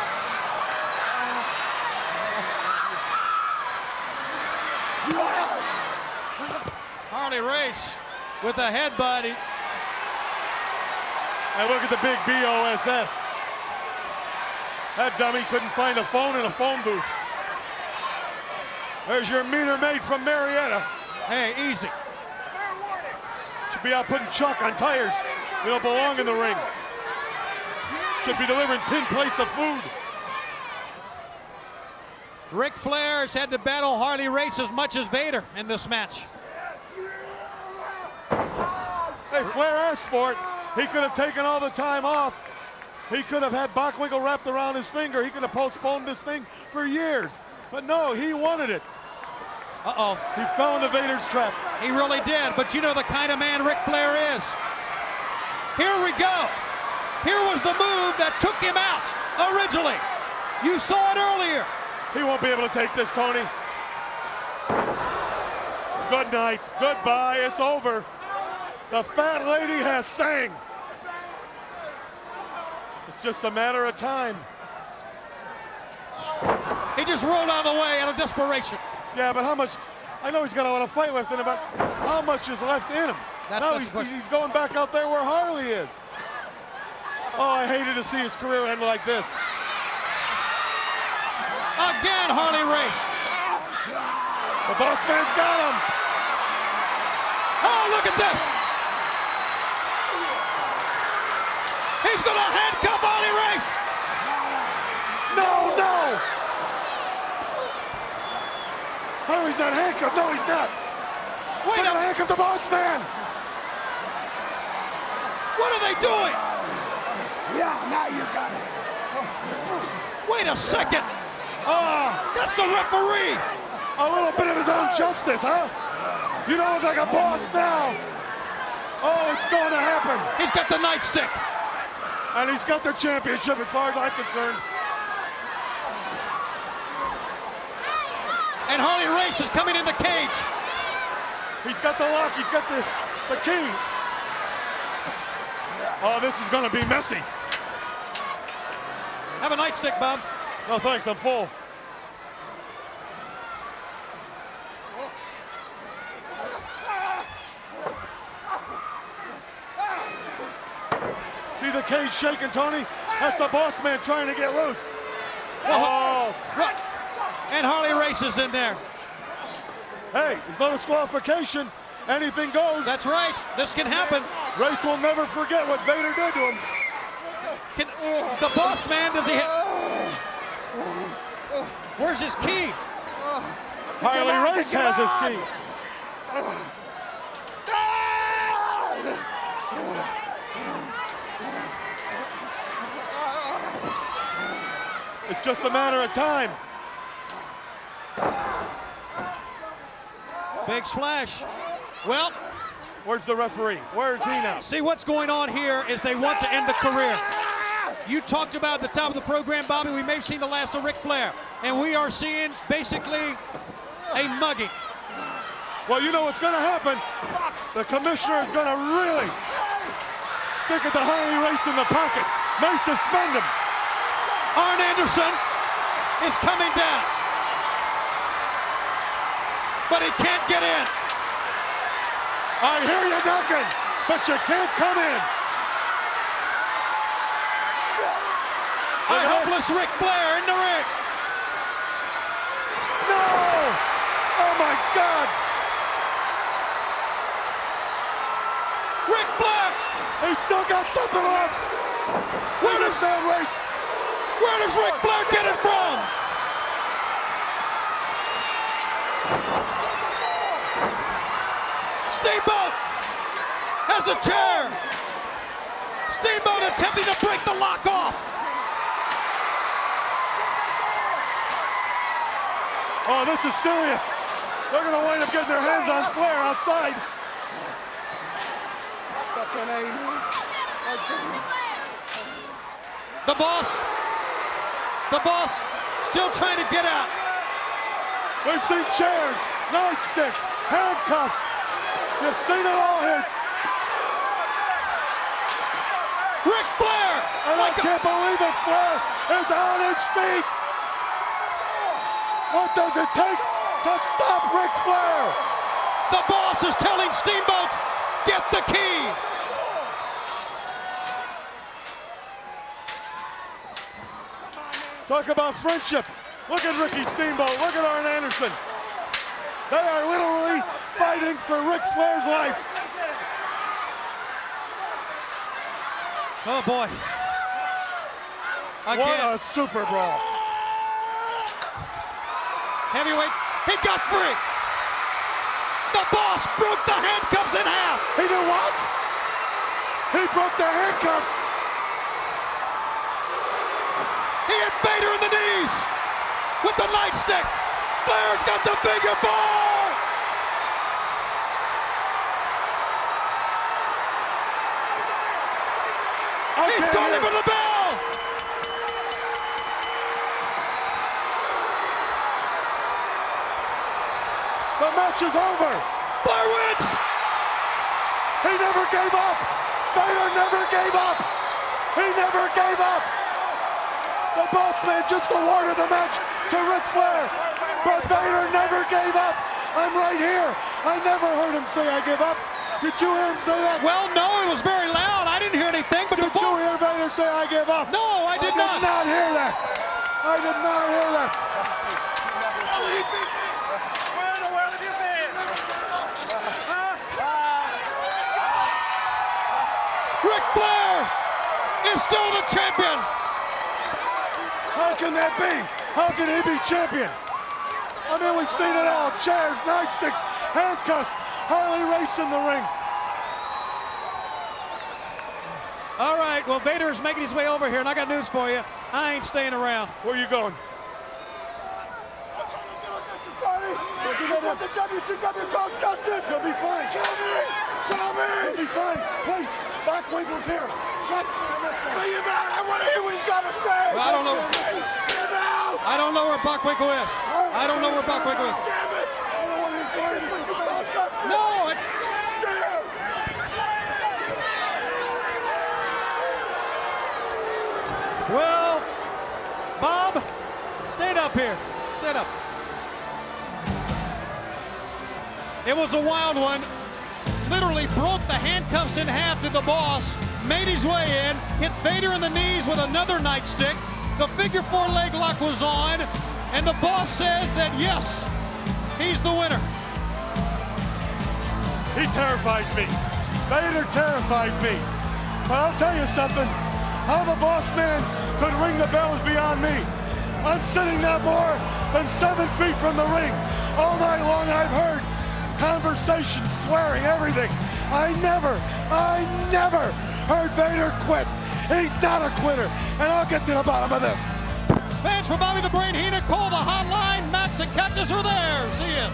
[SPEAKER 12] Harley Race with a headbutt.
[SPEAKER 9] And look at the big BOSS. That dummy couldn't find a phone in a phone booth. There's your meter maid from Marietta.
[SPEAKER 12] Hey, easy.
[SPEAKER 9] Should be out putting chalk on tires. You don't belong in the ring. Should be delivering 10 plates of food.
[SPEAKER 12] Ric Flair has had to battle Harley Race as much as Vader in this match.
[SPEAKER 9] Hey, Flair asked for it. He could have taken all the time off. He could have had Bockwinkel wrapped around his finger. He could have postponed this thing for years. But no, he wanted it.
[SPEAKER 12] Uh-oh.
[SPEAKER 9] He fell into Vader's trap.
[SPEAKER 12] He really did, but you know the kind of man Ric Flair is. Here we go. Here was the move that took him out originally. You saw it earlier.
[SPEAKER 9] He won't be able to take this, Tony. Good night. Goodbye. It's over. The fat lady has sang. It's just a matter of time.
[SPEAKER 12] He just rolled out of the way out of desperation.
[SPEAKER 9] Yeah, but how much? I know he's got a lot of fight left in him, but how much is left in him? Now he's going back out there where Harley is. Oh, I hated to see his career end like this.
[SPEAKER 12] Again, Harley Race.
[SPEAKER 9] The boss man's got him.
[SPEAKER 12] Oh, look at this. He's going to handcuff Harley Race.
[SPEAKER 9] No, no. Harley's not handcuffed. No, he's not.
[SPEAKER 12] Wait
[SPEAKER 9] a minute. Handcuff the boss man.
[SPEAKER 12] What are they doing?
[SPEAKER 15] Yeah, now you got it.
[SPEAKER 12] Wait a second. That's the referee.
[SPEAKER 9] A little bit of his own justice, huh? You don't look like a boss now. Oh, it's going to happen.
[SPEAKER 12] He's got the nightstick.
[SPEAKER 9] And he's got the championship as far as I'm concerned.
[SPEAKER 12] And Harley Race is coming in the cage.
[SPEAKER 9] He's got the lock. He's got the key. Oh, this is going to be messy.
[SPEAKER 12] Have a nightstick, Bob.
[SPEAKER 9] No, thanks. I'm full. See the cage shaking, Tony? That's the boss man trying to get loose. Oh.
[SPEAKER 12] And Harley Race is in there.
[SPEAKER 9] Hey, there's no disqualification. Anything goes.
[SPEAKER 12] That's right. This can happen.
[SPEAKER 9] Race will never forget what Vader did to him.
[SPEAKER 12] The boss man, does he have... Where's his key?
[SPEAKER 9] Harley Race has his key. It's just a matter of time.
[SPEAKER 12] Big splash. Well,
[SPEAKER 9] where's the referee? Where is he now?
[SPEAKER 12] See, what's going on here is they want to end the career. You talked about at the top of the program, Bobby, we may have seen the last of Ric Flair, and we are seeing basically a mugging.
[SPEAKER 9] Well, you know what's going to happen. The commissioner is going to really stick at the Harley Race in the pocket. May suspend him.
[SPEAKER 12] Arn Anderson is coming down, but he can't get in.
[SPEAKER 9] I hear you knocking, but you can't come in.
[SPEAKER 12] A helpless Ric Flair in the ring.
[SPEAKER 9] No! Oh my God!
[SPEAKER 12] Ric Flair!
[SPEAKER 9] He's still got something left. Where does
[SPEAKER 12] Ric Flair get it from? Steamboat has a chair. Steamboat attempting to break the lock off.
[SPEAKER 9] Oh, this is serious. They're going to wind up getting their hands on Flair outside.
[SPEAKER 12] The boss still trying to get out.
[SPEAKER 9] We've seen chairs, nightsticks, handcuffs. You've seen it all here.
[SPEAKER 12] Ric Flair!
[SPEAKER 9] And I can't believe it, Flair is on his feet. What does it take to stop Ric Flair?
[SPEAKER 12] The boss is telling Steamboat, get the key.
[SPEAKER 9] Talk about friendship. Look at Ricky Steamboat. Look at Arn Anderson. They are literally fighting for Ric Flair's life.
[SPEAKER 12] Oh boy. Again.
[SPEAKER 9] What a super brawl.
[SPEAKER 12] Heavyweight, he got free. The boss broke the handcuffs in half.
[SPEAKER 9] He did what? He broke the handcuffs.
[SPEAKER 12] He hit Vader in the knees with the nightstick. Flair's got the finger bar. He's calling for the bell.
[SPEAKER 9] The match is over.
[SPEAKER 12] Flair wins.
[SPEAKER 9] He never gave up. Vader never gave up. He never gave up. The boss man just awarded the match to Ric Flair, but Vader never gave up. I'm right here. I never heard him say I give up. Did you hear him say that?
[SPEAKER 12] Well, no, it was very loud. I didn't hear anything. But
[SPEAKER 9] did you hear Vader say I give up?
[SPEAKER 12] No, I did not.
[SPEAKER 9] I did not hear that. I did not hear that.
[SPEAKER 15] Where in the world have you been?
[SPEAKER 12] Ric Flair is still the champion.
[SPEAKER 9] How can that be? How can he be champion? I mean, we've seen it all. Chairs, nightsticks, handcuffs, Harley Race in the ring.
[SPEAKER 12] All right, well, Vader is making his way over here, and I got news for you. I ain't staying around.
[SPEAKER 9] Where you going?
[SPEAKER 15] Want the WCW Gold Justice?
[SPEAKER 9] He'll be fine.
[SPEAKER 15] Tell me!
[SPEAKER 9] He'll be fine. Please, Bockwinkel's here. Trust me on this one.
[SPEAKER 15] Bring him out. I want to hear what he's got to say.
[SPEAKER 12] Well, I don't know.
[SPEAKER 15] Get him out.
[SPEAKER 12] I don't know where Bockwinkel is. I don't know where Bockwinkel is.
[SPEAKER 15] Damn it! I don't want him fighting for justice.
[SPEAKER 12] No!
[SPEAKER 15] Damn!
[SPEAKER 12] Well, Bob, stand up here. Stand up. It was a wild one. Literally broke the handcuffs in half to the boss, made his way in, hit Vader in the knees with another nightstick. The figure four leg lock was on, and the boss says that yes, he's the winner.
[SPEAKER 9] He terrifies me. Vader terrifies me. But I'll tell you something. How the boss man could ring the bell is beyond me. I'm sitting not more than 7 feet from the ring. All night long I've heard conversation, swearing, everything. I never heard Vader quit. He's not a quitter, and I'll get to the bottom of this.
[SPEAKER 12] Fans for Bobby the Brain Heenan, call the hotline. Max and Cactus are there. See you.